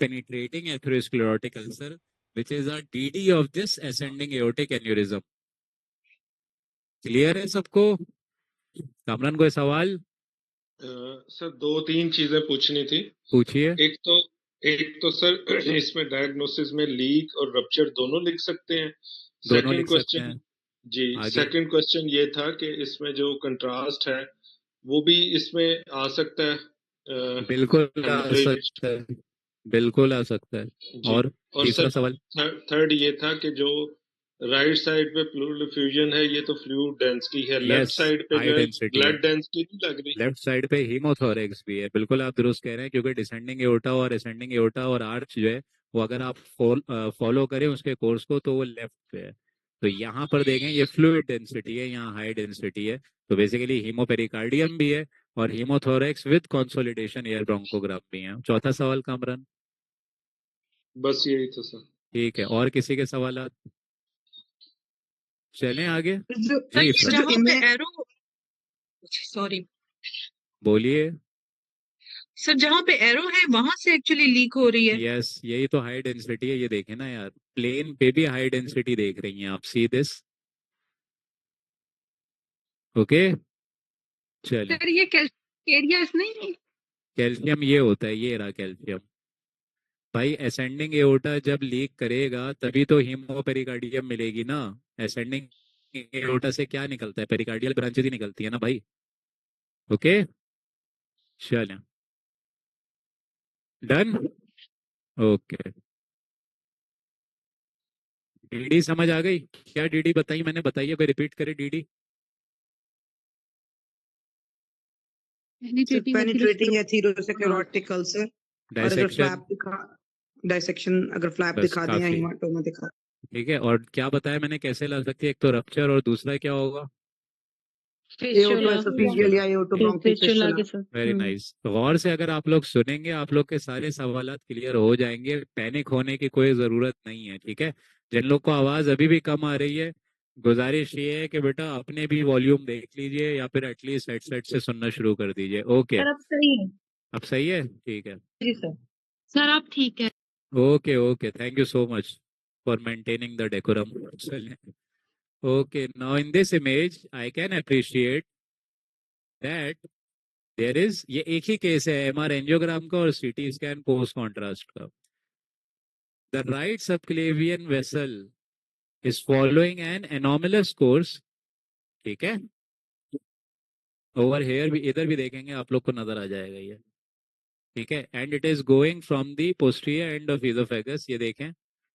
penetrating atherosclerotic ulcer, which is a DD of this ascending aortic aneurysm. Clear है सबको? कामरान कोई सवाल? Sir दो तीन चीजें पूछनी थी। पूछिए। एक तो सर इसमें डायग्नोसिस में लीक और रप्चर दोनों लिख सकते हैं। दोनों सेकंड लिख सकते क्वेश्चन हैं। जी, आगे सेकंड क्वेश्चन ये था कि इसमें जो कंट्रास्ट है वो भी इसमें आ सकता है बिल्कुल आ हेमोरेज। सकता है, बिल्कुल आ सकता है। जी, और और तीसरा सर सवाल? थर्ड ये था कि जो राइट साइड पे फ्लूइड डिफ्यूजन है ये तो फ्लूइड डेंसिटी है, लेफ्ट यस, साइड पे हाई जो है डेंसिटी है। ब्लड डेंसिटी नहीं लग रही। लेफ्ट साइड पे हीमोथोरेक्स भी है, बिल्कुल आप दुरुस्त कह रहे हैं, क्योंकि डिसेंडिंग एओर्टा और असेंडिंग एओर्टा और आर्च जो है वो अगर आप फॉलो करें उसके कोर्स को तो वो लेफ्ट पे है। तो यहाँ पर देखें ये फ्लूइड डेंसिटी है, यहाँ हाई डेंसिटी है। तो बेसिकली हीमोपेरिकार्डियम भी है और हीमोथोरेक्स विद कंसोलिडेशन एयर ब्रोंकोग्राम भी है। चौथा सवाल कामरान? बस यही था सर। ठीक है, और किसी के सवाल? चलें आगे। जो जी जो इफरा, जहाँ पे एरो, सॉरी बोलिए। सर, जहाँ पे एरो है वहां से एक्चुअली लीक हो रही है। यस, यही तो हाई डेंसिटी है, ये देखें ना यार, प्लेन पे भी हाई डेंसिटी देख रही हैं आप, सी दिस। ओके, चलें। सर ये एरियाज नहीं है। कैल्शियम ये होता है, ये रहा कैल्शियम। भाई असेंडिंग एओर्टा जब लीक करेगा तभी तो हीमोपेरिकार्डियम मिलेगी ना। असेंडिंग एओर्टा से क्या निकलता है? पेरिकार्डियल ब्रांचेस ही निकलती है ना भाई। ओके, चलें। डन। ओके, डीडी समझ आ गई? क्या डीडी बताई मैंने? बताइए, कोई रिपीट करे डीडी। पेनिट्रेटिंग एथेरोस्क्लेरोटिक अल्सर, और अगर डायसेक्शन। फ्लैप दिखा, डायसेक्शन अगर फ्लैप बस दिखा दें या काफी। हेमाटोमा दिखा। ठीक है, और क्या बताया मैंने कैसे ला सकती है? एक तो रप्चर और दूसरा क्या होगा? एओर्टोएसोफेजियल या एओर्टोब्रोंकियल फिस्टुला। Very nice. गौर से अगर आप लोग सुनेंगे आप लोग के सारे सवालात क्लियर हो जाएंगे, पैनिक होने की कोई जरूरत नहीं है। ठीक है, जिन लोग को आवाज अभी भी कम आ रही है, गुजारिश ये है कि बेटा अपने भी वॉल्यूम देख लीजिए या फिर एटलीस्ट हेडसेट से सुनना शुरू कर दीजिए। ओके, सर अब सही है। अब सही है? ठीक है। जी सर। सर आप ठीक है। Okay okay, thank you so much for maintaining the decorum. Okay, now in this image I can appreciate that there is, ये एक ही केस है एमआर एंजियोग्राम का और सीटी स्कैन पोस्ट कॉन्ट्रास्ट का। The right subclavian vessel is following an anomalous course. ठीक है, over here भी, इधर भी देखेंगे आप लोग को नजर आ जाएगा ये। ठीक है, and it is going from the posterior end of oesophagus, ये देखें,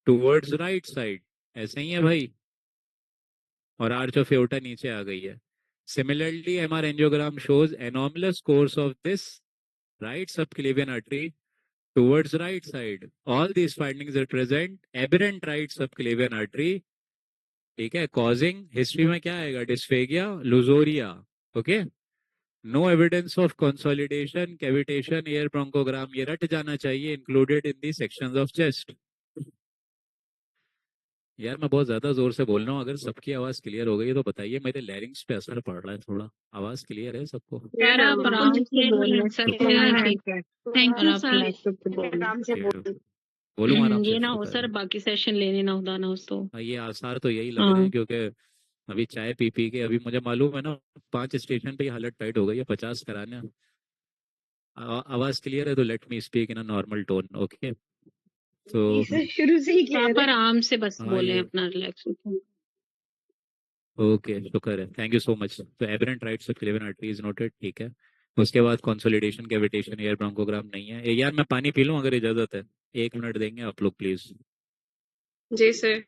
टुवर्ड्स राइट साइड। ऐसे ही है भाई, और आर्च ऑफ एओर्टा नीचे आ गई है। Similarly MR angiogram shows anomalous course of this right subclavian artery towards right side. All these findings represent aberrant right subclavian artery. ठीक है, causing history में क्या आएगा? dysphagia lusoria. Okay, no evidence of consolidation cavitation air bronchogram, ये रट जाना चाहिए, included in the sections of chest. यार मैं बहुत ज्यादा जोर से बोल रहा हूँ, अगर सबकी आवाज क्लियर हो गई है तो बताइए, मेरे लैरिंग्स पे असर पड़ रहा है थोड़ा। आवाज क्लियर है सबको? सर आप आराम से बोलिए सर, ठीक है। Thank you sir. आराम से बोल। बोलूँ आराम से? ये ना हो शुक्र सर है। बाकी सेशन लेने ना उदा ना हो तो। ये आसार तो यही लग रहे हैं, हाँ क्योंकि अभी चाय पी पी के अभी मुझे मालूम है ना, 5 स्टेशन पे ही हालत टाइट हो गई है, 50 कराने। आवाज क्लियर है तो let me speak in a normal tone. Okay, तो शुरू से ही कह आप रहे। आराम से बस हाँ बोले ये अपना रिलैक्स होकर। ओके, शुक्र है, थैंक यू सो मच। तो aberrant right subclavian artery is noted. ठीक है, उसके बाद कंसोलिडेशन कैविटेशन एयर ब्रोंकोग्राम नहीं है। यार मैं पानी पी लूँ अगर इजाजत है? 1 मिनट देंगे आप लोग प्लीज? जी sir.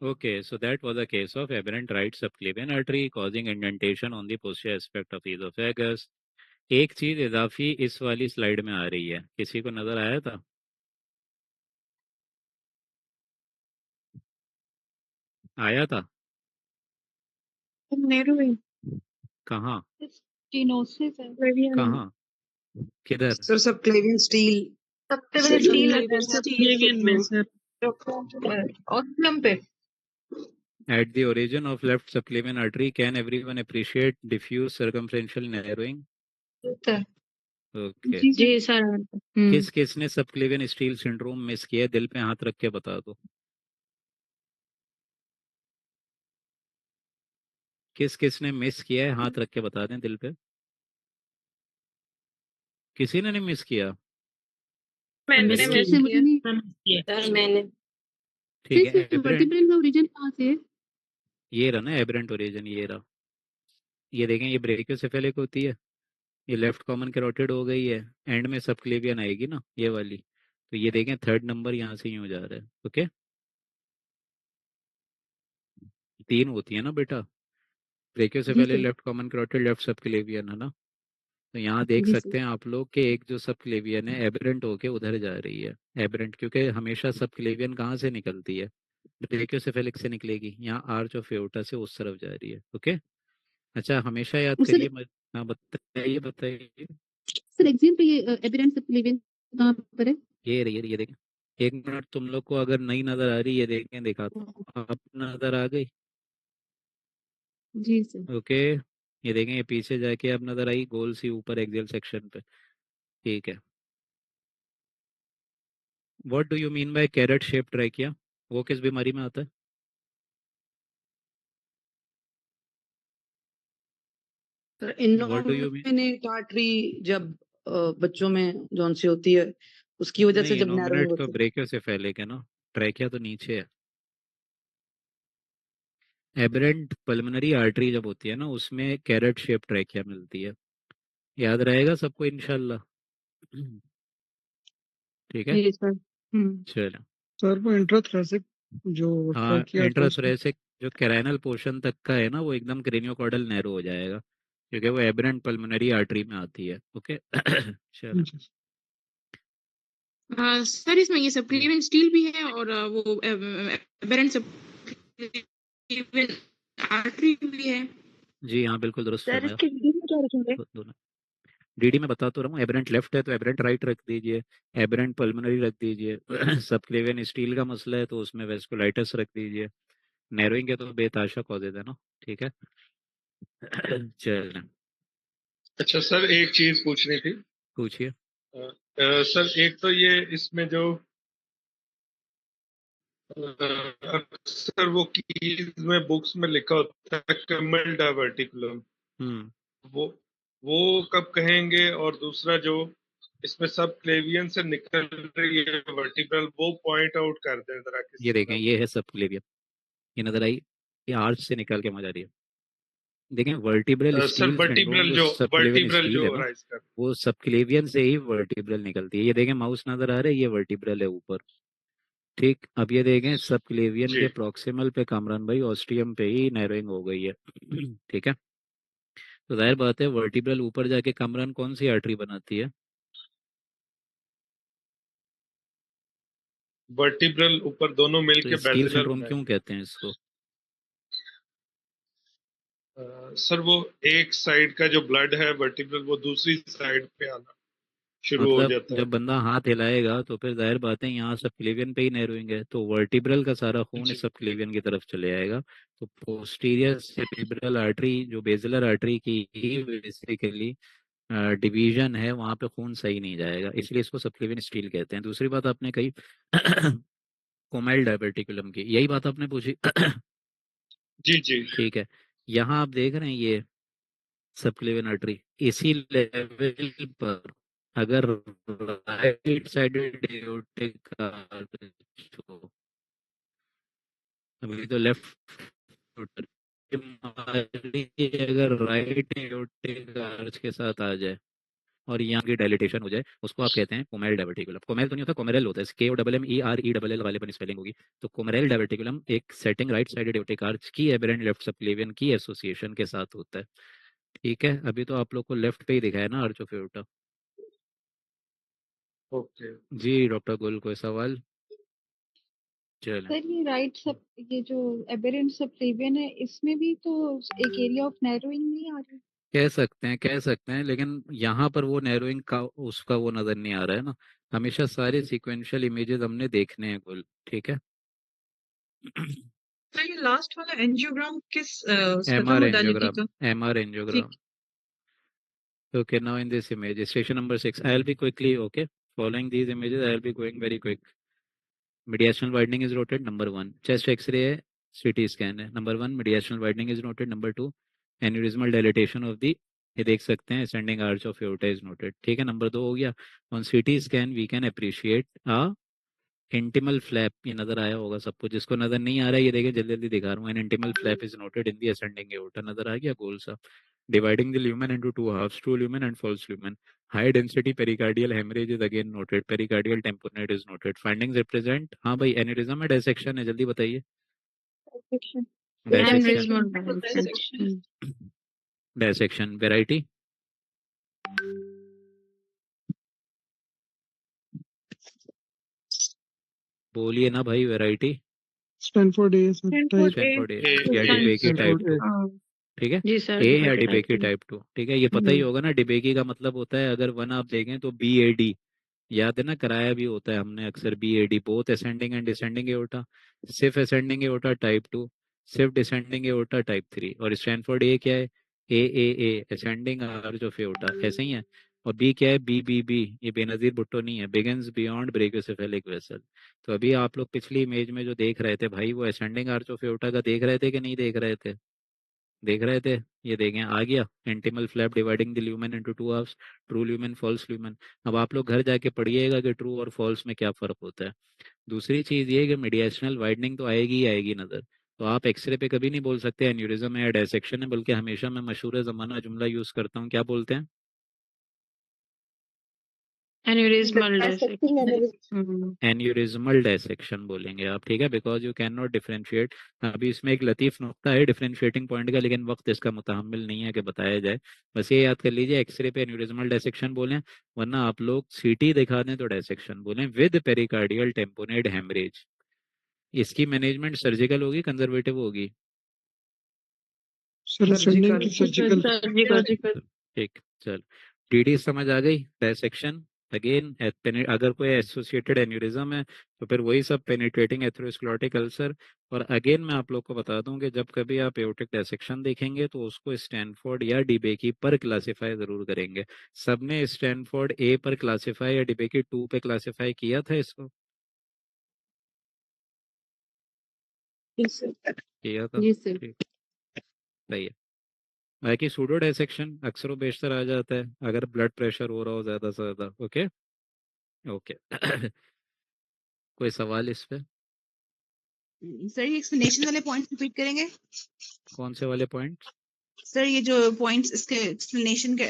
Okay, so that was a case of aberrant right subclavian artery causing indentation on the posterior aspect of esophagus. एक चीज इजाफी इस वाली स्लाइड में आ रही है, किसी को नजर आया था? आया था? narrowing. कहाँ? Stenosis है. Subclavian. कहाँ? किधर? Sir, subclavian steel. Subclavian steel है sir. Subclavian में sir. Osculum पे. At the origin of left subclavian artery, can everyone appreciate diffuse circumferential narrowing? Sir. Okay. जी सर. किस किसने सबक्लेवियन स्टील सिंड्रोम मिस किया? दिल पे हाथ रख के बता दो। किस किसने मिस किया है? हाथ रख के बता दें दिल पे। किसी ने नहीं मिस किया? मैंने ठीक है। वर्टिब्रल का ओरिजिन कहाँ से है? ये रहा ना एबरेंट ओरिजिन, ये रहा। ये देखें, ये ब्रेकियोसेफेलिक होती है, ये लेफ्ट कॉमन कैरोटिड हो गई है, एंड में सबक्लेवियन आएगी ना ये वाली, तो ये देखें थर्ड नंबर यहाँ से यूँ जा रहा है। ओके, 3 होती है ना बेटा, brachiocephalic, left common carotid, left subclavian, है ना? तो यहाँ देख सकते हैं आप लोग कि एक जो सबक्लेवियन है एबरेंट होके उधर जा रही है। एबरेंट क्योंकि हमेशा सबक्लेवियन कहाँ से निकलती है? ब्रेकियोसेफेलिक से निकलेगी, यहाँ आर्च ऑफ एओर्टा से उस तरफ जा रही है। ओके, अच्छा हमेशा याद करिए। हाँ बताइए बताइए। सर एग्जाम पे ये एबिडेंस सबक्लेवियन कहाँ पर है? ये रही, ये देखें। एक मिनट, तुम लोग को अगर नहीं नजर आ रही है देखें, दिखा दो। आप नजर आ गई? जी सर। ओके, ये देखें, ये पीछे जाके अब नजर आई गोल सी ऊपर एक्सियल सेक्शन पे। ठीक है। What do you mean by carrot shape trachea? वो किस बीमारी में आता है? Sir What do you mean? Innominate artery जब बच्चों में जौन सी होती है उसकी वजह से नहीं, जब नैरोइंग इनोमिनेट तो होती है। ब्रेकियोसेफेलिक है ना, ट्रैकिया तो नीचे है। एबरेंट पल्मोनरी आर्टरी जब होती है ना, उसमें कैरेट शेप ट्रैकिया मिलती है। याद रहेगा सबको इंशाल्लाह? ठीक है, जी सर। चलो। सर वो इंट्राथोरेसिक जो हाँ, ट्रैकिया था उसमें इंट्राथोरेसिक जो कैराइनल पोर्शन तक का है ना, वो एकदम क्रेनियोकॉर्डल नैरो हो जाएगा क्योंकि वो एबरेंट पल्मोनरी आर्टरी में आती है। ओके चलो। जी। सर इसमें ये सबक्लेवियन स्टील भी है और वो एबरेंट सबक्लेवियन आर्टरी भी है। जी हाँ, बिल्कुल दुरुस्त सर फरमाया। इसके वीडियो में क्या रखेंगे? दोनों डीडी में बता तो रहा हूँ। एबरेंट लेफ्ट है तो एबरेंट राइट रख दीजिए, एबरेंट पल्मोनरी रख दीजिए। सबक्लेवियन स्टील का मसला है तो उसमें वेस्कुलाइटिस रख दीजिए। नैरोइंग के तो बेताशा कॉजेज है ना। ठीक है चल अच्छा सर, एक चीज पूछनी थी। पूछिए। सर एक तो ये इसमें जो अक्सर वो कीज में बुक्स में लिखा होता है कमल डाइवर्टिकुलम, हम्म वो वो कब कहेंगे? और दूसरा जो इसमें सब क्लेवियन से निकल रही है वर्टिब्रल, वो पॉइंट आउट कर दें जरा किस ये देखें, तरह। ये है सबक्लेवियन, ये नजर आई, ये आर्च से निकल के मजा रही है। देखें vertebral sir steel syndrome vertebral जो जो सबक्लेवियन स्टील है ना, राइज कर। वो सबक्लेवियन से ही वर्टिब्रल निकलती है। ये देखें माउस नजर आ रहा है, ये वर्टिब्रल है ऊपर। ठीक, अब ये देखें सबक्लेवियन जी के प्रॉक्सिमल पे कामरान भाई ऑस्टियम पे ही नैरोइंग हो गई है। ठीक है, तो जाहिर बात है वर्टिब्रल ऊपर जाके कामरान कौन सी आर्टरी बनाती है? वर्टिब्रल ऊपर दोनों तो मिलके स्टील बेसिलर सिंड्रोम क्यों बनाएंगे। कहते हैं इसको? सर वो एक साइड का जो ब्लड है वर्टिब्रल, वो दूसरी साइड पे आना शुरू हो मतलब जाता है। जब बंदा हाथ हिलाएगा तो फिर जाहिर बात है यहाँ सब क्लेवियन पे ही नैरोइंग है, तो वर्टिब्रल का सारा खून जी सब क्लेवियन की तरफ चले आएगा। तो पोस्टीरियर सेरिब्रल आर्टरी जो बेसिलर आर्टरी की ही बेसिकली डिवीजन है, वहां पे खून सही नहीं जाएगा, इसलिए इसको सब क्लेवियन स्टील कहते हैं। दूसरी बात आपने कही कोमाइल डायवर्टिकुलम की, यही बात आपने पूछी। जी जी। ठीक है, यहाँ आप देख रहे हैं ये सबक्लेवियन आर्टरी, इसी लेवल पर अगर राइट साइडेड एओर्टिक आर्च हो, अभी तो लेफ्ट अगर राइट एओर्टिक आर्च के साथ आ जाए और यहाँ की डायलिटेशन हो जाए, उसको आप कहते हैं कोमेल डायवर्टिकुलम। कोमेल तो नहीं होता, कोमेरल होता है, KOMMERELL वाले बन स्पेलिंग होगी। तो कोमेरल डायवर्टिकुलम एक setting right sided aortic arch की एबरेंट लेफ्ट सबक्लेवियन की एसोसिएशन के साथ होता है। ठीक है, अभी तो आप लोग को लेफ्ट पे ही दिखाया ना आर्च ऑफ एओर्टा। ओके। जी डॉक्टर गुल, कोई सवाल? चलें, सर ये राइट सब ये जो एबेरेंट सबक्लेवियन है इसमें भी तो एक एरिया ऑफ नैरोइंग नहीं आ रही। कह सकते हैं, लेकिन यहाँ पर वो नैरोइंग का उसका वो नजर नहीं आ रहा है ना। हमेशा सारे सीक्वेंशियल इमेजेस हमने देखने हैं कुल, ठीक है। सर ये लास्ट वाला एंजियोग्राम किस उसका था, MR मोडालिटी angiogram, का? MR angiogram. Okay, now in this image, station number 6. I'll be quickly, okay. Following these images, I'll be going very quick. Mediastinal widening is noted, number 1. Chest X-ray है, CT scan है. Number 1, mediastinal widening is noted. Number 2, aneurysmal dilatation of the, ये देख सकते हैं, ascending arch of aorta is noted. ठीक है, number 2 हो गया. On CT scan, we can appreciate a intimal flap, ये नजर आया होगा सबको। जिसको नजर नहीं आ रहा है ये देखिए, जल्दी जल्दी दिखा रहा हूँ। An intimal flap is noted in the ascending aorta, नजर आ गया गोल सा। Dividing the lumen into two halves, true lumen and false lumen. High density pericardial haemorrhage is again noted, pericardial tamponade is noted. Findings represent, हाँ भाई, aneurysm है, dissection है, जल्दी बताइए। Dissection, Aneurysmal dissection. Dissection. Variety, बोलिए ना भाई, variety. Stanford A sir type Stanford A A, या ए, डिबेकी टाइप स्टैनफोर्ड 2, ए ठीक है। जी सर, ए या डिबेकी टाइप डिबेकी 2। टाइप 2, ठीक है। ये पता ही होगा ना, डिबेकी का मतलब होता है, अगर 1 आप देखें तो BAD, याद है ना, कराया भी होता है हमने अक्सर। BAD both ascending and descending aorta, सिर्फ असेंडिंग एओर्टा टाइप 2, सिर्फ डिसेंडिंग एओर्टा टाइप 3। और स्टैनफोर्ड ए क्या है? ए असेंडिंग आर्च ऑफ एओर्टा, ऐसे ही है। और बी क्या है? BBB, ये बेनजीर भुट्टो नहीं है, बिगिंस बियॉन्ड ब्रेकियोसेफेलिक वेसल। तो अभी आप लोग पिछली इमेज में जो देख रहे थे भाई, वो असेंडिंग आर्च ऑफ एओर्टा का देख रहे थे कि नहीं देख रहे थे? देख रहे थे। ये देखें, आ गया intimal flap dividing the lumen into two halves, true lumen, false lumen. अब आप लोग घर जाके पढ़िएगा कि ट्रू और फॉल्स में क्या फर्क होता है। दूसरी चीज ये कि मीडिएशनल वाइडनिंग तो आएगी ही आएगी नजर। तो आप एक्सरे पे कभी नहीं बोल सकते एन्यूरिज्म है या डायसेक्शन है, बल्कि हमेशा मैं मशहूर जमाना जुमला यूज करता हूँ, क्या बोलते हैं? Aneurysmal dissection. एन्यूरिज्मल डायसेक्शन बोलेंगे आप, ठीक है, because you can not differentiate. अभी इसमें एक लतीफ नुक्ता है डिफरेंशिएटिंग पॉइंट का, लेकिन वक्त इसका मुतहम्मिल नहीं है कि बताया जाए। बस ये याद कर लीजिए, एक्सरे पे एन्यूरिज्मल डायसेक्शन बोलें, वरना आप लोग CT दिखा दें तो डायसेक्शन बोलें विद पेरिकार्डियल टेम्पोनेट हेमरेज। इसकी मैनेजमेंट सर्जिकल होगी, कंजर्वेटिव होगी? Sir ascending to surgical Surgical. ठीक, चल। DD समझ आ गई? डायसेक्शन अगेन, अगर कोई एसोसिएटेड एन्यूरिज्म है तो फिर वही सब, पेनिट्रेटिंग एथेरोस्क्लेरोटिक अल्सर। और अगेन मैं आप लोग को बता दूं कि जब कभी आप एओर्टिक डायसेक्शन देखेंगे तो उसको स्टैनफोर्ड या डिबेकी पर क्लासिफाई जरूर करेंगे। सबने स्टैनफोर्ड A पर क्लासिफाई या डिबेकी 2 पे क्लासिफाई किया था इसको? किया था, जी सर। ठीक, सही है। बाकी सूडो डायसेक्शन अक्सर व बेशतर आ जाता है अगर ब्लड प्रेशर हो रहा हो ज्यादा से ज्यादा। Okay okay. कोई सवाल इस पे? सर ये एक्सप्लेनेशन वाले पॉइंट्स रिपीट करेंगे? कौन से वाले पॉइंट? सर ये जो पॉइंट्स इसके एक्सप्लेनेशन के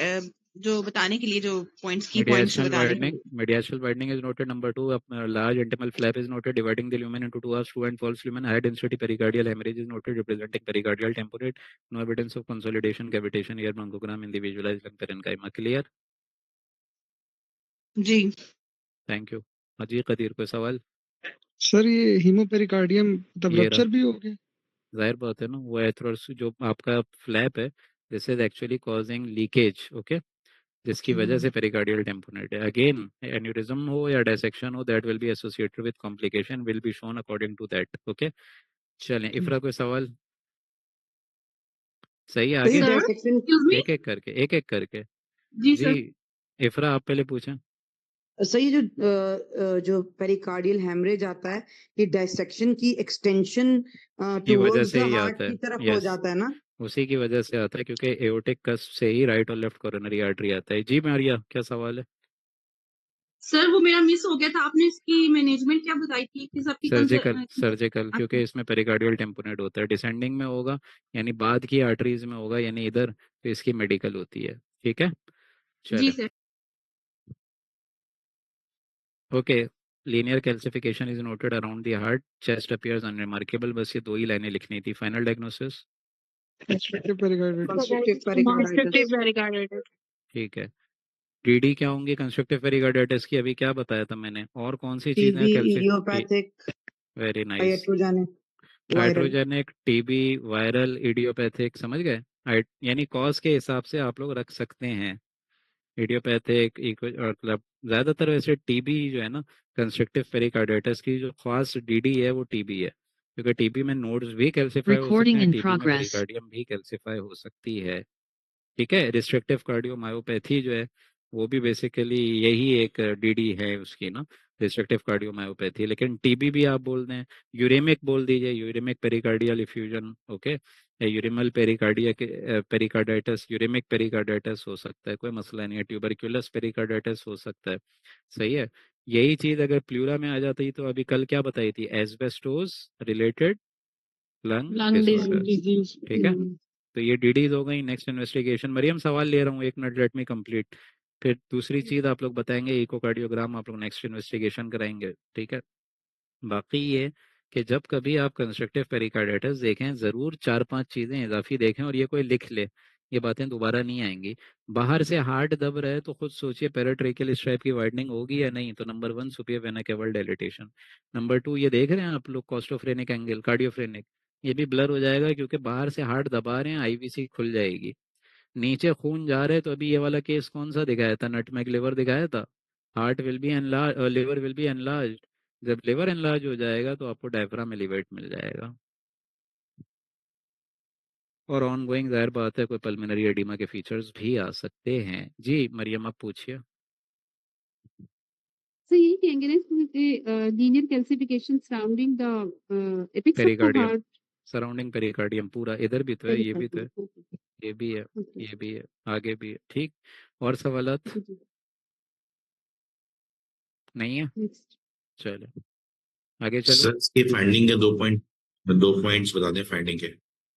जो बताने के लिए जो पॉइंट्स की पॉइंट्स जो बताने के लिए। Mediastinal widening is noted. Number 2, large intimal flap is noted, dividing the lumen into two halves, true and false lumen. High density pericardial hemorrhage is noted, representing pericardial tamponade. No evidence of consolidation, cavitation, ear bronchogram in the visualized lung parenchyma. Clear? Ji Thank you. अजी कदीर, कोई सवाल? Sir ये हीमोपेरिकार्डियम मतलब ये rupture भी हो गया? जाहिर बात है ना, वो एथरोस जो आपका फ्लैप है, this is actually causing leakage, okay, जिसकी वजह से पेरिकार्डियल टेम्पोनेट है। अगेन, एन्यूरिज्म हो या डायसेक्शन हो, that will be associated with complication, will be shown according to that, okay. चलें, इफ्रा कोई सवाल? सही है, तो ये आगे डायसेक्शन एक्सक्यूज मी। एक एक करके। जी जी, सर। इफ्रा आप पहले पूछें। सही, जो पेरिकार्डियल हेमरेज आता है ये डायसेक्शन की एक्सटेंशन की वजह टुवर्ड्स से द ही हार्ट आता है, की तरफ हो यस, जाता है ना? उसी की वजह से आता है, क्योंकि एओर्टिक कस्प से ही राइट और लेफ्ट कोरोनरी आर्टरी आता है। जी मारिया, क्या सवाल है? सर वो मेरा मिस हो गया था, आपने इसकी मैनेजमेंट क्या बताई थी कि सबकी सर्जिकल, क्योंकि इसमें पेरिकार्डियल टेम्पोनेट होता है, डिसेंडिंग में होगा यानी बाद की आर्टरीज में होगा यानी इधर, तो इसकी मेडिकल होती है, ठीक है। जी चले, sir. Okay, linear calcification is noted around the heart, chest appears unremarkable. बस ये 2 ही लाइनें लिखनी थी। Final diagnosis constructive pericarditis. Constructive pericarditis. pericarditis. ठीक है। डीडी क्या होंगी कंस्ट्रक्टिव पेरिकार्डिटिस की? अभी क्या बताया था मैंने? और कौन सी चीजें टीबी, कैल्सी? Idiopathic, very nice. Hydrogenic, viral. Hydrogenic, TB, viral, idiopathic, समझ गए? यानी कॉज के हिसाब से आप लोग रख सकते हैं। इडियोपैथिक मतलब ज्यादातर वैसे टीबी जो है ना, कंस्ट्रक्टिव पेरिकार्डिटिस की जो खास डीडी है वो टीबी है, क्योंकि टीबी में नोड्स भी कैल्सिफाई हो सकते Recording हैं, in टीबी में progress. पेरिकार्डियम भी कैल्सिफाई हो सकती है। ठीक है। रिस्ट्रिक्टिव कार्डियोमायोपैथी जो है वो भी बेसिकली यही एक डीडी है उसकी ना, रिस्ट्रिक्टिव कार्डियोमायोपैथी। लेकिन टीबी भी आप बोल दें, यूरेमिक बोल दीजिए, uraemic pericardial effusion, okay, uraemic pericardia के पेरिकार्डाइटिस, यूरेमिक पेरिकार्डाइटिस हो सकता है, कोई मसला नहीं है। ट्यूबरक्यूलस पेरिकार्डाइटिस हो सकता है। सही है। यही चीज अगर प्लूरा में आ जाती तो अभी कल क्या बताई थी? Asbestos related lung Lung disorder. Disease. ठीक है। तो ये डीडीज हो गई। Next investigation. मरियम सवाल ले रहा हूँ, एक मिनट, लेट मी कंप्लीट। फिर दूसरी चीज आप लोग बताएंगे, इकोकार्डियोग्राम आप लोग नेक्स्ट इन्वेस्टिगेशन कराएंगे। ठीक है। बाकी ये कि जब कभी आप कंस्ट्रक्टिव पेरिकार्डिटिस देखें, जरूर 4-5 चीजें इजाफी देखें, और ये कोई लिख ले, ये बातें दोबारा नहीं आएंगी। बाहर से हार्ट दब रहा है तो खुद सोचिए पेराट्रेकियल स्ट्राइप की वाइडनिंग होगी या नहीं। तो नंबर 1 सुपियर वेना केवल डायलिटेशन। नंबर 2 ये देख रहे हैं आप लोग कॉस्टोफ्रेनिक एंगल, कार्डियोफ्रेनिक, ये भी ब्लर हो जाएगा क्योंकि बाहर से हार्ट दबा रहे हैं, आईवीसी खुल जाएगी। नीचे खून जा रहा है तो अभी ये वाला केस कौन सा दिखाया था? नटमेग लिवर दिखाया था। Heart will be enlarge, liver will be enlarge. जब लिवर एनलार्ज हो जाएगा तो आपको डायफ्राम एलिवेट मिल जाएगा। और ऑन गोइंग जाहिर बात है कोई पल्मोनरी एडिमा के फीचर्स भी आ सकते हैं। जी मरियम आप पूछिए। So यही कहेंगे ना इसमें linear calcification surrounding the apex of the pericardium, heart. Surrounding pericardium पूरा, इधर भी तो है, ये भी तो है, ये भी है, ओके ये भी है, आगे भी है। ठीक। और सवालत नहीं है? नेक्स्ट। चलो आगे चलो। सर इसकी फाइंडिंग के 2 पॉइंट्स बता दें फाइंडिंग के।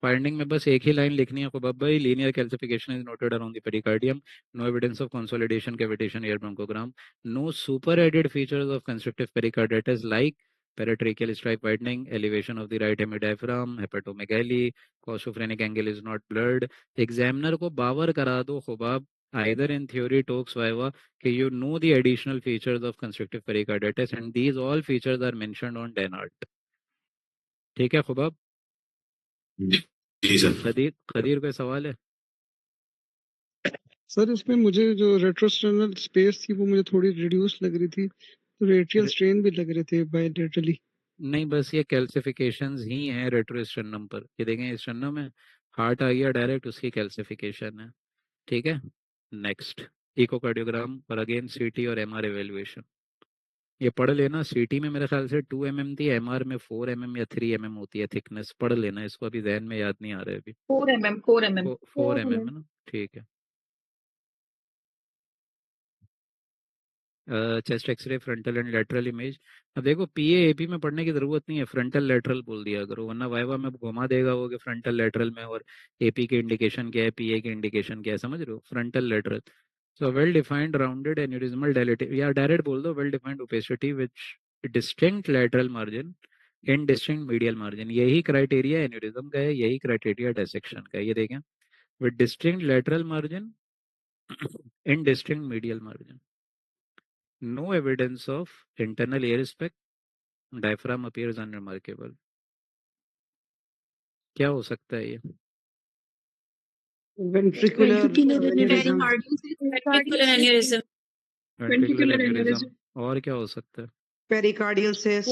फाइंडिंग में बस एक ही लाइन लिखनी है खुबाब भाई, linear calcification is noted around the pericardium, no evidence of consolidation, cavitation, air bronchogram, no super added features of constrictive pericarditis like paratracheal stripe widening, elevation of the right hemidiaphragm, hepatomegaly, costophrenic angle is not blurred। Examiner को बावर करा दो खुबाब, either in theory talks viva, कि you know the additional features of constrictive pericarditis and these all features are mentioned on Dennard। ठीक है खुबाब? जी sir. Khadir कोई सवाल है? सर इसमें मुझे जो रेट्रोस्टेरनल स्पेस थी वो मुझे थोड़ी रिड्यूस लग रही थी, तो रेट्रियल स्ट्रेन भी लग रहे थे बायलेटरली। नहीं, बस ये कैल्सिफिकेशंस ही हैं रेट्रोस्टेरनम पर। ये देखें स्टेरनम में हार्ट आ गया डायरेक्ट, उसकी कैल्सिफिकेशन है। ठीक है। नेक्स्ट इकोकार्डियोग्राम और अगेन सीटी और एमआर एवेल्युएशन। ये पढ़ लेना, सीटी में मेरे ख्याल से 2 mm थी, एमआर में 4 mm या 3 mm होती है थिकनेस। पढ़ लेना इसको, अभी जहन में याद नहीं आ रहा है अभी। 4 mm 4 mm 4 mm है ना? ठीक है। Chest x-ray, frontal and lateral image. अब देखो पीए एपी में पढ़ने की जरूरत नहीं है, फ्रंटल लेटरल बोल दिया करो, वरना वाइवा में घुमा देगा वो कि फ्रंटल लेटरल में और एपी की इंडिकेशन क्या है, पीए की इंडिकेशन क्या है, समझ रहे हो? Frontal lateral. So well defined rounded aneurysmal dilative, या डायरेक्ट बोल दो well defined opacity which distinct lateral margin, indistinct medial margin. यही क्राइटेरिया एन्यूरिज्म का है, यही क्राइटेरिया डिसेक्शन का है। ये देखें, with distinct lateral margin, indistinct medial margin, no evidence of internal air spec, diaphragm appears unremarkable। क्या हो सकता है ये? Ventricular aneurysm. Ventricular aneurysm. Ventricular aneurysm. और क्या हो सकता है? Pericardial cyst.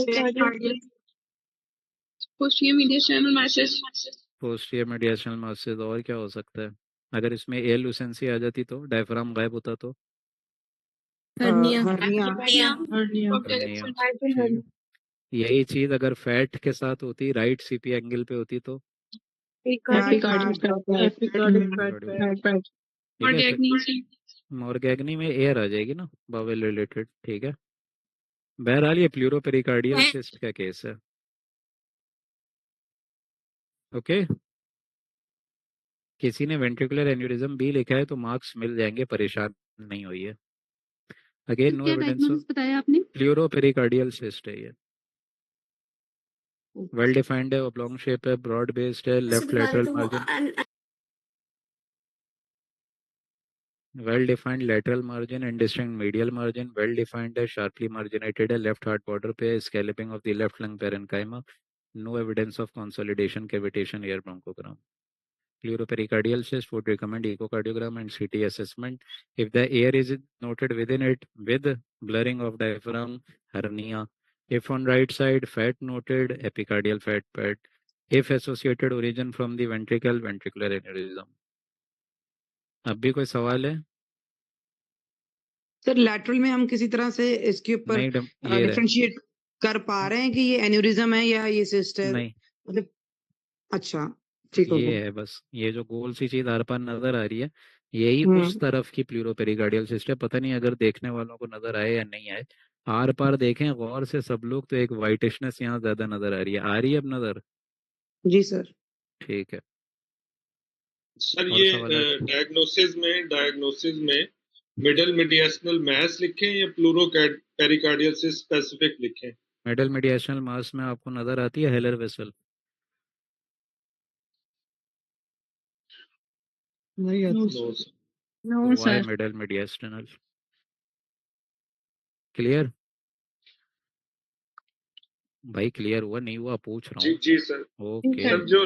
Posterior medial message. Posterior medial masses. और क्या हो सकता है? अगर इसमें एयर लुसेंसी आ जाती तो, डायफ्राम गायब होता तो? Hernia. हर्निया। ठीक। यही चीज अगर फैट के साथ होती, राइट सीपी एंगल पे होती तो? मॉर्गेग्नी में एयर आ जाएगी ना, बावेल रिलेटेड। ठीक है। बहरहाल ये प्लूरोपेरिकार्डियल सिस्ट का केस है। ओके। किसी ने वेंट्रिकुलर एन्यूरिज्म भी लिखा है तो मार्क्स मिल जाएंगे, परेशान नहीं होइए। अगेन नो क्या एविडेंस डायग्नोसिस ऑफ बताया आपने? प्लूरोपेरिकार्डियल सिस्ट है ये। वेल डिफाइंड है, ऑब्लॉन्ग शेप है, ब्रॉड बेस्ड है, left lateral margin, well defined lateral margin and distinct medial margin, well defined है, sharply marginated है, left heart border पे, scalloping of the left lung parenchyma, no evidence of consolidation, cavitation, air bronchogram. Pleuropericardial cyst would recommend echocardiogram and CT assessment. If the air is noted within it with blurring of diaphragm, hernia. If on right side, fat noted, epicardial fat pad. If associated origin from the ventricle, ventricular aneurysm. अब भी कोई सवाल है? Sir lateral में हम किसी तरह से इसके ऊपर नहीं, ये रहे। डिफरेंशिएट कर पा रहे हैं कि ये एन्यूरिज्म है या ये सिस्ट है? नहीं, मतलब अच्छा ठीक हो ये गया। है बस, ये जो गोल सी चीज आर पार नजर आ रही है, यही उस तरफ की प्लूरोपेरिकार्डियल सिस्ट है। पता नहीं अगर देखने वालों को नजर आए या नहीं आए, आर पार देखें गौर से सब लोग, तो एक वाइटिशनेस यहाँ ज्यादा नजर आ रही है। आ रही है अब नजर? जी सर। ठीक है। सर और ये सवाल? डायग्नोसिस में मिडल मीडियास्नल मास लिखें या प्लूरो पेरिकार्डियल से स्पेसिफिक लिखें? मिडल मीडियास्नल मास में आपको नजर आती है हेलर वेसल? नहीं आती। No sir. No why sir. Middle mediastinal? Clear भाई? क्लियर हुआ नहीं हुआ पूछ रहा जी हूँ। जी सर। ओके, सर जो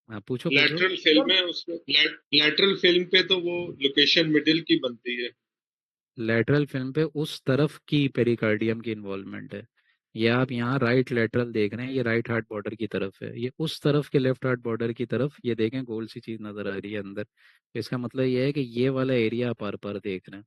पूछो पूछो। लैटरल फिल्म है उसमें लैटरल फिल्म पे तो वो लोकेशन मिडिल की बनती है। लेटरल फिल्म पे उस तरफ की पेरिकार्डियम की इन्वॉल्वमेंट है। ये आप यहाँ राइट लेटरल देख रहे हैं, ये राइट हार्ट बॉर्डर की तरफ है, ये उस तरफ के लेफ्ट हार्ट बॉर्डर की तरफ, ये देखें गोल सी चीज नजर आ रही है अंदर। इसका मतलब ये है कि ये वाला एरिया आप आर पार देख रहे हैं,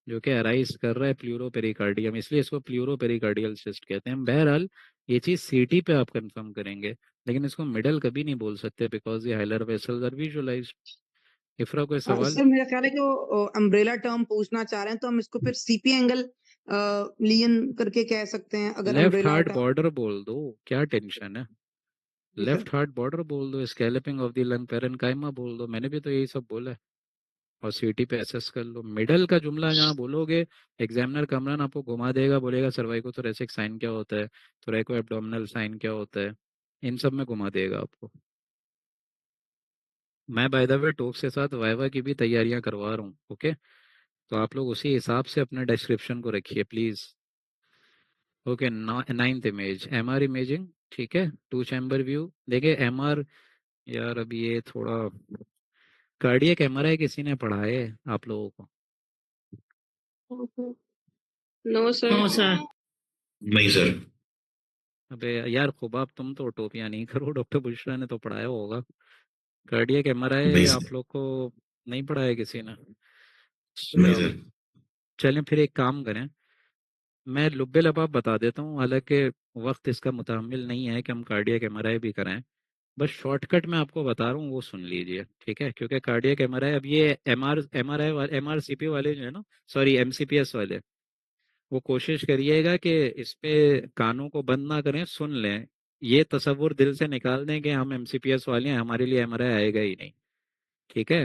जो कि अराइज कर रहा है प्लूरो पेरिकार्डियम, इसलिए इसको प्लूरो पेरिकार्डियल सिस्ट कहते हैं। बहरहाल ये चीज सीटी पे आप कंफर्म करेंगे, लेकिन इसको मिडल कभी नहीं बोल सकते, बिकॉज ये hilar vessels are visualised. Ifra कोई सवाल? सर मेरा ख्याल है कि वो अम्ब्रेला टर्म पूछना चाह रहे हैं, तो हम इसको फिर सीपी एंगल लियन करके कह सकते हैं अगर left umbrella heart term. Border बोल दो, क्या टेंशन है? जी सर। लेफ्ट हार्ट बॉर्डर बोल दो, scalloping of the lung parenchyma बोल दो, मैंने भी तो यही सब बोला है। और सीटी पे एसेस कर लो। मिडल का जुमला जहाँ बोलोगे, एग्जामिनर कमरान आपको घुमा देगा, बोलेगा सर्वाइको थोरेसिक साइन क्या होता है, थोरैको एब्डोमिनल साइन क्या होता है, इन सब में घुमा देगा आपको। मैं बाय द वे टॉक के साथ वाइवा की भी तैयारियां करवा रहा हूँ, ओके? तो आप लोग उसी हिसाब से अपने डिस्क्रिप्शन को रखिए please. Okay, ninth image MR imaging, ठीक है, टू चैम्बर व्यू। देखिए एमआर, यार अभी ये थोड़ा कार्डियक एमआरआई किसी ने पढ़ाए आप लोगों को? No sir. No sir. नहीं सर। अबे यार खुबाब, तुम तो टोपियां नहीं करो, डॉक्टर बुशरा ने तो पढ़ाया होगा। कार्डियक एमआरआई नहीं आप सर। लोग को नहीं पढ़ाया किसी ने? नहीं चलो, सर। चलें फिर एक काम करें, मैं लुब्बे लबाब बता देता हूँ, हालांकि वक्त इसका मुतामिल नहीं है कि हम कार्डियक एमआरआई भी कराएं। बस शॉर्टकट में आपको बता रहा हूँ, वो सुन लीजिए, ठीक है? क्योंकि कार्डियक एमआरआई, अब ये एमआरआई वाले, एमआरसीपी वाले जो है ना, सॉरी एमसीपीएस वाले, वो कोशिश करिएगा कि इस पे कानों को बंद ना करें, सुन लें। ये तसव्वुर दिल से निकाल दें कि हम एमसीपीएस वाले हैं, हमारे लिए एमआरआई आएगा ही नहीं, ठीक है?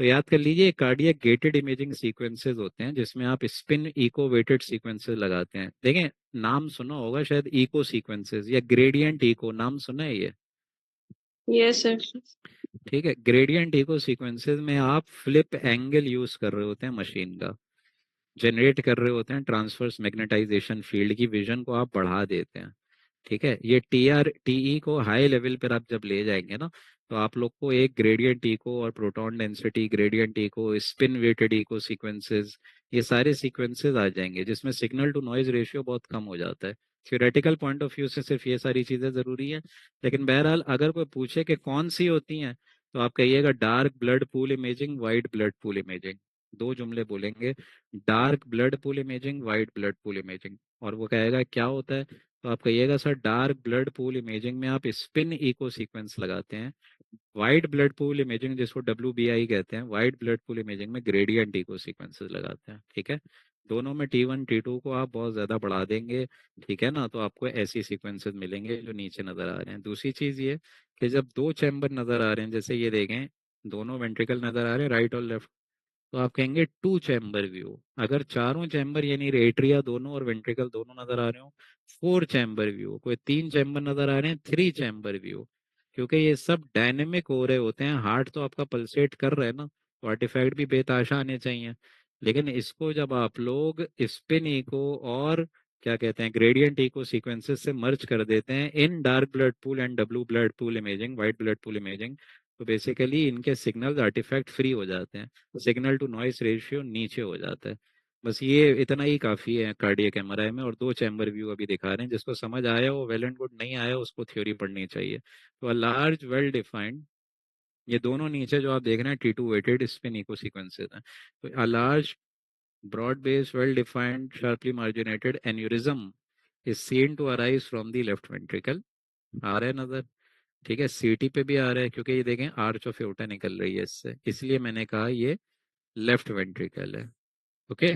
तो याद कर लीजिए, कार्डियक गेटेड इमेजिंग सीक्वेंसेस होते हैं जिसमें आप स्पिन इको वेटेड सीक्वेंसेस लगाते हैं। देखें, नाम सुना होगा शायद, इको सीक्वेंसेस या ग्रेडियंट इको, नाम सुना है ये? Yes sir. ठीक है, ग्रेडियंट इको सीक्वेंसेस में आप फ्लिप एंगल यूज कर रहे होते हैं मशीन का, जनरेट कर रहे होते हैं ट्रांसवर्स मैग्नेटाइजेशन फील्ड की, विजन को आप बढ़ा देते हैं, ठीक है? ये टीई को हाई लेवल पर आप जब ले जाएंगे ना, तो आप लोग को एक ग्रेडियंट इको और proton density gradient echo, spin weighted echo sequences, ये सारे सीक्वेंसेस आ जाएंगे जिसमें सिग्नल टू नॉइज रेशियो बहुत कम हो जाता है। थ्योरेटिकल पॉइंट ऑफ व्यू से सिर्फ ये सारी चीजें जरूरी हैं, लेकिन बहरहाल अगर कोई पूछे कि कौन सी होती हैं, तो आप कहिएगा dark blood pool imaging, white blood pool imaging. दो जुमले बोलेंगे, dark blood pool imaging, white blood pool imaging. और वो कहेगा क्या होता है, तो आप कहिएगा sir dark blood pool imaging में आप स्पिन इको सीक्वेंस लगाते हैं, वाइट ब्लड पूल इमेजिंग जिसको WBI कहते हैं, वाइट ब्लड पूल इमेजिंग में ग्रेडियंट इको सीक्वेंसेस लगाते हैं, ठीक है? दोनों में T1 T2 को आप बहुत ज्यादा बढ़ा देंगे, ठीक है ना, तो आपको ऐसी सीक्वेंसेस मिलेंगे जो नीचे नजर आ रहे हैं। दूसरी चीज ये कि जब दो चैम्बर नजर आ रहे हैं, जैसे ये देखें, दोनों वेंट्रिकल नजर आ रहे हैं, राइट और लेफ्ट, तो आप कहेंगे 2 चैम्बर व्यू। अगर चारों चैम्बर यानी एट्रिया दोनों और वेंट्रिकल दोनों नजर आ रहे हो, 4 चैम्बर व्यू। कोई 3 चैम्बर नजर आ रहे हैं, 3 चैम्बर व्यू। क्योंकि ये सब डायनेमिक हो रहे होते हैं, हार्ट तो आपका पल्सेट कर रहा है ना, तो आर्टिफैक्ट भी बेताशा आने चाहिए। लेकिन इसको जब आप लोग स्पिन इको और क्या कहते हैं ग्रेडियंट इको सीक्वेंसेस से मर्ज कर देते हैं इन dark blood pool and W blood pool imaging, white blood pool imaging, तो बेसिकली इनके सिग्नल्स आर्टिफैक्ट फ्री हो जाते हैं, सिग्नल टू नॉइस रेशियो नीचे हो जाता है। बस ये इतना ही काफी है कार्डियक एमआरआई में। और 2 चैम्बर व्यू अभी दिखा रहे हैं, जिसको समझ आया हो वेल एंड गुड, नहीं आया उसको थ्योरी पढ़नी चाहिए। तो अ लार्ज वेल डिफाइंड, ये दोनों नीचे जो आप देख रहे हैं T2 weighted spin eco sequences हैं। तो a large broad based well defined sharply marginated aneurysm is seen to arise from the left ventricle. आ रहा है नजर? ठीक है, सीटी पे भी आ रहा है, क्योंकि ये देखें आर्च ऑफ एओर्टा निकल रही है इससे, इसलिए मैंने कहा ये लेफ्ट वेंट्रिकल है। ओके,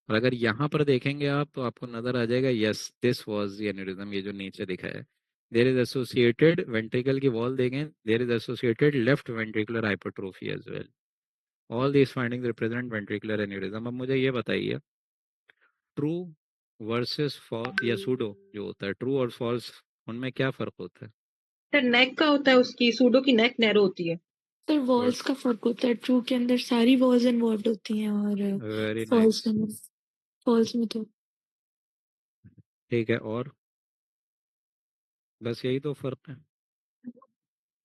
और अगर यहाँ पर देखेंगे आप तो आपको नजर आ जाएगा, yes this was the aneurysm, ये जो नीचे दिखा है। देयर इज एसोसिएटेड वेंट्रिकल की वॉल देखें, there is associated left ventricular hypertrophy as well. All these findings represent ventricular aneurysm. अब मुझे ये बताइए, ट्रू वर्सेस फॉल्स या सूडो जो होता है, ट्रू और फॉल्स, उनमें क्या फर्क होता है? सर नेक का होता है, उसकी सूडो की नेक नैरो होती है। सर वॉल्स का फर्क होता है, ट्रू के अंदर सारी वॉल्स इन्वॉल्व होती हैं और वेरी फॉल्स नाइस, में फॉल्स में तो ठीक है। और बस यही तो फर्क है।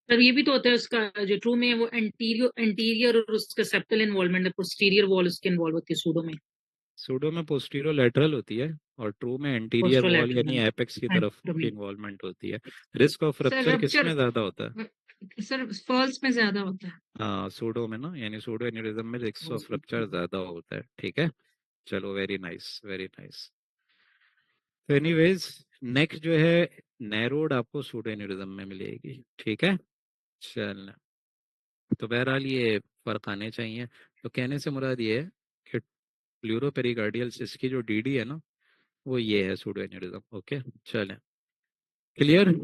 सर ये भी तो होता है, उसका जो ट्रू में है वो एंटीरियर एंटीरियर और उसका सेप्टल इन्वॉल्वमेंट है, पोस्टीरियर वॉल उसके इन्वॉल्व होती है सूडो में। सूडो में पोस्टीरियर लेटरल होती है और ट्रू में एंटीरियर वॉल यानी पोस्टरोलैटरल एपेक्स की तरफ की इन्वॉल्वमेंट होती है। रिस्क ऑफ सर रप्चर किस रप्चर में ज्यादा होता है? सर फॉल्स में ज्यादा होता है। हाँ, सूडो में ना, यानी सूडो एन्यूरिज्म में रिस्क ऑफ रप्चर ज्यादा होता है। ठीक है, चलो, वेरी नाइस वेरी नाइस। तो एनीवेज नेक्स्ट जो है नैरोड आपको सूडो एन्यूरिज्म में मिलेगी। ठीक है, चलना। तो बहरहाल ये फर्क आने चाहिए। तो कहने से मुराद ये है कि प्लूरोपेरिकार्डियल सिस्ट की जो डीडी है ना, वो ये है सूडो एन्यूरिज्म। ओके, चलें, क्लियर?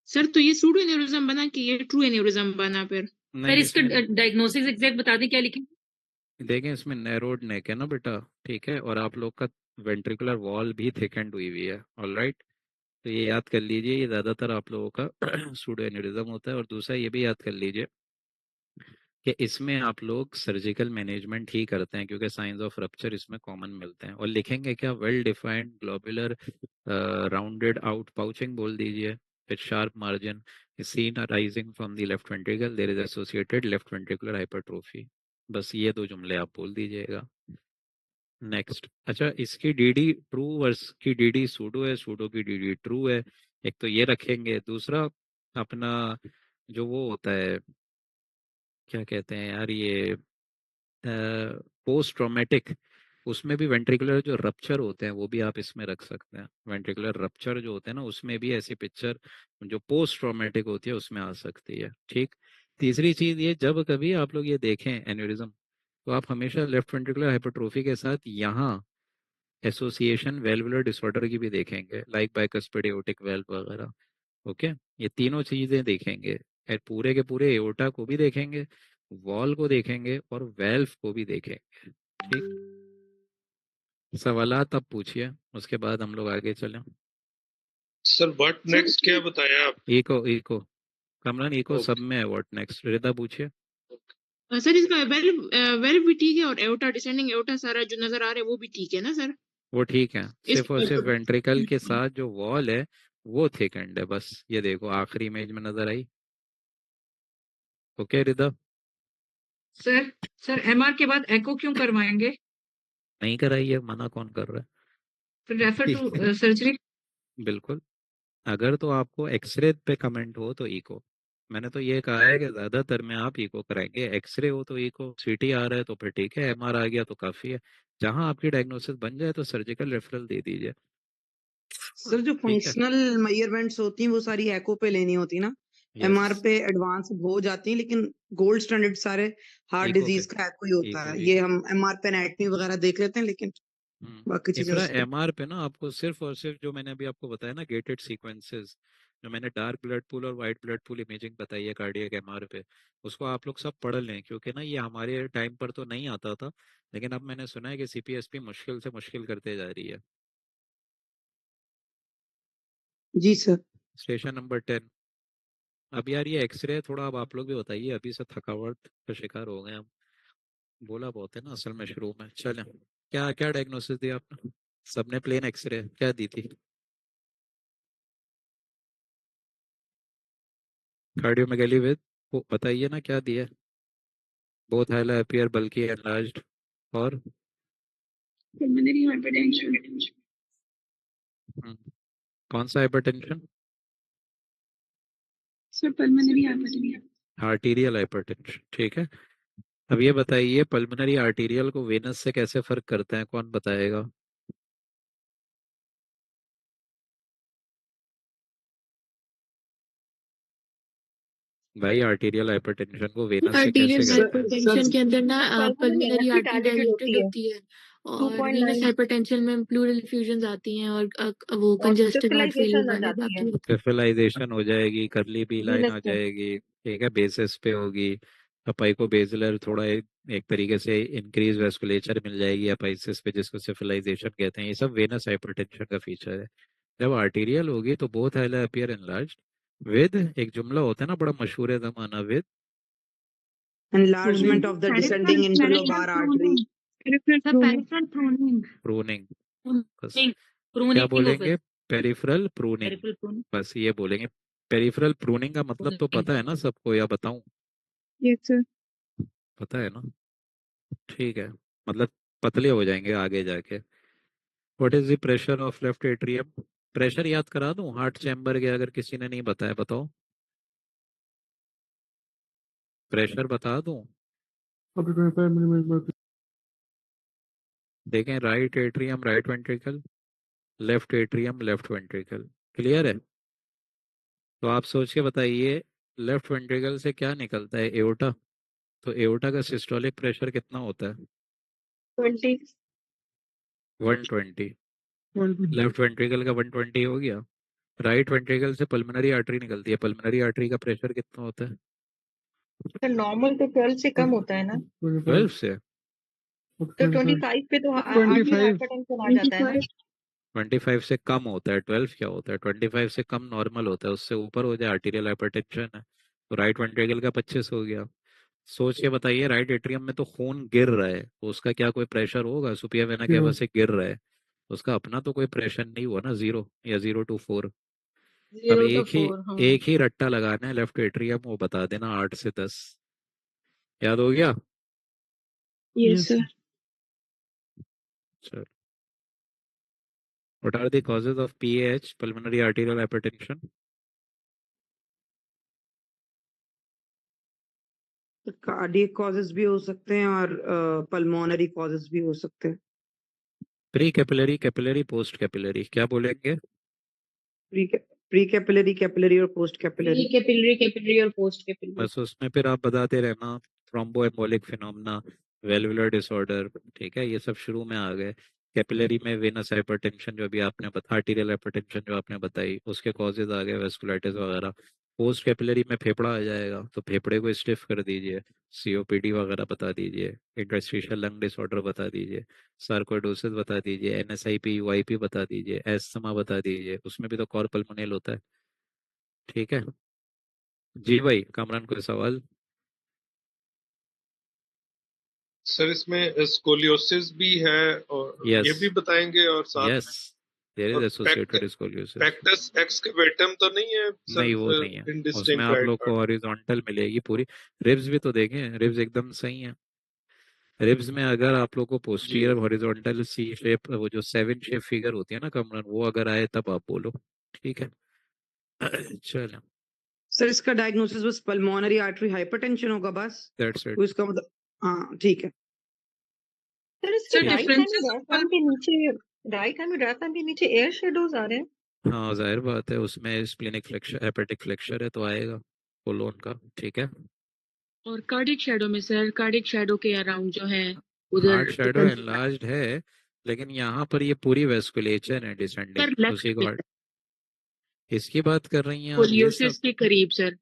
सर तो ये सूडो एन्यूरिज्म बना कि ये ट्रू एन्यूरिज्म बना फिर? सर नहीं, इसका इसमें डायग्नोसिस एग्जैक्ट बता दें, क्या लिखें? देखें, इसमें नैरोड नेक है ना बेटा, ठीक है, और आप लोग का वेंट्रिकुलर वॉल भी थिकेंड हुई हुई है। ऑल राइट, तो ये याद कर लीजिए, ये ज़्यादातर आप लोगों का सूडो एन्यूरिज्म होता है। और दूसरा ये भी याद कर लीजिए कि इसमें आप लोग सर्जिकल मैनेजमेंट ही करते हैं, क्योंकि साइंस ऑफ रप्चर इसमें कॉमन मिलते हैं। और लिखेंगे क्या? Well defined globular rounded out pouching बोल दीजिए, with sharp margin seen arising from the left ventricle, there is associated left ventricular hypertrophy. बस ये 2 जुमले आप बोल दीजिएगा। नेक्स्ट, अच्छा, इसकी डीडी ट्रू वर्स की डीडी सूडो है, सूडो की डीडी ट्रू है, एक तो ये रखेंगे। दूसरा अपना जो वो होता है, क्या कहते हैं यार, ये पोस्ट ट्रॉमेटिक, उसमें भी वेंट्रिकुलर जो रप्चर होते हैं वो भी आप इसमें रख सकते हैं। वेंट्रिकुलर रप्चर जो होते हैं ना, उसमें भी ऐसी पिक्चर जो पोस्ट ट्रॉमेटिक होती है उसमें आ सकती है। ठीक, तीसरी चीज ये, जब कभी आप लोग ये देखें एन्यूरिज्म, तो आप हमेशा लेफ्ट वेंट्रिकुलर हाइपरट्रोफी के साथ यहाँ एसोसिएशन वेल्वुलर डिसऑर्डर की भी देखेंगे, लाइक बाइकस्पिड एओर्टिक वेल्व वगैरह। ओके, ये तीनों चीजें देखेंगे, पूरे के पूरे एओर्टा को भी देखेंगे, वॉल को देखेंगे और वेल्व को भी देखेंगे। ठीक, सवालात आप पूछिए, उसके बाद हम लोग आगे चलें। सर व्हाट नेक्स्ट क्या बताया आप? इको इको कमरन, इको सब में है। व्हाट नेक्स्ट, रिदा पूछिए। सर इसका वेल्व भी ठीक है और एओर्टा डिसेंडिंग एओर्टा सारा जो नजर आ रहा है वो भी ठीक है ना सर? वो ठीक है, सिर्फ और सिर्फ इस वेंट्रिकल के साथ जो वॉल है वो थिकएंड है, बस ये देखो आखिरी इमेज में नजर आई। ओके रिदा? सर सर एमआर के बाद एको क्यों करवाएंगे? नहीं कराइए, मना कौन कर रहा है? फिर रेफर ठीक है, टू सर्जरी। बिल्कुल। अगर तो आपको एक्सरे पे कमेंट हो तो इको, मैंने तो ये कहा है कि ज्यादातर में आप इको कराएंगे, एक्सरे हो तो इको, सीटी आ रहा है तो फिर ठीक है, एमआर आ गया तो काफी है। जहां आपकी डायग्नोसिस बन जाए तो सर्जिकल रेफरल दे दीजिए। सर जो ठीक है, फंक्शनल मेजरमेंट्स होती हैं वो सारी एको पे लेनी होती ना, एमआर यस, पे एडवांस हो जाती हैं, लेकिन गोल्ड स्टैंडर्ड सारे हार्ट इको डिजीज पे, का एको ही होता इको है। ये इको। हम एमआर पे एनाटमी वगैरह देख लेते हैं, लेकिन बाकी चीजें इफ्रा उस पे। एमआर पे ना आपको सिर्फ और सिर्फ जो मैंने अभी आपको बताया ना, गेटेड सीक्वेंसेस, जो मैंने डार्क ब्लड पूल और वाइट ब्लड पूल इमेजिंग बताई है कार्डियक एमआर पे, उसको आप लोग सब पढ़ लें, क्योंकि ना ये हमारे टाइम पर तो नहीं आता था, लेकिन अब मैंने सुना है कि सीपीएसपी मुश्किल से मुश्किल करते जा रही है। जी सर। Station number 10। अब यार ये एक्सरे थोड़ा, अब आप लोग भी बताइए, अभी से थकावट का शिकार हो गए हम, बोला बहुत है ना असल में शुरू में। चलें, क्या क्या डायग्नोसिस दिया आपने? सबने प्लेन एक्सरे क्या दी थी? कार्डियोमेगाली विद, वो बताइए ना क्या दिया? बोथ हाइला अपीयर बल्कि एनलार्ज्ड, और pulmonary hypertension, कौन सा hypertension? sir pulmonary hypertension, arterial hypertension, ठीक है। अब ये बताइए पल्मोनरी आर्टीरियल को वेनस से कैसे फर्क करते हैं, कौन बताएगा? भाई आर्टीरियल हाइपरटेंशन को वेनस से आर्टीरियल कैसे कहते हैं? हाइपरटेंशन के अंदर ना पल्मोनरी pulmonary आर्टरी डायलेटेड होती है और वेनस 2.9 हाइपरटेंशन में प्लूरल इफ्यूजन्स आती हैं और वो कंजेस्टेड हार्ट फेलियर syphilization आ वाले जाती है। बाकी होते सिफिलाइजेशन हो जाएगी, करली बी लाइन Venous आ में। जाएगी, ठीक है, बेसिस पे होगी। अपाइको बेसिलर थोड़ा एक तरीके से इंक्रीज वेस्कुलेचर मिल जाएगी अपाइसिस पे, जिसको सिफिलाइजेशन कहते हैं। ये सब वेनस हाइपरटेंशन का फीचर है। जब आर्टीरियल होगी तो बोथ हाइला अपीयर एनलार्ज्ड विद, एक जुमला होता है ना बड़ा मशहूर है जमाना, with enlargement of the descending interlobar artery. peripheral pruning, pruning. बस नहीं, क्या pruning हो बोलेंगे? फिर, पेरिफेरल प्रूनिंग, peripheral pruning। बस ये बोलेंगे। पेरिफेरल प्रूनिंग का मतलब तो पता है ना सबको, या बताऊं? yes sir, पता है ना? ठीक है, मतलब पतले हो जाएंगे आगे जाके। What is the pressure of left atrium? Pressure याद करा दूं हार्ट चैम्बर के, अगर किसी ने नहीं बताया बताओ। प्रेशर बता दूं? Up to 25 millimeters. देखें, right atrium right ventricle, left atrium left ventricle, clear है? तो आप सोच के बताइए, लेफ्ट वेंट्रिकल से क्या निकलता है? एओर्टा। तो एओर्टा का सिस्टोलिक प्रेशर कितना होता है? 20 120। लेफ्ट वेंट्रिकल का 120 हो गया। राइट वेंट्रिकल से पल्मोनरी आर्टरी निकलती है, पल्मोनरी आर्टरी का प्रेशर कितना होता है? तो नॉर्मल तो 12 से कम होता है ना, 12 से। तो 25 पे तो 25 हाइपरटेंशन आ जाता है ना। 25 से कम होता है, 12 क्या होता है? 25 से कम नॉर्मल होता है, उससे ऊपर हो जाए आर्टीरियल हाइपरटेंशन है। तो राइट वेंट्रिकल का 25 हो गया। सोच के बताइए, राइट एट्रियम में तो खून गिर रहा है, तो उसका क्या कोई प्रेशर होगा? सुपिया वेना केवा से गिर रहा है, उसका अपना तो कोई प्रेशर नहीं हुआ ना, 0 या 0 to 4। अब 0 to 4, हाँ। एक ही रट्टा लगाना है लेफ्ट एट्रियम, वो बता देना 8 से 10। याद हो गया? yes sir, चलो, what are the causes of PH, pulmonary arterial hypertension? Cardiac causes भी हो सकते हैं और पल्मोनरी कॉजेज भी हो सकते हैं। Pre capillary, capillary, post capillary, क्या बोलेंगे? प्री कैपिलरी, कैपिलरी और पोस्ट कैपिलरी। कैपिलरी और पोस्ट कैपिलरी। बस उसमें फिर आप बताते रहना, थ्रोम्बो एम्बोलिक फिनोमेना, वेलुलर डिसऑर्डर, ठीक है, ये सब शुरू में आ गए। कैपिलरी में वेनस हाइपरटेंशन जो भी आपने बता, आर्टीरियल हाइपरटेंशन जो आपने बताई, उसके कॉजेज आ गए, वेस्कुलाइटिस वगैरह। पोस्ट कैपिलरी में फेफड़ा आ जाएगा, तो फेफड़े को स्टिफ कर दीजिए, सीओपीडी वगैरह बता दीजिए, इंटरस्टिशियल लंग डिसऑर्डर बता दीजिए, सार्कोइडोसिस बता दीजिए, एनएसआईपी यूआईपी बता दीजिए, एस्थमा बता दीजिए, उसमें भी तो कॉर पल्मोनल होता है। ठीक है जी भाई, कामरान कोई सवाल? सर इसमें स्कोलियोसिस भी है और Yes. ये भी बताएंगे, और साथ Yes, there is associated scoliosis. पेक्टस एक्सकवेटम तो नहीं है सर? नहीं, वो नहीं है, उसमें इंडिस्टिंक्ट आप राइट लोग को हॉरिजॉन्टल मिलेगी पूरी। रिब्स भी तो देखें, रिब्स एकदम सही है। रिब्स में अगर आप लोग को पोस्टीरियर हॉरिजॉन्टल सी शेप, वो जो 7 शेप फिगर होती है ना कमरन, वो अगर आए तब आप बोलो। ठीक है चलो, सर इसका डायग्नोसिस बस पल्मोनरी आर्टरी हाइपरटेंशन होगा बस, दैट्स इट। तो इसका मतलब हाँ ठीक है। सर इसके राइट हैंड में डायफ्राम के नीचे, राइट हैंड में डायफ्राम के नीचे एयर शेडोज आ रहे हैं। हाँ जाहिर बात है, उसमें स्प्लेनिक फ्लेक्चर, हेपेटिक फ्लेक्चर है, तो आएगा कोलोन का। ठीक है, और कार्डिक शैडो में सर, कार्डिक शैडो के अराउंड जो है उधर हार्ट शैडो एनलार्ज्ड है, लेकिन यहाँ पर ये पूरी वेस्कुलेचर है डिसेंडिंग, सर उसी को इसकी बात कर रही हैं आप? स्कोलियोसिस के करीब सर।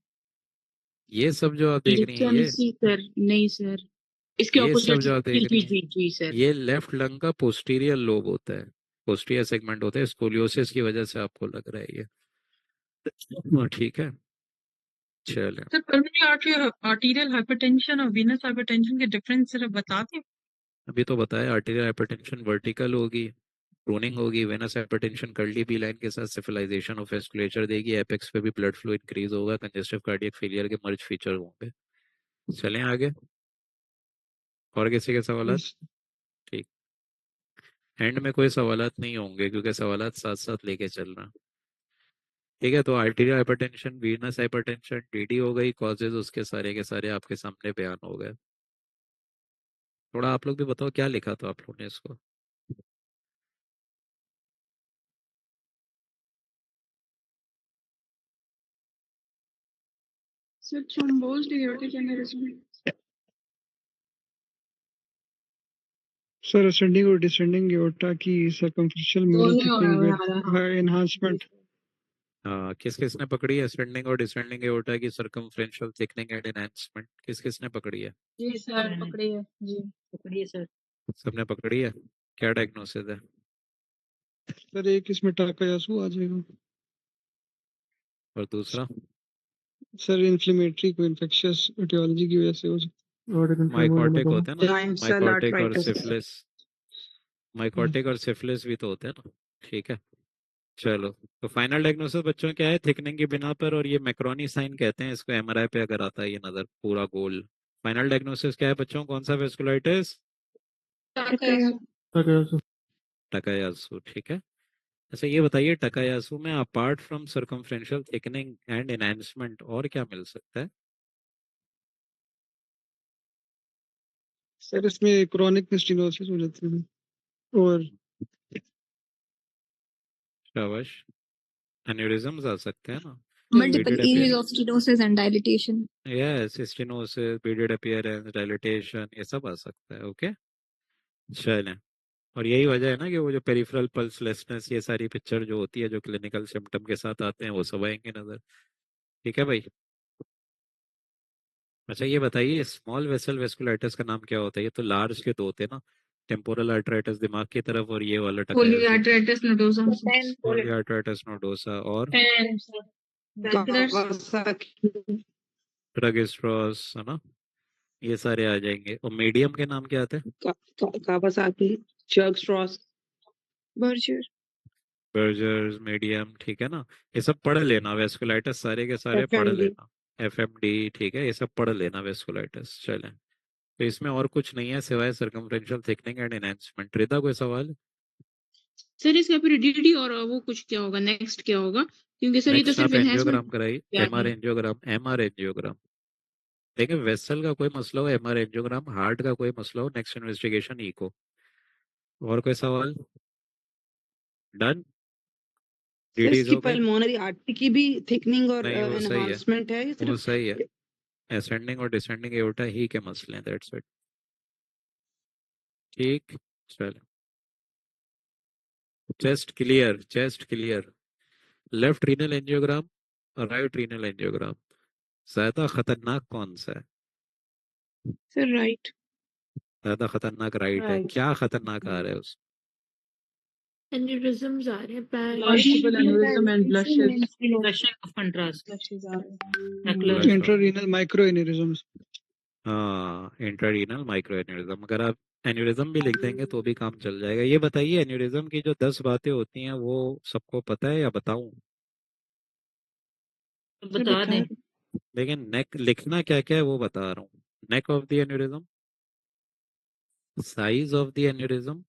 ये सब जो आप देख रही हैं ये सर नहीं सर, इसके ये सब ऑपोजिट। जो आप जी देख जी रही हैं जी जी सर। ये लेफ्ट लंग का पोस्टीरियर लोब होता है, पोस्टीरियर सेगमेंट होता है। स्कोलियोसिस की वजह से आपको लग रहा है ये। ठीक है, चले। सर पल्मोनरी आर्टीरियल हाइपरटेंशन और वीनस हाइपरटेंशन के डिफरेंस जरा बता दें। अभी तो बताया, आर्टेरियल हाइपरटेंशन वर्टिकल होगी, प्रूनिंग होगी। Venous hypertension curly B line के साथ सिफिलाइजेशन ऑफ वेस्कुलेचर देगी। एपेक्स पे भी ब्लड फ्लो इंक्रीज होगा। कंजेस्टिव कार्डियक फेलियर के मर्ज फीचर होंगे। चलें आगे, और किसी के सवाल? ठीक, एंड में कोई सवालत नहीं होंगे क्योंकि सवालत साथ साथ लेके चल रहा। ठीक है, तो arterial hypertension, Venus hypertension, DD हो गई, कॉजेज उसके सारे के सारे आपके सामने बयान हो गए। थोड़ा आप लोग भी बताओ क्या लिखा था आप लोगों ने इसको? Sir thrombosed aortic aneurysm. Sir ascending और डिसेंडिंग एओर्टा की circumferential mural thickening with enhancement. हाँ, किस किस ने पकड़ी है असेंडिंग और डिसेंडिंग एओर्टा की सर्कमफ्रेंशियल थिकनिंग एंड एनहांसमेंट? किस किस ने पकड़ी है? जी सर पकड़ी है जी। पकड़िए सर। सबने पकड़ी है। क्या डायग्नोसिस है? सर एक इसमें टाकायासु आ जाएगा। और दूसरा? सर इन्फ्लेमेटरी को इन्फेक्शियस एटियोलॉजी की वजह से हो माइकोटिक होते हैं ना, Giant cell माइकोटिक और arteritis. सिफिलिस। माइकोटिक और सिफिलिस भी तो होते हैं ना। ठीक है, चलो। तो फाइनल डायग्नोसिस बच्चों क्या है? थिकनिंग की बिना पर, और ये मैक्रोनी साइन कहते हैं इसको। एमआरआई पे अगर आता है ये नजर पूरा गोल। फाइनल डायग्नोसिस क्या है बच्चों? कौन सा वेस्कुलाइटिस? टकायासु। ठीक है, अच्छा ये बताइए टकायासु में apart from circumferential thickening and enhancement और क्या मिल सकता है? सर इसमें क्रॉनिक स्टेनोसिस हो जाती है और शाबाश, एन्यूरिज्म्स आ सकते हैं ना। Multiple areas of stenosis and dilatation. Yes, stenosis, beaded appearance, dilatation, ये सब आ सकता है। ओके, चलें। और यही वजह है ना कि वो जो पेरिफेरल पल्सलेसनेस, ये सारी पिक्चर जो होती है जो क्लिनिकल सिम्टम के साथ आते हैं वो सब आएंगे नजर। ठीक है भाई। अच्छा ये बताइए स्मॉल वेसल वेस्कुलाइटिस का नाम क्या होता है? ये तो लार्ज के दो होते हैं ना, टेम्पोरल आर्टराइटिस दिमाग की तरफ और ये वाला टकायासु पोलियार्ट्राइटिस नोडोसा। पोलियार्टराइटिस नोडोसा और Kawasaki. ड्रगिस्ट्रोस, है ना, ये सारे आ जाएंगे। और मीडियम के नाम क्या आते हैं? Kawasaki. Churg-Strauss. Berger. Buerger's, medium, ठीक है ना। ये सब पढ़ लेना, वेस्कुलाइटिस सारे के सारे पढ़ FMD. लेना। एफएमडी, ठीक है, ये सब पढ़ लेना वेस्कुलाइटिस। चलें, तो इसमें और कुछ नहीं है सिवाय सर्कमफ्रेंशियल थिकनिंग एंड एनहांसमेंट। रिदा कोई सवाल? सर इसका फिर डीडी और वो कुछ क्या होगा, नेक्स्ट क्या होगा? क्योंकि सर ये तो नेक्स्ट सिर्फ आप एनहेंसमेंट एंजियोग्राम कराइए, क्या एमआर है। Angiogram, MR angiogram. देखिए वेसल का कोई मसला हो एमआर एंजियोग्राम, हार्ट का कोई मसला हो नेक्स्ट इन्वेस्टिगेशन इको। और कोई सवाल? डन, सर डीडीज इसकी हो गए? पल्मोनरी आर्टरी की भी थिकनिंग और नहीं वो सही है, एनहांसमेंट है, ये वो सिर्फ सही है। असेंडिंग और डिसेंडिंग एओर्टा ही के मसले हैं, दैट्स इट। ठीक, चलो। Chest clear, chest clear. Left renal angiogram और राइट रीनल एंजियोग्राम, ज्यादा खतरनाक कौन सा है? Sir, right. ज्यादा खतरनाक राइट है। क्या खतरनाक आ रहा है उसमें? एनेरिज्म्स आ रहे हैं, multiple aneurysm and blushes. Blushing of contrast. Blush of- intrarenal micro aneurysms. हाँ, इंट्रारीनल माइक्रो एन्यूरिज्म। अगर आप एन्यूरिज्म भी लिख देंगे तो भी काम चल जाएगा। ये बताइए एन्यूरिज्म की जो 10 बातें होती हैं वो सबको पता है या बताऊं? बता दें। लेकिन नेक लिखना क्या क्या है वो बता रहा हूँ। Neck of the aneurysm, size of the aneurysm,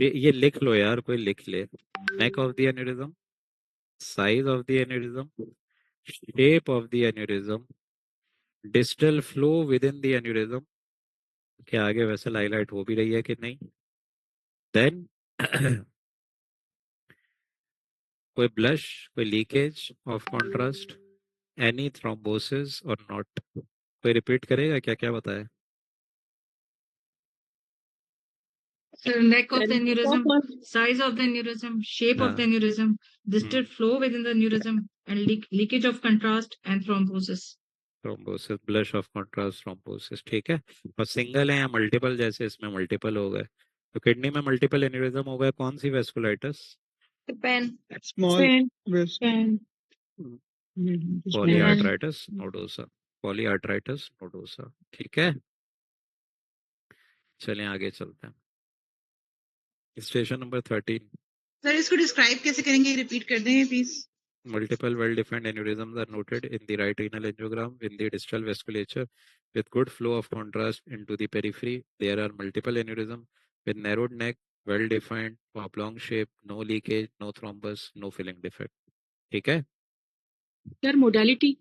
ये लिख लो यार, कोई लिख ले। Neck of the aneurysm, size of the aneurysm, shape of the aneurysm, distal flow with in the aneurysm, के आगे वैसे हाईलाइट हो भी रही है कि नहीं। देन कोई ब्लश, कोई leakage of contrast, any thrombosis और नॉट। कोई रिपीट करेगा क्या क्या बताया? So neck of the aneurysm, size of the aneurysm, shape of the aneurysm, distal flow within the aneurysm, and leakage of contrast and thrombosis. Thrombosis, blush of contrast thrombosis, ठीक है। और single है या multiple, जैसे इसमें multiple हो गए, तो किडनी में मल्टीपल एन्यूरिज्म हो गया, कौन सी वेस्कुलाइटिस? पेन Small vessel. Polyarteritis nodosa, polyarteritis nodosa, ठीक है। चलिए आगे चलते हैं। Station number 13। सर इसको डिस्क्राइब कैसे करेंगे, रिपीट कर दें please. Multiple well-defined aneurysms are noted in the right renal angiogram in the distal vasculature with good flow of contrast into the periphery. There are multiple aneurysms with narrowed neck, well-defined, oblong shape, no leakage, no thrombus, no filling defect. ठीक है। Sir modality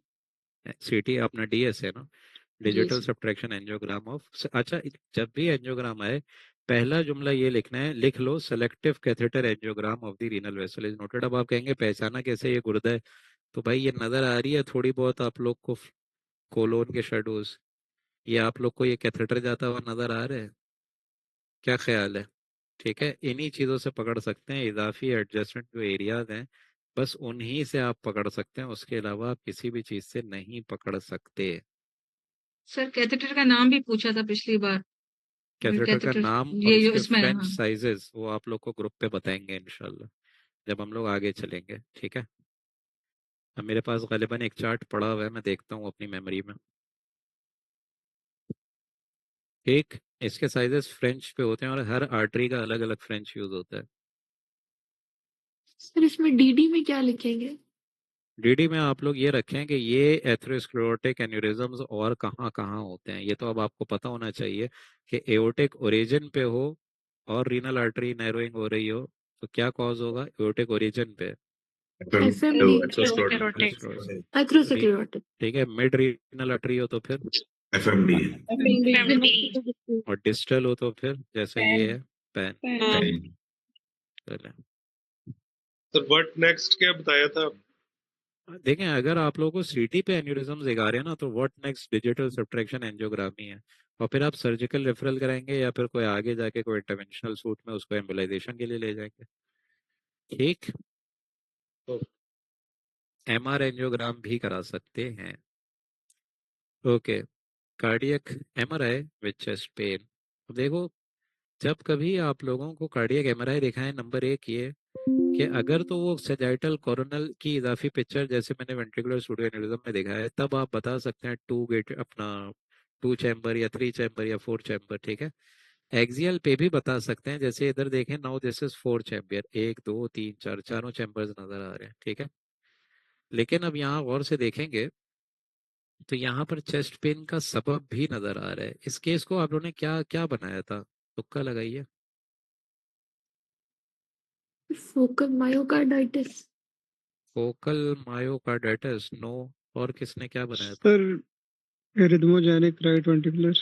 सीटी अपना DS है ना, digital subtraction angiogram of. अच्छा, जब भी angiogram आए पहला जुमला ये लिखना है, लिख लो selective catheter angiogram of the renal vessel is noted. अब आप कहेंगे पहचाना कैसे ये गुर्दा है, तो भाई ये नजर आ रही है थोड़ी बहुत आप लोग को कोलोन के शेडोज, ये आप लोग को ये कैथेटर जाता हुआ नजर आ रहा है, क्या ख्याल है? ठीक है, इन्हीं चीजों से पकड़ सकते हैं, इजाफी एडजस्टमेंट जो एरियाज हैं बस उन्हीं से आप पकड़ सकते हैं, उसके अलावा आप किसी भी चीज से नहीं पकड़ सकते। सर कैथेटर का नाम भी पूछा था पिछली बार। कैथेटर का नाम और ये जो उसके इसमें फ्रेंच साइजेस वो आप लोग को ग्रुप पे बताएंगे इंशाल्लाह जब हम लोग आगे चलेंगे, ठीक है। अब मेरे पास गालिबन एक चार्ट पड़ा हुआ है, मैं देखता हूँ अपनी मेमोरी में। एक इसके साइजेस फ्रेंच पे होते हैं और हर आर्टरी का अलग अलग फ्रेंच यूज होता है। सर इसमें डीडी में क्या लिखेंगे? डीडी में आप लोग ये रखें कि ये एथेरोस्क्लेरोटिक एन्यूरिज्म्स और कहाँ कहाँ होते हैं, ये तो अब आपको पता होना चाहिए कि एओर्टिक ओरिजिन पे हो और रीनल आर्टरी नैरोइंग हो रही हो तो क्या कॉज होगा, एओर्टिक ओरिजिन पे। एथेरोस्क्लेरोटिक। ठीक है, मिड रीनल आर्टरी हो तो फिर एफएमडी, और डिस्टल हो तो फिर जैसे ये है पैन। चलें तो व्हाट नेक्स्ट क्या बताया था? देखें, अगर आप लोगों को सीटी पे एन्यूरिज्म दिखा रहे हैं ना तो व्हाट नेक्स्ट डिजिटल सब्ट्रैक्शन एंजियोग्रामी है, और फिर आप सर्जिकल रेफरल कराएंगे या फिर कोई आगे जाके कोई इंटरवेंशनल सूट में उसको एम्बोलाइजेशन के लिए ले जाएंगे। ठीक, तो एमआर एंजियोग्राम भी करा सकते हैं। Okay, cardiac MRI with chest pain. देखो, जब कभी आप लोगों को कार्डियक एमआरआई दिखाएं, नंबर एक ये कि अगर तो वो सेजाइटल कोरोनल की इजाफी पिक्चर जैसे मैंने वेंट्रिकुलर सूडो एन्यूरिज्म में दिखाया है, तब आप बता सकते हैं टू गेट अपना 2 चैम्बर या 3 चैम्बर या 4 चैम्बर, ठीक है। एक्सियल पे भी बता सकते हैं, जैसे इधर देखें, नाउ दिस इज 4 चैम्बर, 1 2 3 4 चारों चैम्बर्स नजर आ रहे हैं, ठीक है। लेकिन अब यहाँ गौर से देखेंगे तो यहाँ पर चेस्ट पेन का सबब भी नजर आ रहा है। इस केस को आप लोगों ने क्या क्या बनाया था, तुक्का लगाइए। Focal myocarditis. Focal myocarditis, no. और किसने क्या बनाया था? Sir arrhythmogenic right ventricular,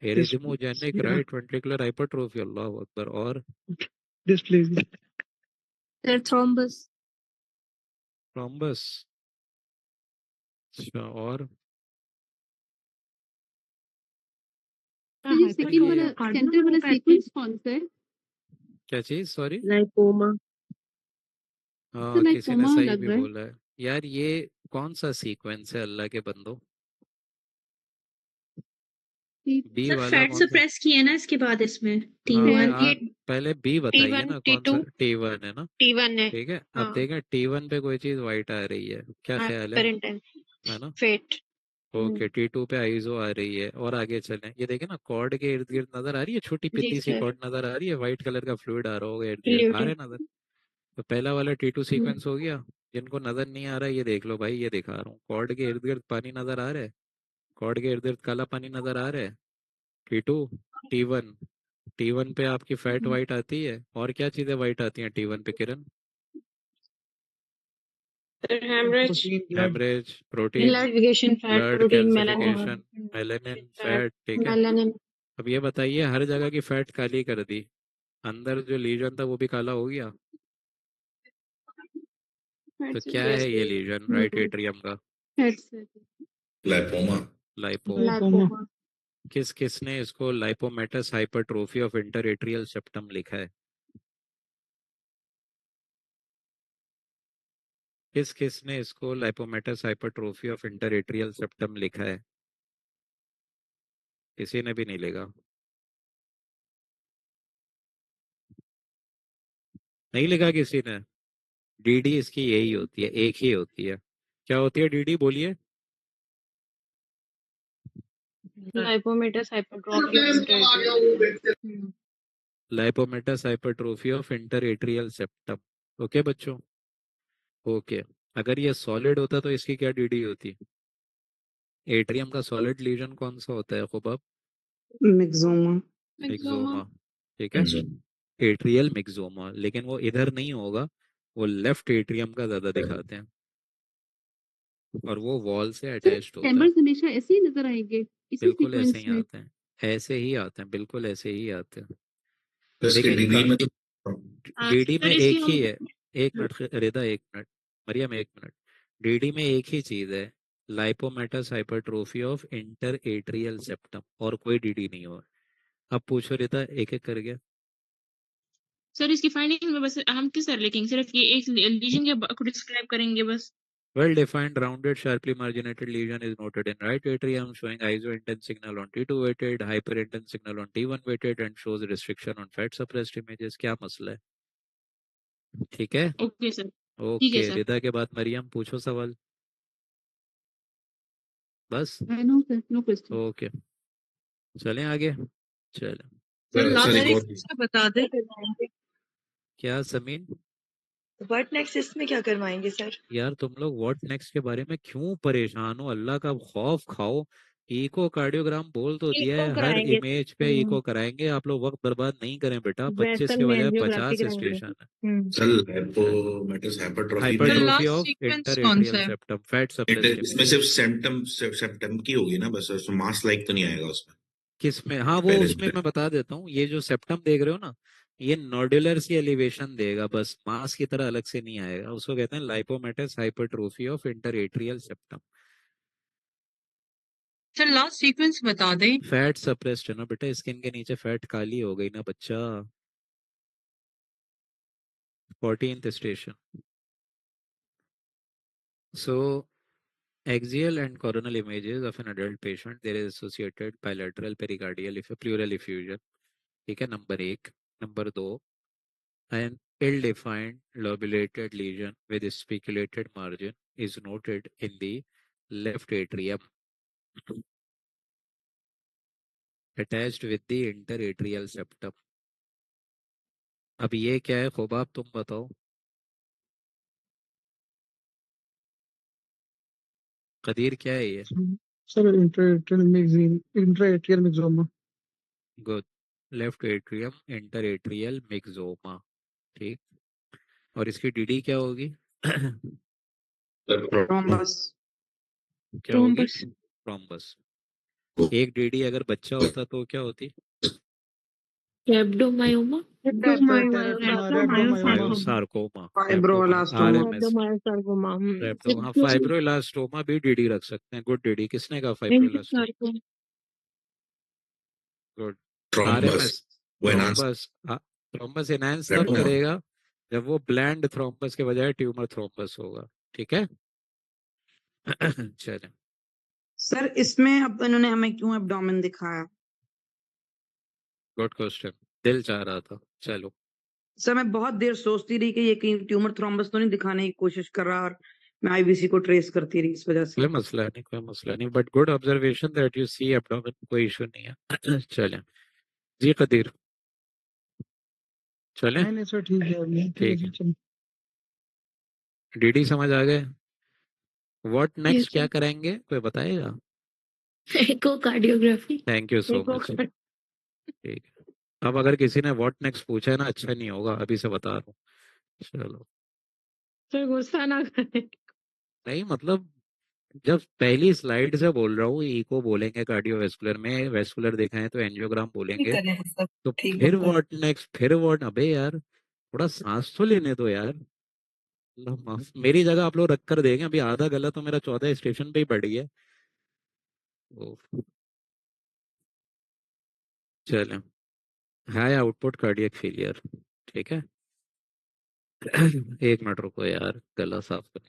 arrhythmogenic right ventricular hypertrophy, अल्लाह अकबर। और डिस्प्लेसिया। Sir thrombus. थ्रोम्बस, अच्छा। और सेकंड वाला सेंटर वाला सीक्वेंस कौन सा है? क्या चीज, सॉरी? लाइपोमा। हाँ, किसी ने सही भी बोला है यार। ये कौन सा सीक्वेंस है अल्लाह के बंदो? बी सर वाला फैट कौन सा? सप्रेस किया ना इसके बाद इसमें हाँ, T1 आप पहले बी बताइए ना, कौन सा? T1 है ना, T1 है। ठीक है। हाँ। अब देखें T1 पे कोई चीज व्हाइट आ रही है, क्या ख्याल है? है ना, फेट। ओके। T2 पे आइजो आ रही है। और आगे चलें, ये देखें ना, कॉर्ड के इर्द गिर्द नजर आ रही है, छोटी जी पिद्दी सी सर। कॉर्ड नजर आ रही है, व्हाइट कलर का फ्लूइड आ रहा होगा इर्द गिर्द, आ रहे नजर। तो पहला वाला T2 सीक्वेंस हो गया। जिनको नजर नहीं आ रहा है ये देख लो भाई, ये दिखा रहा हूँ, कॉर्ड के इर्द गिर्द पानी नजर आ रहा है, कॉर्ड के इर्द गिर्द काला पानी नजर आ रहा है। T2, T1, T1 पे आपकी फैट वाइट आती है। और क्या चीजें वाइट आती हैं T1 पे Kiran? Haemorrhage, haemorrhage, protein, calcification, fat, blood protein, calcification, melanin, fat, ठीक है। मेलानिन। अब ये बताइए, हर जगह की फैट काली कर दी, अंदर जो लीजन था वो भी काला हो गया, तो क्या है ये लीजन राइट एट्रियम का? Lipoma, lipoma, lipoma. किसने इसको लाइपोमेटस हाइपरट्रोफी ऑफ इंटरएट्रियल सेप्टम लिखा है? किसने इसको लाइपोमेटस हाइपरट्रोफी ऑफ इंटरएट्रियल सेप्टम लिखा है? किसी ने भी नहीं लिखा। नहीं लिखा किसी ने। डीडी इसकी यही होती है, एक ही होती है। क्या होती है डीडी, बोलिए? Lipomatous hypertrophy of interatrial. Lipomatous hypertrophy of interatrial septum. Okay बच्चों, ओके। अगर ये सॉलिड होता तो इसकी क्या डीडी होती? एट्रियम का सॉलिड लीजन कौन सा होता है खुबाब? मिक्सोमा। मिक्सोमा, ठीक है। एट्रियल मिक्सोमा, लेकिन वो इधर नहीं होगा, वो लेफ्ट एट्रियम का ज्यादा दिखाते हैं और वो वॉल से अटैच्ड होता है। चैम्बर्स हमेशा ऐसे ही नजर आएंगे इसी बिल्कुल ऐसे सीक्वेंस ही में। आते हैं, ऐसे ही आते हैं, बिल्कुल ऐसे ही आते हैं। तो इसके लेकिन डिग्री में तो डीडी में सर इसकी एक ही हम है। एक मिनट रिदा, एक मिनट मरियम, एक मिनट। डीडी में एक ही चीज है, lipomatous hypertrophy of interatrial septum, और कोई डीडी नहीं हुआ। अब पूछो रिदा, एक एक करके। सर इसकी फाइंडिंग में बस हम किस तरह लिखेंगे? सिर्फ ये एक लीजन को डिस्क्राइब करेंगे बस? Well defined, rounded, sharply marginated lesion is noted in right atrium, showing iso-intense signal on T2 weighted, hyper-intense signal on T1 weighted, and shows restriction on fat suppressed images. क्या मसला है? ठीक है, okay sir, ठीक है okay. Sir. रिदा के बाद मरियम, पूछो सवाल। बस, नो क्वेश्चन। ओके, चलें आगे। चलें। सर सर लास्ट एक और नेक्स्ट बता दे। क्या समीन? व्हाट नेक्स्ट इसमें क्या करवाएंगे सर? यार तुम लोग व्हाट नेक्स्ट के बारे में क्यों परेशान हो? अल्लाह का खौफ खाओ। इको कार्डियोग्राम बोल तो दिया है, हर इमेज पे इको कराएंगे। आप लोग वक्त बर्बाद नहीं करें बेटा, 25 के बजाय 50 स्टेशन है। सर लाइपोमेटस हाइपरट्रोफी में हाइपरट्रोफी लास्ट ऑफ सीक्वेंस कौन सा इंटरएट्रियल है? सेप्टम, फैट सप्रेस्ड इसमें सिर्फ सेप्टम की होगी ना बस, उसमें मास लाइक तो नहीं आएगा उसमें। किसमें? हाँ वो पहले उसमें मैं बता देता हूँ। ये जो सेप्टम देख रहे हो ना, ये नोडुलर सी एलिवेशन देगा, बस मास की तरह अलग से नहीं आएगा। उसको कहते हैं lipomatous hypertrophy of interatrial septum. Sir last sequence बता दे। फैट सप्रेस्ड है ना बेटा, स्किन के नीचे फैट काली हो गई ना बच्चा। 14th station. So axial and coronal images of an adult patient, there is associated bilateral pericardial pleural effusion. ठीक है, नंबर एक। नंबर दो, an ill-defined lobulated lesion with spiculated margin is noted in the left atrium attached with the interatrial septum. अब ये क्या है खुबाब, तुम बताओ। कदीर क्या है ये? Sir intraatrial myxoma. Good, left atrium interatrial myxoma. ठीक, और इसकी डीडी क्या होगी? थ्रोम्बस। क्या होगी? थ्रोम्बस। एक डीडी अगर बच्चा होता तो क्या होती? रेब्डोमायोमा। Sarcoma, fibroelastoma. हाँ फाइब्रोइलास्टोमा भी डीडी रख सकते हैं। Good DD. किसने कहा fibroelastoma? Good. RMS thrombus. Thrombus enhance तब करेगा जब वो ब्लैंड थ्रोम्बस के बजाय ट्यूमर थ्रोम्बस होगा। ठीक है। चलें। सर इसमें अब इन्होंने हमें क्यों एब्डोमेन दिखाया? गुड क्वेश्चन, दिल चाह रहा था। चलो सर मैं बहुत देर सोचती रही कि ये कहीं ट्यूमर थ्रोम्बस तो नहीं दिखाने की कोशिश कर रहा, और मैं आईवीसी को ट्रेस करती रही इस वजह से। कोई मसला नहीं, कोई मसला नहीं, but good observation that you see abdomen, कोई इशू नहीं है। चलें जी कदीर, चलें। नहीं सर ठीक है, ठीक है, डीडी समझ आ गए? व्हाट नेक्स्ट क्या कराएंगे, कोई बताएगा? Echocardiography. Thank you so much. ठीक है, अब अगर किसी ने व्हाट नेक्स्ट पूछा है ना, अच्छा नहीं होगा, अभी से बता रहा हूँ। चलो सर गुस्सा ना करें। नहीं मतलब, जब पहली स्लाइड से बोल रहा हूँ इको बोलेंगे कार्डियोवेस्कुलर में, वेस्कुलर दिखाएं तो एंजियोग्राम बोलेंगे, तो फिर व्हाट नेक्स्ट, फिर व्हाट। अबे यार थोड़ा सांस तो लेने दो यार। अल्लाह माफ, मेरी जगह आप लोग रख कर देंगे। अभी आधा गला तो मेरा 14 स्टेशन पे ही बढ़ गया। चलें, हाई आउटपुट कार्डियक फेलियर, ठीक है। एक मिनट रुको यार, गला साफ कर।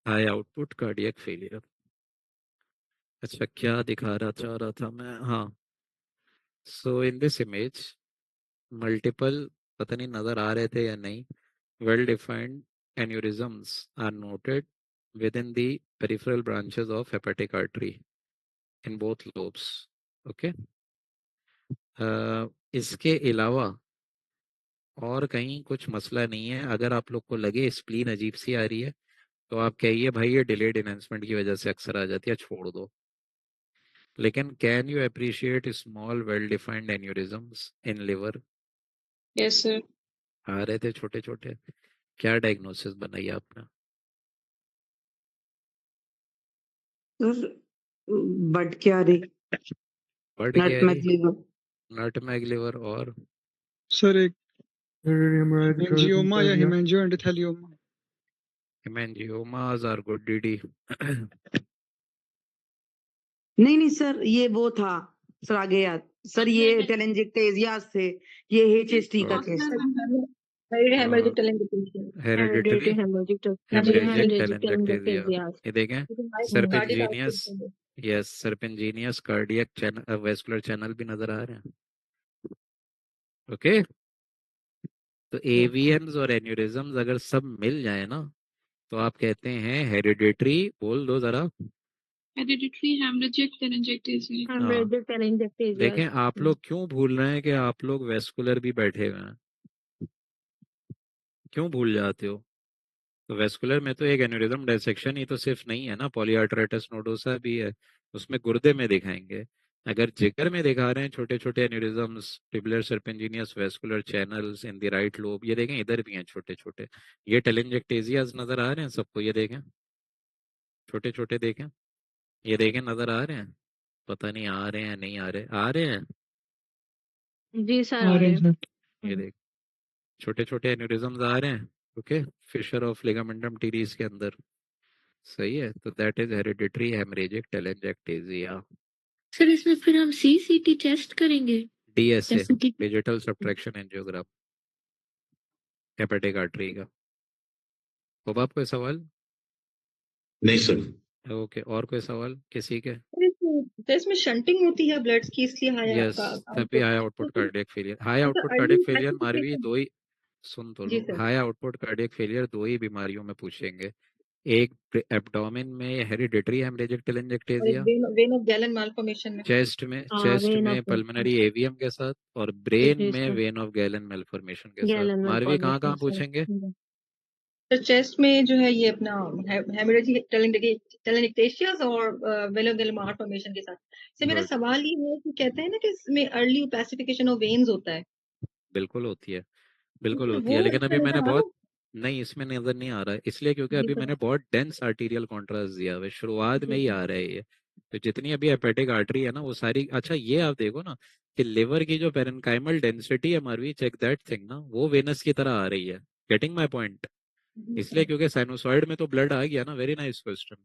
हाई आउटपुट कार्डियक फेलियर, अच्छा क्या दिखा रहा चाह रहा था मैं, हाँ। सो इन दिस इमेज मल्टीपल, पता नहीं नजर आ रहे थे या नहीं, well defined aneurysms are noted within the peripheral branches of hepatic artery in both lobes. Okay. इसके अलावा और कहीं कुछ मसला नहीं है। अगर आप लोग को लगे स्प्लीन अजीब सी आ रही है तो आप कहिए भाई ये डिलेड एनहांसमेंट की वजह से अक्सर आ जाती है, छोड़ दो। लेकिन can you appreciate small well defined aneurysms in liver? Yes sir. आ रहे थे छोटे छोटे, क्या डायग्नोसिस बनाई आपने? बट क्या रही, बट क्या नटमेग लिवर, नटमेग लिवर, और सर एक हेमेंजियोमा या हेमेंजियोएंडोथेलियोमा। हेमेंजियोमास आर गुड डीडी। नहीं सर, ये वो था सर, आगे याद सर, ये टेलेंजिक्टेजिया से, ये HST का केस था। Hereditary hereditary haemorrhagic haemorrhagic telangiectasia, ये देखें serpiginous, Cardiac yes serpiginous cardiac channel, vascular channel भी नजर आ रहे हैं। ओके, तो एवीएम्स और एन्यूरिज्म्स अगर सब मिल जाए ना तो आप कहते हैं हेरिडिटरी, बोल दो जरा। Hereditary haemorrhagic telangiectasia. Haemorrhagic telangiectasia. देखें आप लोग क्यों भूल रहे हैं कि आप लोग वेस्कुलर भी बैठे हुए हैं, क्यों भूल जाते हो? तो वेस्कुलर में तो एक एन्यूरिज्म डायसेक्शन ही तो सिर्फ नहीं है ना, पॉलीआर्टराइटिस नोडोसा भी है, उसमें गुर्दे में दिखाएंगे। अगर जिगर में दिखा रहे हैं छोटे छोटे aneurysms, tubular serpiginous vascular channels in the right lobe, ये देखें इधर भी हैं छोटे छोटे, ये टेलेंजिक्टेजियाज नजर आ रहे हैं सबको, ये देखें छोटे छोटे, देखें ये देखें नजर आ रहे हैं, पता नहीं आ रहे हैं नहीं आ रहे, आ रहे हैं। जी सर आ रहे हैं। ये देख छोटे छोटे एन्यूरिज्म्स आ रहे हैं। Okay, fissure of ligamentum teres के अंदर, सही है। तो that is hereditary haemorrhagic telangiectasia. Sir इसमें फिर हम CCT टेस्ट करेंगे? DSA, जैसे कि digital subtraction angiogram, hepatic artery का। होगा कोई सवाल? नहीं सर। ओके, और कोई सवाल किसी के? तो इसमें शंटिंग होती है ब्लड्स की, इसलिए हाई यस, तभी high output cardiac failure. High output cardiac failure मारवी दो ही, सुन तो जी लो, sir. High output cardiac failure दो ही बीमारियों में पूछेंगे, एक एब्डोमेन में हेरिडिटरी हेमरेजिक और टेलेंजिक्टेजिया, वेन ऑफ गैलन मालफॉर्मेशन में, चेस्ट में वेन ऑफ पल्मोनरी एवीएम के साथ, और ब्रेन जी में सर, वेन ऑफ गैलन मेल्फॉर्मेशन के साथ। गैलन मारवी कहाँ कहाँ मालफॉर्मेशन पूछेंगे? सर। तो चेस्ट में जो है ये अपना हेमरेजिक टेलेंजिक्टेशियास और वेन ऑफ गैलन मालफॉर्मेशन के साथ। से मेरा गुड, सवाल ये है कि कहते हैं ना कि इसमें अर्ली ओपेसिफिकेशन ऑफ वेन्स होता है, बिल्कुल होती है, बिल्कुल तो होती वो है, लेकिन इसमें अभी नजर मैंने आ रहा बहुत, है? नहीं इसमें नजर नहीं आ रहा है, इसलिए क्योंकि जी अभी सर। मैंने बहुत डेंस आर्टीरियल कॉन्ट्रास्ट दिया हुआ है, शुरुआत में जी ही सर। आ रहा है ये। तो जितनी अभी हेपेटिक आर्टरी है ना वो सारी, अच्छा ये आप देखो ना कि लिवर की जो पेरेन्काइमल डेंसिटी है मारवी, चेक दैट थिंग ना, वो वेनस की तरह आ रही है। Getting my point? जी इसलिए सर। क्योंकि साइनोसॉइड में तो ब्लड आ गया ना। Very nice question.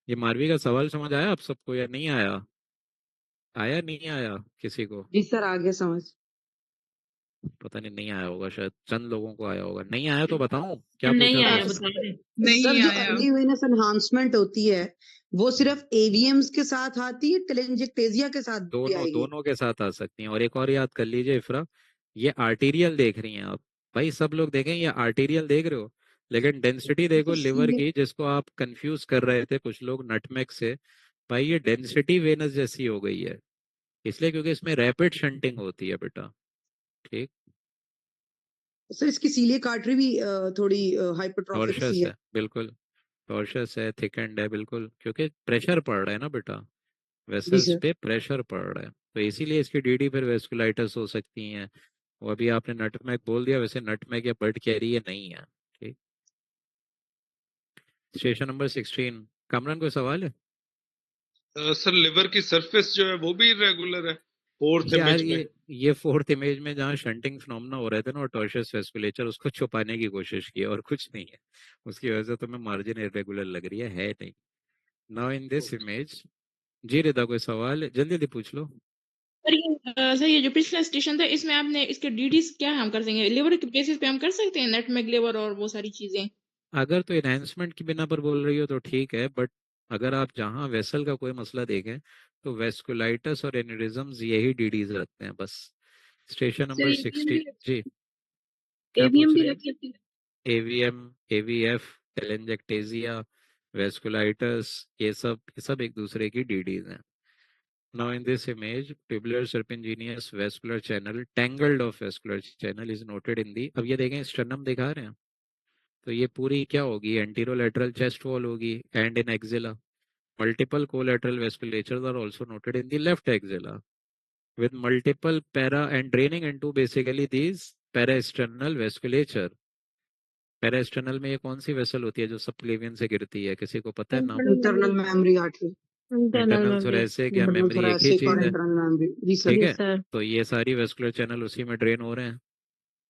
ये मारवी का सवाल समझ आया आप सबको या नहीं आया? आया नहीं आया किसी को? जी सर, आगे समझ। पता नहीं, नहीं आया होगा शायद, चंद लोगों को आया होगा। नहीं आया तो बताऊं क्या नहीं पूछा था? आया, बता रहे। सर नहीं जो आया। अर्ली वेनस एनहांसमेंट होती है वो सिर्फ एवीएम्स के साथ आती है, टेलेंजिक्टेजिया के साथ भी दोनों आएगी? दोनों के साथ आ सकती हैं। और एक और याद कर लीजिए इफरा, ये आर्टीरियल देख रही हैं आप, भाई सब लोग देखें ये आर्टीरियल देख रहे हो, लेकिन डेंसिटी देखो लिवर की, जिसको आप कंफ्यूज कर रहे थे कुछ लोग नटमेग से, भाई ये डेंसिटी वेनस जैसी हो गई है, इसलिए क्योंकि इसमें रैपिड शंटिंग होती है बेटा। ठीक, सर इसकी सीलियक आर्टरी भी थोड़ी हाइपरट्रॉफिक टॉर्शस सी है है। बिल्कुल, टॉर्शस है, थिकेंड है बिल्कुल, क्योंकि प्रेशर पड़ रहा है ना बेटा, जी वेसल्स सर। पे प्रेशर पड़ रहा है, तो इसीलिए इसकी डीडी फिर वेस्कुलाइटिस हो सकती है। वो अभी आपने नटमेग बोल दिया, वैसे नटमेग या बर्ड कैरी ये नहीं है। ठीक, स्टेशन नंबर 16, कामरान कोई सवाल है? सर लिवर की सरफेस जो है वो भी इरेगुलर है फोर्थ यार इमेज में। ये फोर्थ इमेज में जहाँ शंटिंग फिनोमेना हो रहे थे ना, और टॉर्शस वेस्कुलेचर, उसको छुपाने की कोशिश की और कुछ नहीं है, उसकी वजह से तुम्हें मार्जिन इरेगुलर लग रही है नहीं। नाउ इन दिस इमेज जी रिदा, कोई सवाल है? जल्दी जल्दी पूछ लो। सर ये जो पिछला स्टेशन था इसमें आपने इसके डीडीज क्या हम कर देंगे, लेबर के बेसिस पे हम कर सकते हैं, नेट में लेबर और वो सारी चीजें? अगर तो इनहेंसमेंट की बिना पर बोल रही हो तो ठीक है, बट अगर आप जहाँ वेसल का कोई मसला देखें तो वेस्कुलाइटस और एन्यूरिज्म्स यही डीडीज रखते हैं बस। स्टेशन नंबर 60 जी, क्या एवीएम पूछ भी रहे रख हैं? लेते हैं। एवीएम, एवीएफ, टेलेंजेक्टेजिया, वेस्कुलाइटस, ये सब एक दूसरे की डीडीज हैं। Now in this image, tubular serpiginous vascular channel, tangled of vascular channel is noted in the, अब ये देखें sternum दिखा रहे हैं, तो ये पूरी क्या होगी, एंटीरोलैटरल चेस्ट वॉल होगी and in axilla. Multiple collateral vasculatures are also noted in the left axilla with multiple para and draining into basically these paraesternal vasculature। paraesternal में ये कौन सी वेसल होती है जो सबक्लेवियन से गिरती है, किसी को पता है नाम? Internal memory artery, internal thoracic या मेमोरी एक ही थोरैसिक और चीज है, इंटरनल मेमोरी। जी सर। ठीक जी है। सर। तो ये सारी वेस्कुलर चैनल उसी में ड्रेन हो रहे हैं।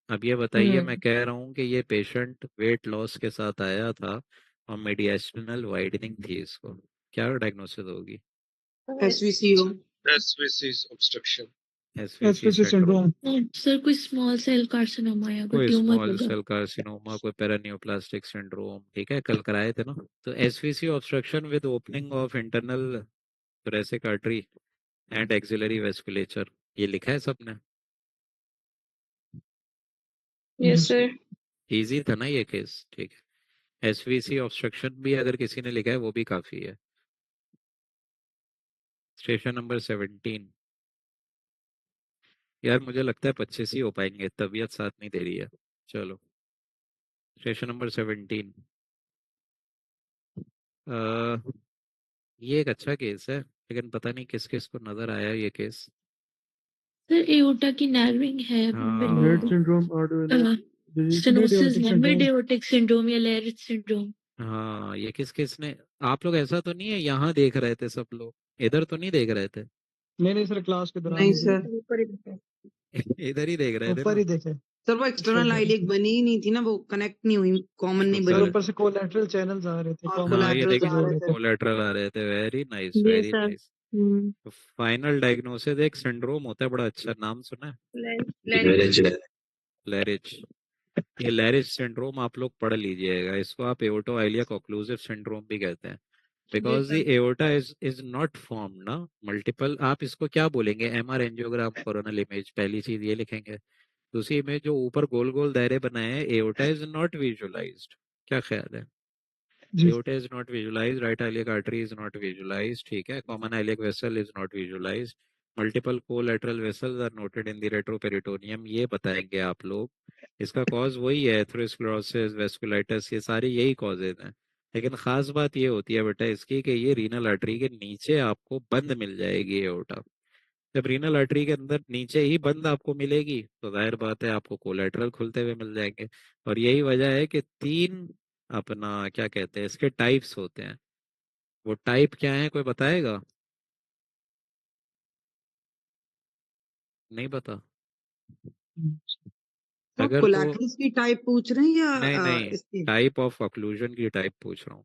अब ये बताइए, मैं कह रहा हूँ कि ये पेशेंट वेट लॉस के साथ आया था और मीडिएशनल वाइडनिंग थी, इसको क्या डायग्नोसिस होगी? एसवीसीओ, SVC obstruction। SVC SVC syndrome, syndrome. Sir कोई स्मॉल सेल कार्सिनोमा या कोई कोई ट्यूमर स्मॉल होगा? सेल कार्सिनोमा, कोई पेरानियोप्लास्टिक सिंड्रोम, ठीक है, कल कराए थे ना। तो SVC obstruction with opening of internal thoracic artery and axillary vasculature, ये लिखा है सबने? Yes sir. इजी था ना ये केस, ठीक है। एसवीसी ऑब्स्ट्रक्शन भी अगर किसी ने लिखा है वो भी काफी है। Station number 17। यार मुझे लगता है 25 ही हो पाएंगे, तबीयत साथ नहीं दे रही है। चलो स्टेशन नंबर 17। ये एक अच्छा केस है, लेकिन पता नहीं किस किस को नजर आया ये केस। सर एओर्टा की नर्विंग है, हाँ, रेड सिंड्रोम, आर्टरी स्टेनोसिस है, सिंड्रोम। मिड एओर्टिक सिंड्रोम या लेरिट सिंड्रोम। हाँ, ये किस किस ने, आप लोग ऐसा तो नहीं है यहाँ देख रहे थे सब लोग, इधर तो नहीं देख रहे थे? नहीं सर, क्लास के दौरान नहीं ही सर, इधर ही देख रहे थे ऊपर ना? ही देखे सर वो एक्सटर्नल आईलिक बनी ही नहीं थी ना, वो कनेक्ट नहीं हुई, कॉमन नहीं सर, बनी। ऊपर से कोलैटरल चैनल्स आ रहे थे, और कॉमन हाँ ये कोलैटरल्स देखें, आ रहे थे। कोलेट्रल आ रहे थे, वेरी नाइस जी very sir. Nice. Final diagnosis एक सिंड्रोम होता है, बड़ा अच्छा नाम सुना है, लैरिज। ये लैरिज सिंड्रोम आप लोग पढ़ लीजिएगा, इसको आप एओर्टो आइलियक ऑक्लूसिव सिंड्रोम भी कहते हैं, because the aorta is not form ना मल्टीपल। आप इसको क्या बोलेंगे, एमआर एंजियोग्राम कोरोनल इमेज, पहली चीज ये लिखेंगे। दूसरी इमेज जो ऊपर गोल गोल दायरे बनाए हैं, एओर्टा इज नॉट विजुअलाइज्ड, क्या ख्याल है? जी। Aorta is not visualized, right iliac artery is not visualized, ठीक है, common iliac vessel is not visualized, multiple collateral vessels are noted in the retroperitoneum, ये बताएंगे आप लोग। इसका कॉज वही है, एथेरोस्क्लेरोसिस, वेस्कुलाइटिस, ये सारी यही कॉजेज हैं। लेकिन खास बात ये होती है बेटा इसकी कि ये रीनल आर्टरी के नीचे आपको बंद मिल जाएगी एओर्टा। जब रीनल आर्टरी के अंदर नीचे ही बंद आपको मिलेगी तो जाहिर बात है आपको कोलेटरल खुलते हुए मिल जाएंगे। और यही वजह है कि तीन अपना क्या कहते हैं इसके टाइप्स होते हैं। वो टाइप क्या है, कोई बताएगा? नहीं पता? तो अगर तो कोलैटरल्स की टाइप पूछ रहे हैं या नहीं नहीं, इसकी? टाइप ऑफ ऑक्लूजन की टाइप पूछ रहा हूँ।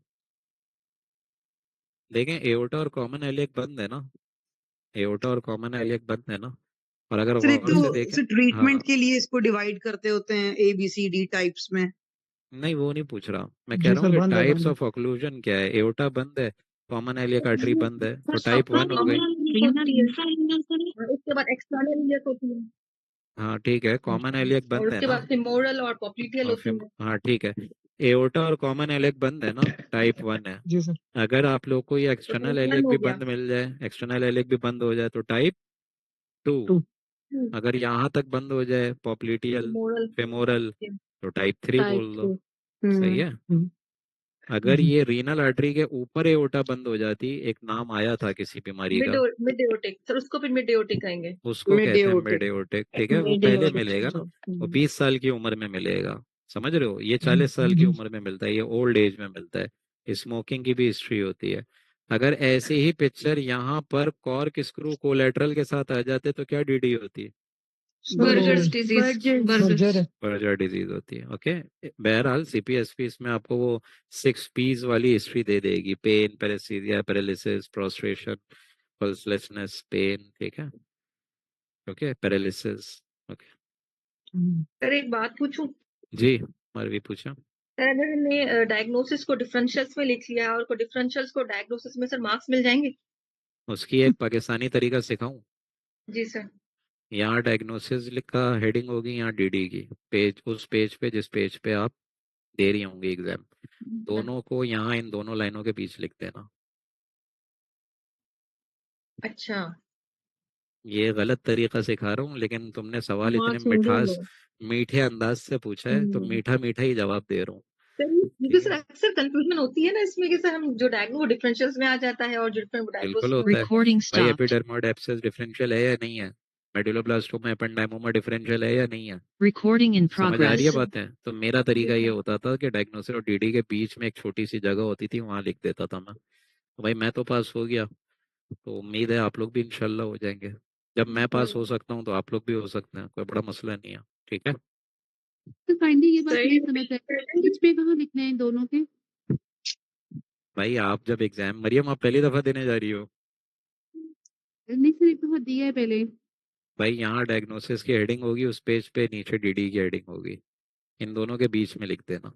देखें एओर्टा और कॉमन एलियक बंद है ना, एओर्टा और कॉमन एलियक बंद है ना, और अगर सर एक गौर से तो देखें, सर हाँ ट्रीटमेंट के लिए इसको डिवाइड करते होते हैं A B C D types में। नहीं वो नहीं पूछ रहा, मैं कह जी रहा हूँ सर, कि बंद है, टाइप्स बंद है। ऑफ ऑक्लूजन क्या है। एओर्टा बंद है, कॉमन एलियक आर्टरी बंद है, तो सर टाइप 1 हो गई। उसके बाद एक्सटर्नल इलियक होती है हाँ ठीक है, कॉमन एलियक और बंद है उसके ना, बाद फेमोरल और पॉप्लिटियल और होती फिर है। हाँ ठीक है, एओर्टा और कॉमन एलियक बंद है ना, टाइप 1 है। जी सर। अगर आप लोग को ये तो एक्सटर्नल टाइप 1 एलियक हो भी गया। बंद मिल जाए, एक्सटर्नल एलियक भी बंद हो जाए तो टाइप 2। 2। अगर यहाँ तक बंद हो जाए पॉप्लिटियल फेमोरल फेमोरल तो टाइप 3 टाइप बोल दो, 3। सही है। अगर ये रीनल आर्टरी के ऊपर एओर्टा बंद हो जाती, एक नाम आया था किसी बीमारी का, मिड एओर्टिक सर, उसको फिर मिड एओर्टिक कहेंगे। उसको मिड कहते हैं एओर्टिक। मिड एओर्टिक, ठीक है, वो मिड पहले एओर्टिक मिलेगा ना, सिंड्रोम। वो 20 साल की उम्र में मिलेगा, समझ रहे हो, ये 40 साल की उम्र में मिलता है, ये ओल्ड एज में मिलता है। स्मोकिंग की भी हिस्ट्री होती है। अगर ऐसे ही पिक्चर यहाँ पर कॉर्क स्क्रू कोलेटरल के साथ आ जाते तो क्या डीडी होती? Buerger's disease. बर्जर है। बर्जर डिजीज होती है, ओके। बहरहाल सीपीएसपी इसमें आपको वो 6 P's वाली हिस्ट्री दे देगी, पेन, पैरेसीजिया, पैरालिसिस, प्रोस्ट्रेशन, पल्सलेसनेस, पेन, ठीक है, ओके, पैरालिसिस, ओके। सर एक बात पूछूं? जी मारवी पूछा। सर अगर हमने डायग्नोसिस को डिफरेंशियल्स में लिख लिया और को डिफरेंशियल्स को डायग्नोसिस में सर मार्क्स मिल जाएंगे? उसकी एक पाकिस्तानी तरीका सिखाऊं? जी सर। यहाँ डायग्नोसिस लिखा, हेडिंग होगी यहाँ डीडी की, पेज उस पेज पे जिस पेज पे आप दे रही होंगी एग्जाम, दोनों को यहाँ इन दोनों लाइनों के बीच लिख देना। अच्छा, ये गलत तरीका सिखा रहा हूँ, लेकिन तुमने सवाल इतने मार्क्स मिल मिठास जाएंगे। मीठे अंदाज से पूछा है तो मीठा मीठा ही जवाब दे रहा हूँ। सर क्योंकि सर अक्सर कंफ्यूजन होती है ना इसमें कि सर हम जो डायग्नो डिफरेंशियल्स में आ जाता है और जो बिल्कुल डायग्नोसिस होता है Recording भाई। stopped. एपिडर्मोइड एब्सेस डिफरेंशियल है या नहीं है? मेडुलोब्लास्टोमा एपेंडाइमोमा डिफरेंशियल है या नहीं है? Recording in समझ आ रही है progress. बातें? तो मेरा तरीका ये होता था कि डायग्नोसिस और डीडी के बीच में एक छोटी सी जगह होती थी, वहां लिख देता था मैं। तो भाई मैं तो पास हो गया, तो उम्मीद है आप लोग भी इंशाल्लाह हो जाएंगे। जब मैं पास हो सकता हूँ तो आप लोग भी हो सकते हैं, कोई बड़ा मसला नहीं है, ठीक है। तो काइंडली ये बात नहीं समझ आए, पेज पे कहाँ लिखने हैं दोनों के? भाई आप जब एग्जाम, मरियम आप पहली दफा देने जा रही हो? नहीं सर, एक दफा दिया है पहले। भाई यहाँ डायग्नोसिस की हेडिंग होगी, उस पेज पे नीचे डीडी की हेडिंग होगी, इन दोनों के बीच में लिख देना,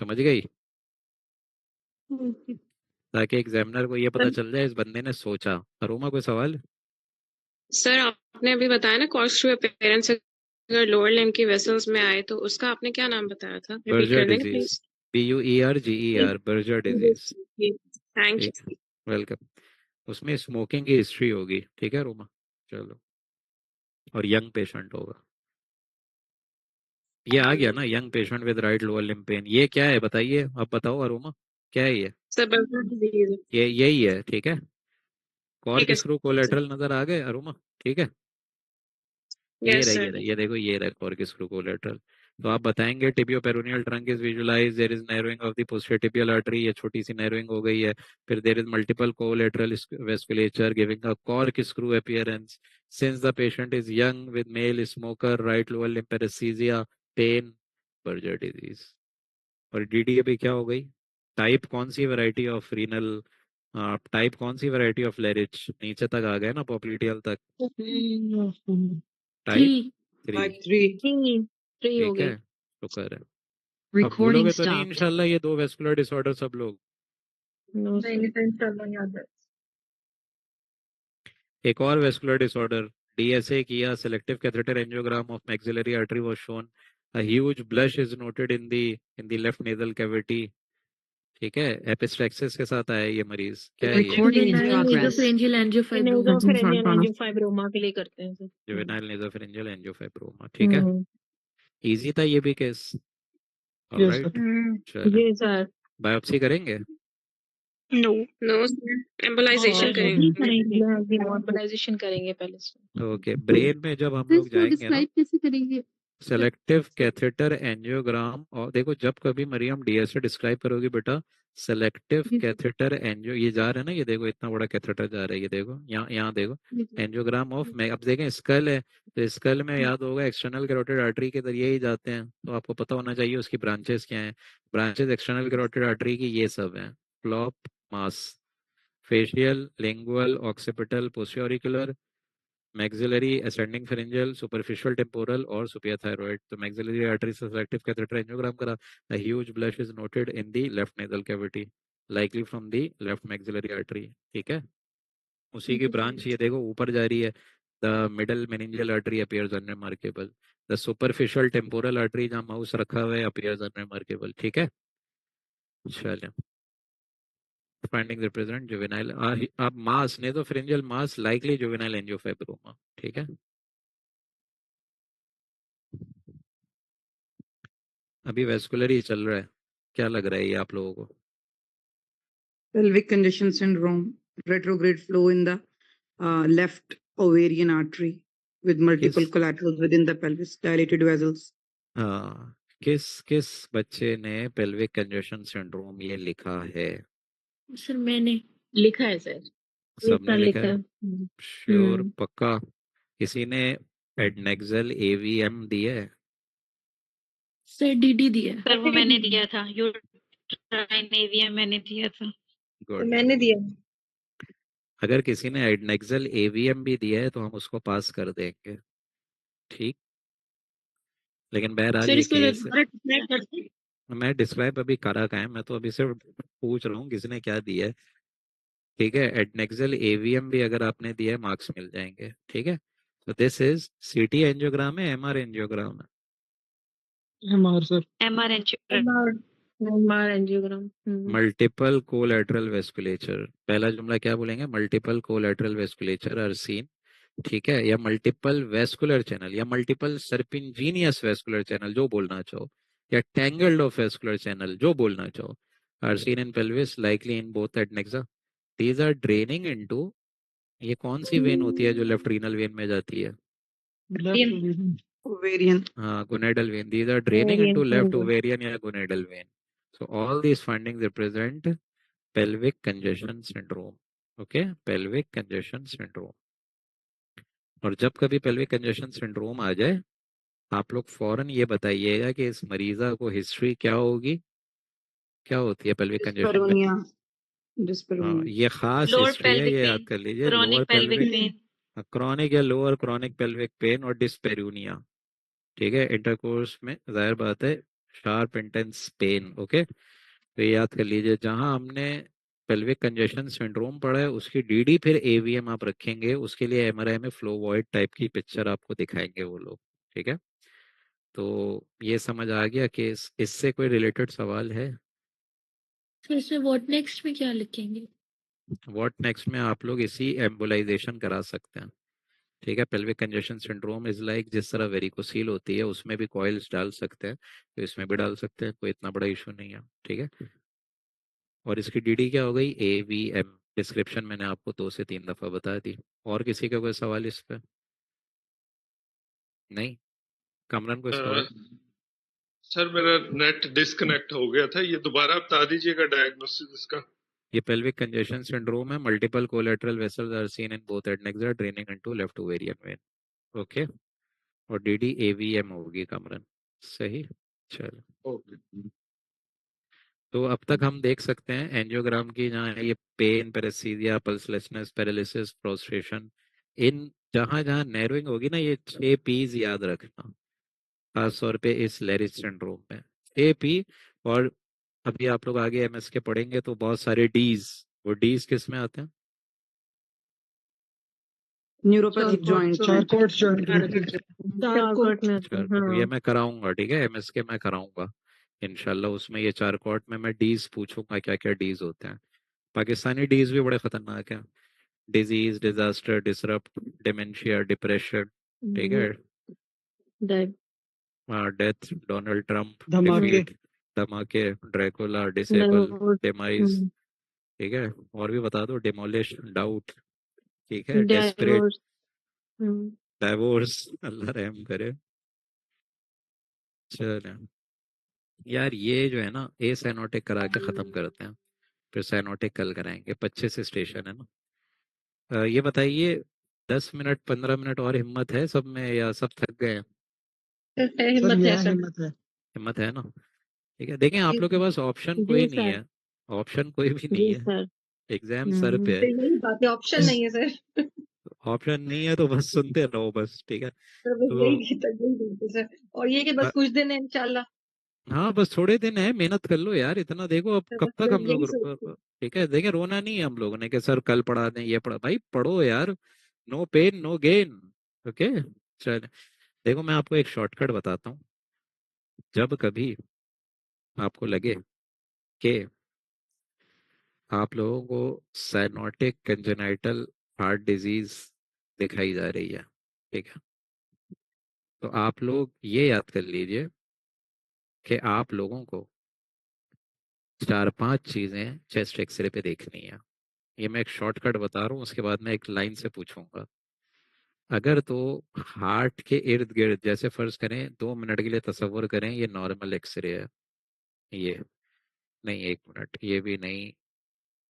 समझ गई? ओके। ताकि एग्जामिनर को ये पता चल जाए इस बंदे ने सोचा। अरोमा कोई सवाल? सर आपने अभी बताया ना कॉस्ट टू पेरेंट्स अगर लोअर लिम्ब की वेसल्स में आए तो उसका आपने क्या नाम बताया था? रिपीट बर्जर कर देंगे disease, please? BUERGER, Berger disease. Thank you. ठीक, वेलकम। उसमें स्मोकिंग की हिस्ट्री होगी, ठीक है रोमा, चलो, और यंग पेशेंट होगा। ये आ गया ना, young patient with right lower limb pain, ये क्या है बताइए, आप बताओ अरोमा, क्या है ये? Sir Berger disease. ये यही है, ठीक है। कॉर्क ठीक है स्क्रू कोलेटरल नजर आ गए अरोमा, ठीक है। ये यस रहा, सर। ये रहा, ये देखो, ये रहा कॉर्क स्क्रू कोलेटरल। तो आप बताएंगे tibioperoneal trunk is visualize, there is narrowing of the posterior tibial artery, ये छोटी सी नैरोइंग हो गई है। फिर there is multiple collateral vasculature giving a corkscrew appearance, since the patient is young with male smoker, right lower limb paraesthesia, pain, Buerger disease. और DD भी क्या हो गई? टाइप कौन सी वैरायटी ऑफ रीनल, टाइप कौन सी variety of लेरिच, नीचे तक आ गए ना पोप्लिटियल तक, टाइप 3, थ्री हो ठीक है, गई। शुक्र है। अब Recording भूलोगे तो नहीं stopped. इंशाल्लाह ये 2 वेस्कुलर डिसऑर्डर सब लोग? No, नहीं sir. नहीं सर इंशाल्लाह याद है। एक और वेस्कुलर डिसऑर्डर, DSA किया, selective catheter angiogram of maxillary artery was shown, a huge blush is noted in the left nasal cavity, ठीक है। एपिस्ट्रैक्सिस के साथ आया ये मरीज, क्या है ये? Recording in juvenile progress. नेसोफेरिंजियल angiofibroma. Nasopharyngeal angiofibroमा के लिए करते हैं सर। जुवेनाइल नेसोफेरिंजियल एंजियोफाइब्रोमा, ठीक है। इजी था ये भी केस, Yes, ऑलराइट, sir. चलो ये सर। बायोप्सी करेंगे? नो नो एम्बोलाइजेशन करेंगे। नॉर्मलाइजेशन करेंगे पहले से। ओके, ब्रेन में जब हम तो लोग इसको जाएंगे ना, डिस्क्राइब कैसे करेंगे? सेलेक्टिव कैथेटर एंजियोग्राम, और देखो जब कभी मरियम DSA डिस्क्राइब करोगी बेटा, सेलेक्टिव जी सर। कैथेटर एंजियो, ये जा रहा है ना, ये देखो इतना बड़ा कैथेटर जा रहा है, ये देखो यहाँ, यहाँ देखो, जी सर। एंजियोग्राम ऑफ, मैं अब देखें स्कल है, तो स्कल में याद होगा एक्सटर्नल कैरोटिड आर्टरी के जरिए ही जाते हैं, तो आपको पता होना चाहिए उसकी ब्रांचेस क्या हैं। ब्रांचेस एक्सटर्नल कैरोटिड आर्टरी की ये सब हैं, flop, mass, facial, lingual, occipital, postauricular, maxillary, ascending pharyngeal, superficial temporal और सुपियर थायराइड। तो मैक्सिलरी आर्टरी से सेलेक्टिव कैथेटर एंजियोग्राम करा, a huge blush is noted in the left nasal cavity, likely from the left maxillary artery, ठीक है। उसी की branch ये देखो ऊपर जा रही है, the middle meningeal artery appears unremarkable, the superficial temporal artery जहाँ माउस रखा हुआ है appears unremarkable, ठीक है। चलिए, findings represent juvenile, अब मास nasopharyngeal mass likely juvenile angiofibroma, ठीक है। अभी वेस्कुलर ही चल रहा है, क्या लग रहा है ये आप लोगों को? Pelvic congestion syndrome, retrograde flow in the left ovarian artery with multiple किस collaterals within the pelvis, dilated vessels. हाँ, किस किस बच्चे ने पेल्विक कंजेशन सिंड्रोम ये लिखा है? सर मैंने लिखा है सर। सबने लिखा है? है। श्योर, पक्का? किसी ने एडनेक्सल AVM दिया है? सर डीडी दिया। सर वो मैंने दिया था, यूट्राइन एवियम मैंने दिया था। गुड, मैंने दिया। अगर किसी ने एडनेक्सल एवीएम भी दिया है तो हम उसको पास कर देंगे, ठीक। लेकिन बहरहाल सर ये इसको केस दोबारा डिस्क्राइब करते हैं। मैं डिस्क्राइब अभी करा का है, मैं तो अभी सिर्फ पूछ रहा हूँ किसने क्या दिया है, ठीक है। एडनेक्सल एवीएम भी अगर आपने दिया है मार्क्स मिल जाएंगे, ठीक है। तो दिस इज सीटी एंजियोग्राम है, एमआर एंजियोग्राम है? MR सर। MR angiogram. Multiple collateral vasculature, पहला जुमला क्या बोलेंगे? Multiple collateral vasculature are seen, ठीक है। या मल्टीपल वेस्कुलर चैनल, या मल्टीपल सर्पिंजीनियस वेस्कुलर चैनल जो बोलना चाहो, या टैंगल्ड ऑफ वेस्कुलर चैनल जो बोलना चाहो, are seen in pelvis likely in both adnexa. These are draining into, ये कौन सी वेन होती है जो लेफ्ट रीनल वेन में जाती है? Ovarian. हाँ, gonadal vein. These are draining into left ovarian या gonadal vein. So all these findings represent pelvic congestion syndrome. Okay, pelvic congestion syndrome. और जब कभी pelvic congestion syndrome आ जाए, आप लोग फौरन ये बताइएगा कि इस मरीजा को हिस्ट्री क्या होगी, क्या होती है pelvic congestion में? Dyspareunia. हाँ, Dyspareunia. ये खास लोअर हिस्ट्री है, पेल्विक ये पेन, याद कर लीजिए। Chronic lower pelvic pelvic, pain. Chronic या लोअर क्रॉनिक पेल्विक पेन और डिस्पेरूनिया, ठीक है। इंटरकोर्स में जाहिर बात है शार्प इंटेंस पेन, ओके। तो ये याद कर लीजिए, जहां हमने पेल्विक कंजेशन सिंड्रोम पढ़ा है उसकी डीडी फिर एवीएम आप रखेंगे, उसके लिए एमआरआई में फ्लो वॉइड टाइप की पिक्चर आपको दिखाएंगे वो लोग, ठीक है। तो ये समझ आ गया कि इससे कोई रिलेटेड सवाल है? तो इसमें व्हाट नेक्स्ट में क्या लिखेंगे? व्हाट नेक्स्ट में आप लोग इसी एम्बोलाइजेशन करा सकते हैं, ठीक है। Pelvic congestion syndrome is like जिस तरह वेरिकोसील होती है उसमें भी कॉइल्स डाल सकते हैं, तो इसमें भी डाल सकते हैं, कोई इतना बड़ा इशू नहीं है, ठीक है। और इसकी डीडी क्या हो गई? एवीएम। डिस्क्रिप्शन मैंने आपको 2 से 3 दफा बता दी। और किसी का कोई सवाल इस पे? नहीं? कमरन कोई सवाल? सर मेरा नेट डिस्कनेक्ट हो गया था, ये दोबारा बता दीजिएगा डायग्नोसिस इसका। ये पेल्विक कंजेशन सिंड्रोम है, multiple collateral vessels are seen in both adnexa draining into left ovarian vein, okay. और डीडी एवीएम होगी कमरन, सही। चलो, ओके। तो अब तक हम देख सकते हैं एंजियोग्राम की, जहाँ ये पेन, पेरेसीजिया, पल्सलेसनेस, पैरालिसिस, प्रोस्ट्रेशन, इन जहाँ जहाँ नैरोइंग होगी ना, ये 6 पीज याद रखना, खास तौर पे इस लेरिस सिंड्रोम में 6 पी। और अभी आप लोग आगे एमएस के पढ़ेंगे तो बहुत सारे डीज, वो डीज किस में आते हैं? Neuropathic joint. Charcot joint. ये मैं कराऊंगा, ठीक है, एमएस के मैं कराऊंगा इंशाल्लाह। उसमें ये चारकॉट में मैं डीज पूछूंगा क्या क्या डीज होते हैं। पाकिस्तानी डीज भी बड़े खतरनाक हैं, disease, disaster, disrupt, dementia, depression, ठीक है, डेथ, डोनाल्ड ट्रंप, धमाके। डिफीट, धमाके, ड्रैकुला, डिसेबल, डिमाइज, ठीक है। और भी बता दो, डिमोलिश, डाउट, ठीक है, डेस्परेट, डाइवोर्स, अल्लाह रहम करे। चलो यार, ये जो है ना, ए साइनोटिक करा के खत्म करते हैं, फिर साइनोटिक कल कराएंगे, 25 स्टेशन है ना। ये बताइए, 10 मिनट 15 मिनट और हिम्मत है सब में या सब थक गए हैं? हिम्मत है सर। हिम्मत है ना, ठीक है। देखें आप लोग के पास ऑप्शन कोई नहीं है, ऑप्शन कोई भी नहीं है, एग्जाम सर पे है। यही बात है, ऑप्शन नहीं है सर। ऑप्शन नहीं है तो बस सुनते रहो बस, ठीक है। सर बस तो यही कहता सर, और ये कि बस कुछ दिन है इंशाल्लाह। हाँ, बस थोड़े दिन है, मेहनत कर लो यार, इतना देखो अब कब तक हम लोग यही सोचते ठीक है। देखें, रोना नहीं है हम लोगों ने कि सर कल पढ़ा दें, ये पढ़ा, भाई पढ़ो यार, no pain no gain, okay. चल, देखो मैं आपको एक शॉर्टकट बताता हूँ। जब कभी आपको लगे कि आप लोगों को साइनोटिक कंजेनाइटल हार्ट डिजीज दिखाई जा रही है, ठीक है, तो आप लोग ये याद कर लीजिए कि आप लोगों को 4-5 चीजें चेस्ट एक्सरे पे देखनी है। ये मैं एक शॉर्टकट बता रहा हूँ, उसके बाद मैं एक लाइन से पूछूंगा। अगर तो हार्ट के इर्द गिर्द, जैसे फर्ज करें 2 मिनट के लिए तसव्वुर करें ये नॉर्मल एक्सरे है, ये नहीं, 1 मिनट, ये भी नहीं,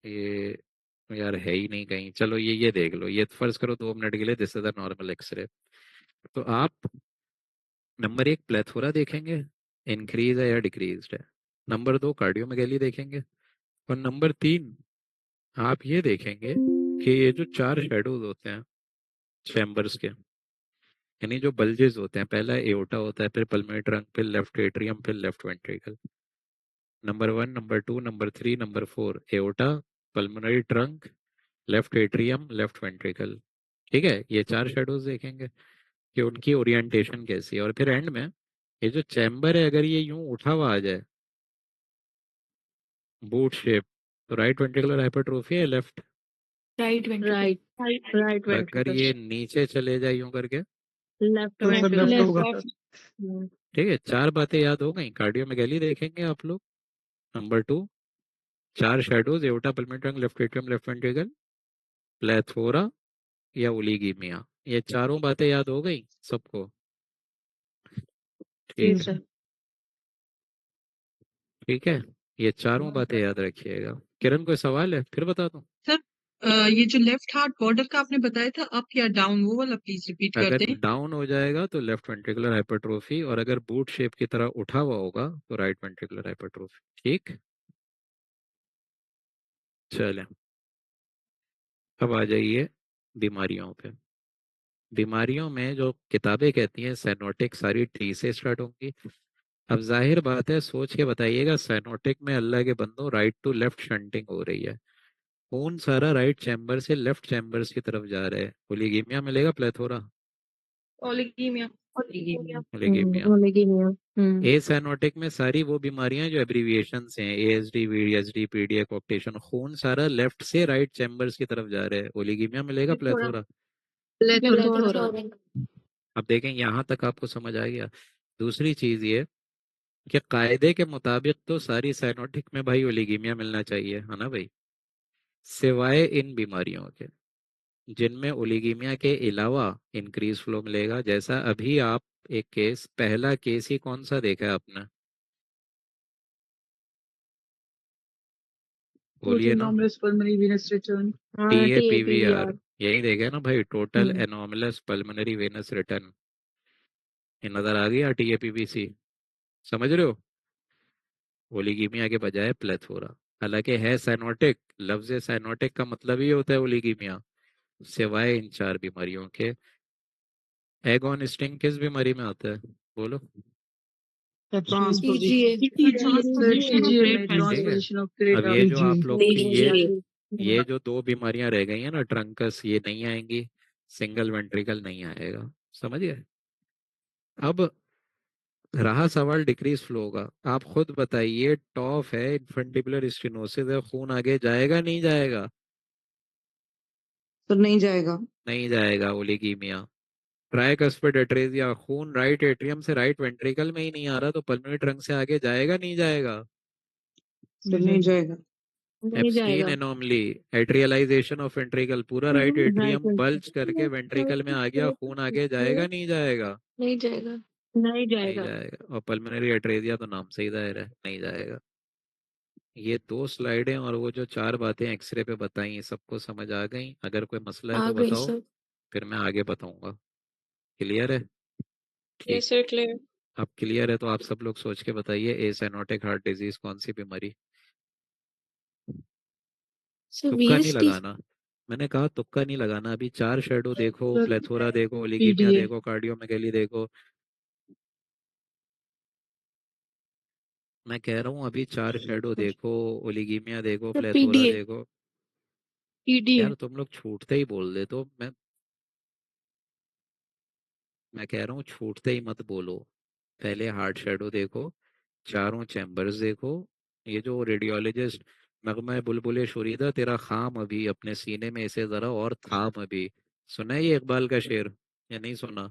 ये यार है ही नहीं कहीं, चलो ये देख लो, ये फर्ज करो 2 मिनट के लिए this is the normal x-ray. तो आप नंबर 1 प्लेथोरा देखेंगे, इंक्रीज है या डिक्रीज है। नंबर 2 कार्डियोमेगैली देखेंगे। और नंबर 3 आप ये देखेंगे कि ये जो 4 शेडोज होते हैं चैम्बर्स के, यानी जो बल्जेस होते हैं, पहला एओर्टा होता है, फिर पल्मोनरी ट्रंक, फिर लेफ्ट एट्रियम, फिर left ventricle. Number 1, number 2, number 3, number 4 aorta, pulmonary trunk, left atrium, left ventricle. ठीक है, ये 4 शेडोज देखेंगे कि उनकी ओरिएंटेशन कैसी है। और फिर एंड में ये जो चैम्बर है, अगर ये यूं उठा हुआ आ जाए बूट शेप, तो राइट वेंट्रिकुलर हाइपरट्रोफी है लेफ्ट। Right ventricle. राइट अगर ये नीचे चले जाए यूं करके, लेफ्ट तो सर लेफ्ट होगा। ठीक है, 4 बातें याद हो गई। कार्डियोमेगाली देखेंगे आप लोग। Number 2, 4 shadows, aorta, pulmonary trunk, left atrium, left ventricle, plethora या ओलिगीमिया। ये चारों बातें याद हो गई सबको? ठीक है, ठीक है, ये चारों बातें याद रखिएगा। किरण कोई सवाल है? फिर बता दूं। सर ये जो लेफ्ट हार्ट बॉर्डर का आपने बताया था अप या डाउन, वो वाला प्लीज रिपीट कर अगर दें। डाउन हो जाएगा तो लेफ्ट वेंट्रिकुलर हाइपरट्रोफी, और अगर बूट शेप की तरह उठा हुआ होगा तो राइट वेंट्रिकुलर हाइपरट्रोफी। ठीक, चलें अब आ जाइए बीमारियों पे। बीमारियों में जो किताबें कहती हैं साइनोटिक सारी टी से स्टार्ट होंगी। अब जाहिर बात है, सोच के बताइएगा, साइनोटिक में अल्लाह के बंदों राइट टू लेफ्ट शंटिंग हो रही है, खून सारा राइट चैम्बर से लेफ्ट चैम्बर्स की तरफ जा रहा है। ओलिगीमिया मिलेगा, प्लेथोरा, ओलिगीमिया। ओलिगीमिया। ए साइनोटिक में सारी वो बीमारियां जो एब्रीविएशंस हैं, एएसडी, वीडीएसडी, पीडीए, कोप्टेशन, खून सारा लेफ्ट से राइट चैम्बर्स की तरफ जा रहा है। ओलिगीमिया मिलेगा, प्लेथोरा। अब देखें, यहाँ तक आपको समझ आ गया। दूसरी चीज ये कि कायदे के मुताबिक तो सारी साइनोटिक में भाई ओलिगीमिया मिलना चाहिए, है ना भाई, सिवाय इन बीमारियों के जिनमें ओलिगीमिया के अलावा इंक्रीज फ्लो मिलेगा। जैसा अभी आप एक केस, पहला केस ही कौन सा देखा है आपने? बोलिए ना। TAPVR, यही देखा है ना भाई, total anomalous pulmonary Venus return. ये नजर आ गया TAPVC? समझ रहे हो? ओलिगीमिया के बजाय प्लेथोरा, हालांकि है साइनोटिक। लफ्ज साइनोटिक का मतलब ही होता है ओलिगीमिया, सिवाय इन 4 बीमारियों के। एगोन स्टिंग किस बीमारी में आता है? बोलो। ठीक है, अब ये जो आप लोग की ये जो 2 बीमारियां रह गई है ना, ट्रंकस, ये नहीं आएंगी, सिंगल वेंट्रिकल नहीं आएगा। समझ गए? अब रहा सवाल डिक्रीज फ्लो का। आप खुद बताइए, टॉफ है, इन्फेंटिबुलर स्टेनोसिस है, खून आगे जाएगा नहीं जाएगा? तो नहीं जाएगा। नहीं जाएगा। ओलिगीमिया, ट्राइकस्पिड एट्रेजिया, खून राइट एट्रियम से राइट वेंट्रिकल में ही नहीं आ रहा, तो पल्मोनरी ट्रंक से आगे जाएगा नहीं जाएगा? तो नहीं जाएगा। एप्स्टीन एनोमली, एट्रियलाइजेशन ऑफ वेंट्रिकल, पूरा राइट एट्रियम बल्ज करके वेंट्रिकल में आ गया, खून आगे जाएगा नहीं जाएगा? नहीं जाएगा। नहीं नहीं जाएगा। और पल्मोनरी एट्रेजिया तो नाम से ही जाहिर है, नहीं जाएगा। ये 2 स्लाइडें और वो जो 4 बातें एक्सरे पे बताई, सबको समझ आ गई? अगर कोई मसला है आ तो गई बताओ, सर। फिर मैं आगे बताऊंगा। क्लियर है? ठीक, यस सर, क्लियर। अब क्लियर है तो आप सब लोग सोच के बताइए, एसाइनोटिक हार्ट डिजीज कौन सी बीमारी? सर तुक्का नहीं VST। लगाना, मैंने कहा तुक्का नहीं लगाना। अभी 4 शेडो देखो, प्लेथोरा देखो, ओलिगीमिया देखो, कार्डियोमेगाली देखो। मैं कह रहा हूँ अभी 4 शेडो देखो, ओलिगीमिया देखो, सर प्लेथोरा PDA। देखो। PDA। यार तुम लोग छूटते ही बोल दे, तो मैं कह रहा हूँ छूटते ही मत बोलो। पहले हार्ट शेडो देखो, चारों चैम्बर्स देखो। ये जो रेडियोलॉजिस्ट, नगमा बुलबुले शुरीदा तेरा खाम अभी अपने सीने में इसे जरा और थाम अभी, सुना है ये इकबाल का शेर या नहीं सुना?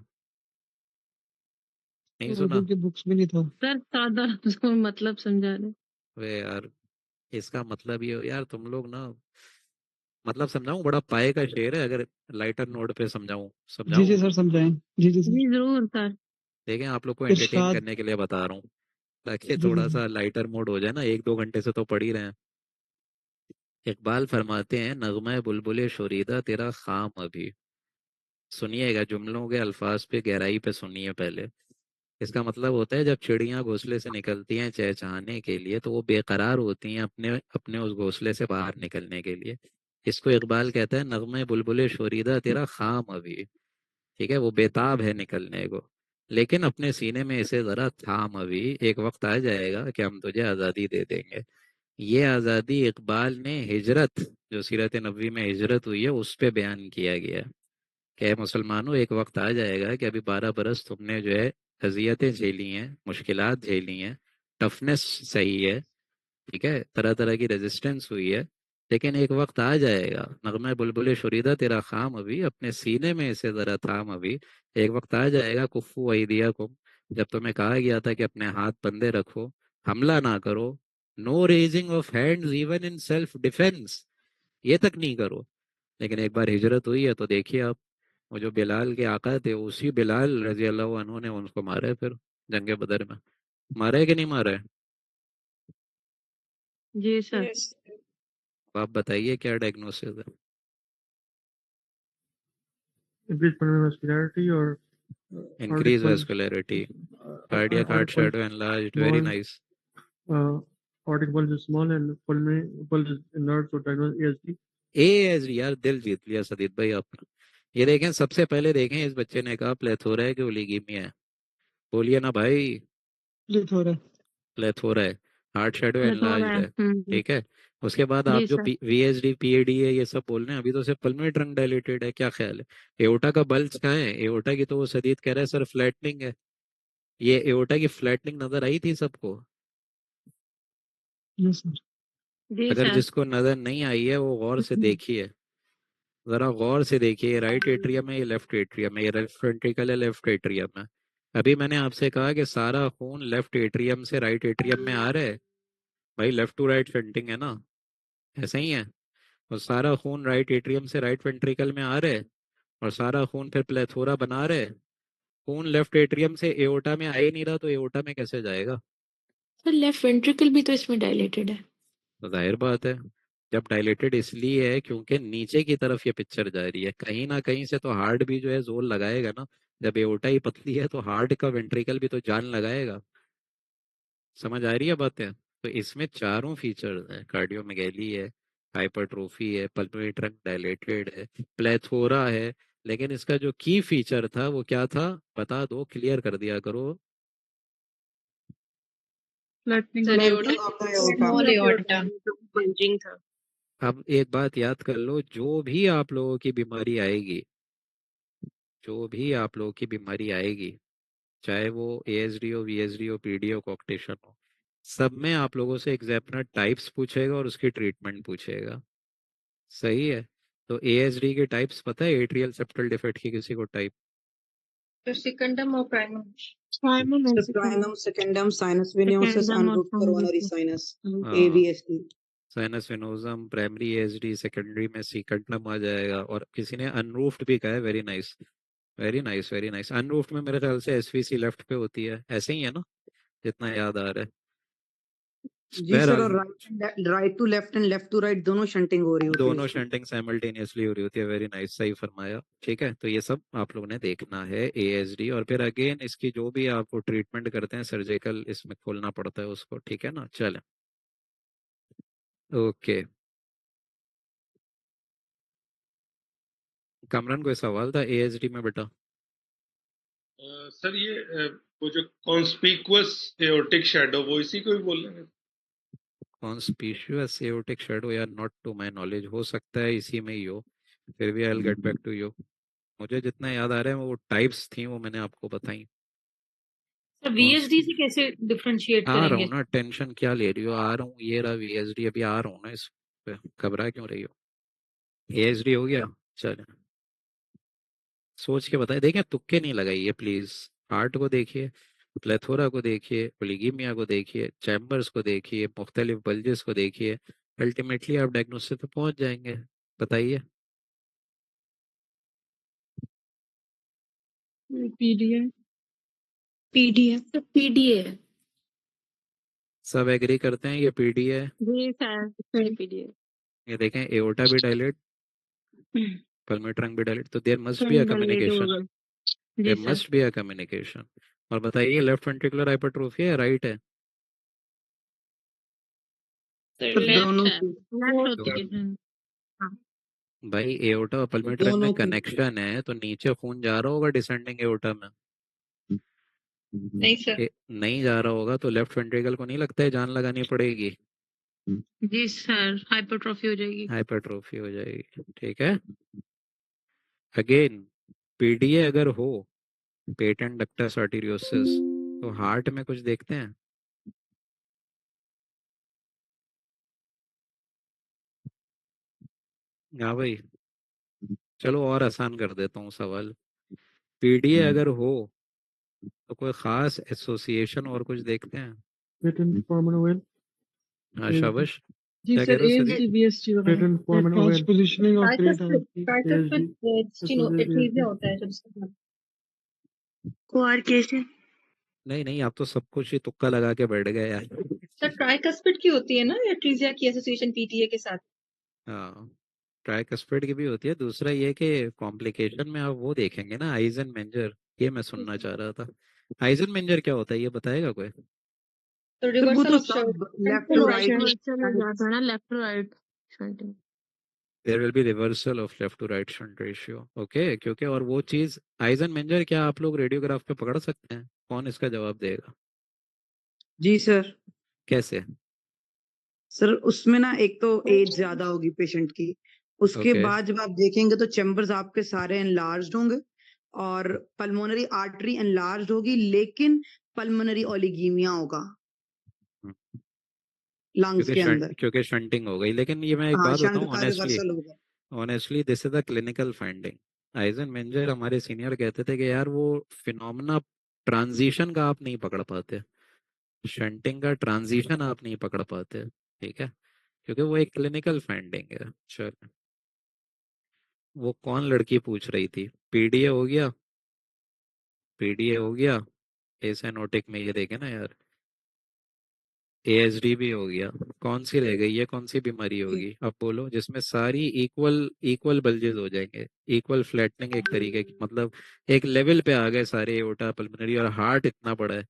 नहीं सुना? उर्दू की बुक्स में नहीं था। सर सादा लफ्जों में मतलब समझा रहे। वे यार, इसका मतलब ये यार, तुम लोग ना, मतलब समझाऊं? बड़ा पाए का शेर है, अगर लाइटर नोट पे समझाऊं, जी जी समझाऊं? सर समझाएं। जी जी सर। जी जरूर सर। देखें, आप लोग को एंटरटेन इरशाद। करने के लिए बता रहा हूँ, ताकि जी जी थोड़ा सर। सा लाइटर मोड हो जाए ना, 1-2 घंटे से तो पढ़ ही रहे हैं। इकबाल फरमाते हैं, नगमा बुलबुले शुरीदा तेरा खाम अभी। सुनिएगा, जुमलों के अल्फाज पे गहराई पे सुनिए पहले। इसका मतलब होता है, जब चिड़ियां घोंसले से निकलती हैं चहचहाने के लिए, तो वो बेकरार होती हैं अपने अपने उस घोंसले से बाहर निकलने के लिए। इसको इकबाल कहता है नगमे बुलबुले शोरीदा तेरा खाम अभी, ठीक है, वो बेताब है निकलने को, लेकिन अपने सीने में इसे जरा थाम अभी, एक वक्त आ जाएगा कि हम तुझे आज़ादी दे देंगे। ये आज़ादी इकबाल ने हिजरत, जो सीरत नबवी में हिजरत हुई है, उस पे बयान किया गया है कि "ऐ मुसलमानों, एक वक्त आ जाएगा कि अभी 12 बरस तुमने जो है अजियतें झेली हैं, मुश्किलात झेली हैं, टफनेस सही है, ठीक है, तरह तरह की रेजिस्टेंस हुई है, लेकिन एक वक्त आ जाएगा, नगमा बुलबुल शुरीदा तेरा खाम अभी, अपने सीने में इसे जरा थाम अभी, एक वक्त आ जाएगा कुफ्फू अयदियाकुम, जब तुम्हें कहा गया था कि अपने हाथ बंदे रखो, हमला ना करो, no raising of hands even in self defence, ये तक नहीं करो, लेकिन एक बार हिजरत हुई है तो देखिए आप, वो जो बिलाल के आका थे, उसी बिलाल रजी अल्लाह अन्हु ने उनको मारा है फिर जंगे बदर में, मारा है कि नहीं मारा है? जी सर। Yes. तो आप बताइए क्या डायग्नोसिस है? Increased pulmonary vascularity or Increase aortic vascularity, cardiac heart aortic shadow enlarged, very small, nice. aortic bulge is small and pulmonary bulge is enlarged, so diagnose ASD. ASD, यार दिल जीत लिया सदीद भाई आपने। ये देखें, सबसे पहले देखें, इस बच्चे ने कहा प्लेथोरा है कि ओलिगीमिया है, बोलिए ना भाई। प्लेथोरा प्लेथोरा है, हार्ट शेडो प्लेथोरा एनलार्ज्ड है। है, ठीक है। उसके बाद आप जी जो सर। VSD PAD है ये सब बोल रहे हैं, अभी तो सिर्फ पल्मोनरी ट्रंक डायलेटेड है, क्या ख्याल है? एओर्टा का बल्ज कहाँ है? एओर्टा की तो वो सदीद कह रहा है सर फ्लैटनिंग है, ये एओर्टा की फ्लैटनिंग नजर आई थी सबको? Yes sir. जी अगर सर। जिसको नजर नहीं आई है वो गौर से देखिए, जरा गौर से देखिए, राइट एट्रियम है, ये लेफ्ट एट्रियम है, ये लेफ्ट वेंट्रिकल है, लेफ्ट एट्रियम है। अभी मैंने आपसे कहा कि सारा खून लेफ्ट एट्रियम से राइट एट्रियम में आ रहा है, भाई लेफ्ट टू राइट शंटिंग है ना, ऐसा ही है। और सारा खून राइट एट्रियम से राइट वेंट्रिकल में आ रहा है, और सारा खून फिर प्लेथोरा बना रहा है। खून लेफ्ट एट्रियम से एओर्टा में आ ही नहीं रहा, तो एओर्टा में कैसे जाएगा? सर लेफ्ट वेंट्रिकल भी तो इसमें डायलेटेड है। तो जाहिर बात है, जब डायलेटेड इसलिए है क्योंकि नीचे की तरफ ये पिक्चर जा रही है, कहीं ना कहीं से तो हार्ट भी जो है जोर लगाएगा ना, जब एओर्टा ही पतली है तो हार्ट का वेंट्रिकल भी तो जान लगाएगा। समझ आ रही है बातें? तो इसमें चारों फीचर्स हैं, कार्डियोमेगैली है, हाइपरट्रोफी है, पल्मोनरी ट्रंक डायलेटेड है, प्लेथोरा है, लेकिन इसका जो की फीचर था वो क्या था, बता दो, क्लियर कर दिया करो। Flattening sir Flattening of the aorta. small aorta bulging था। अब एक बात याद कर लो, जो भी आप लोगों की बीमारी आएगी, जो भी आप लोगों की बीमारी आएगी, चाहे वो ASD हो, VSD हो, PD हो, कॉक्टेशन हो, सब में आप लोगों से एग्जामिनर टाइप्स पूछेगा और उसकी ट्रीटमेंट पूछेगा, सही है? तो ASD के टाइप्स पता है? एट्रियल सेप्टल डिफेक्ट की किसी को टाइप? तो secundum or primum? Primum The ऐसे primum, secundum, sinus venosus, Secondum and or root coronary pulmonary. sinus, हाँ, AVSD. Sinus venosus, primary ASD, secondary में सीकंडम आ जाएगा, और किसी ने अनरूफ्ड भी कहा है, very nice, very nice, very nice. Unroofed में मेरे ख्याल से SVC लेफ्ट पे होती है, ऐसे ही है ना, जितना याद आ रहा है। जी सर, और बहरहाल right to left and left to right दोनों शंटिंग हो रही होती है दोनों इसमें। शंटिंग साइमल्टेनियसली हो रही होती है, वेरी नाइस, सही फरमाया, ठीक है। तो ये सब आप लोगों ने देखना है ASD, और फिर अगेन इसकी जो भी आप ट्रीटमेंट करते हैं सर्जिकल, इसमें खोलना पड़ता है उसको, ठीक है ना। चलें, ओके। कमरन कोई सवाल था ASD में बेटा? सर ये वो जो कॉन्स्पिकुअस एओर्टिक शैडो वो इसी को ही बोल रहे हैं? कॉन्स्पिशियस एओर्टिक शैडो, यार नॉट टू माय नॉलेज, हो सकता है इसी में ही हो, फिर भी I will get back to you. मुझे जितना याद आ रहा है वो टाइप्स थी, वो मैंने आपको बताई। सर VSD से कैसे डिफरेंशिएट आ रहा करेंगे? हूँ ना, टेंशन क्या ले रही हो, आ रहा हूँ, ये रहा VSD, अभी आ रहा हूँ ना, इस पे घबरा क्यों रही हो? ASD हो गया, चले, सोच के बताए, देखें तुक्के नहीं लगाइए प्लीज। हार्ट को देखिए, प्लेथोरा को देखिए, ओलिगीमिया को देखिए, चैम्बर्स को देखिए, मुख्तलिफ बल्जेस को देखिए, अल्टीमेटली आप डायग्नोसिस पे पहुंच जाएंगे। बताइए। पीडीए पीडीए सब एग्री करते हैं ये PD है? जी सर। पीडीए। ये देखें एओर्टा भी डायलेट, पल्मोनरी ट्रंक भी डायलेट, तो there must be a communication, जी there sir. Must be a communication. और बताइए लेफ्ट वेंट्रिकुलर हाइपरट्रोफी है, राइट है? सर तो लेफ्ट दोनों है। लेफ्ट होती है। हाँ। भाई एओर्टा और पल्मोनरी ट्रंक में दोनों की कनेक्शन है तो नीचे खून जा रहा होगा डिसेंडिंग एओर्टा में। नहीं सर। नहीं जा रहा होगा तो लेफ्ट वेंट्रिकल को नहीं लगता है जान लगानी पड़ेगी, जी सर, हाइपरट्रॉफी हो जाएगी। हाइपरट्रोफी हो जाएगी। ठीक है, अगेन पीडीए अगर हो, पेटेंट डक्टस आर्टेरियोसिस, तो हार्ट में कुछ देखते हैं। हाँ भाई, चलो और आसान कर देता हूँ सवाल। पीडीए अगर हो तो कोई खास एसोसिएशन और कुछ देखते हैं। Patent form well. हाँ शाबाश, जी क्या कह सर, रहे हो सर? ASD BST वगैरह Patent form trans well. Positioning of great tricuspid tricuspid atresia होता है जब इसका कोआर्केशन। नहीं नहीं, आप तो सब कुछ ही तुक्का लगा के बैठ गए यार। सर ट्राइकस्पिड की होती है ना एट्रीजिया की एसोसिएशन पीटीए के साथ। हाँ, ट्राइकस्पिड की भी होती है। दूसरा ये कि कॉम्प्लिकेशन में आप वो देखेंगे ना, आइजन मेंजर, ये मैं सुनना चाह रहा था। आइजन मेंजर क्या होता है ये बताएगा कोई? तो सर वो रिवर्सल तो ऑफ सब लेफ्ट टू राइट रिवर्सल हो जाता है ना, left to right shunting. There will be reversal of left to right shunt ratio. Okay, क्योंकि और वो चीज आइजन मेंजर क्या आप लोग रेडियोग्राफ पे पकड़ सकते हैं? कौन इसका जवाब देगा? जी सर। कैसे? सर उसमें ना एक तो एज ज्यादा होगी पेशेंट की, उसके ओके, बाद जब आप देखेंगे तो चैम्बर्स आपके सारे एनलार्ज्ड होंगे और पल्मोनरी आर्टरी एनलार्ज्ड होगी, लेकिन पल्मोनरी ओलिगीमिया होगा लंग्स के अंदर। क्योंकि शंटिंग हो गई। लेकिन ये मैं एक हाँ, बात शंट बताऊं का ऑनेस्टली, रिवर्सल होगा। Honestly this is the clinical finding. Eigen मेंजर हमारे सीनियर कहते थे कि यार वो फिनोमेना ट्रांजिशन का आप नहीं पकड़ पाते, शंटिंग का ट्रांजिशन आप नहीं पकड़ पाते। ठीक है, क्योंकि वो एक क्लिनिकल फाइंडिंग है। चल, वो कौन लड़की पूछ रही थी? पीडीए हो गया, पीडीए हो गया, एसाइनोटिक में ये देखे ना यार, एएसडी भी हो गया। कौन सी रह गई? ये कौन सी बीमारी होगी अब बोलो जिसमें सारी इक्वल इक्वल बल्जेस हो जाएंगे, इक्वल फ्लैटनिंग एक तरीके की, मतलब एक लेवल पे आ गए सारे एओर्टा पल्मोनरी, और हार्ट इतना बड़ा है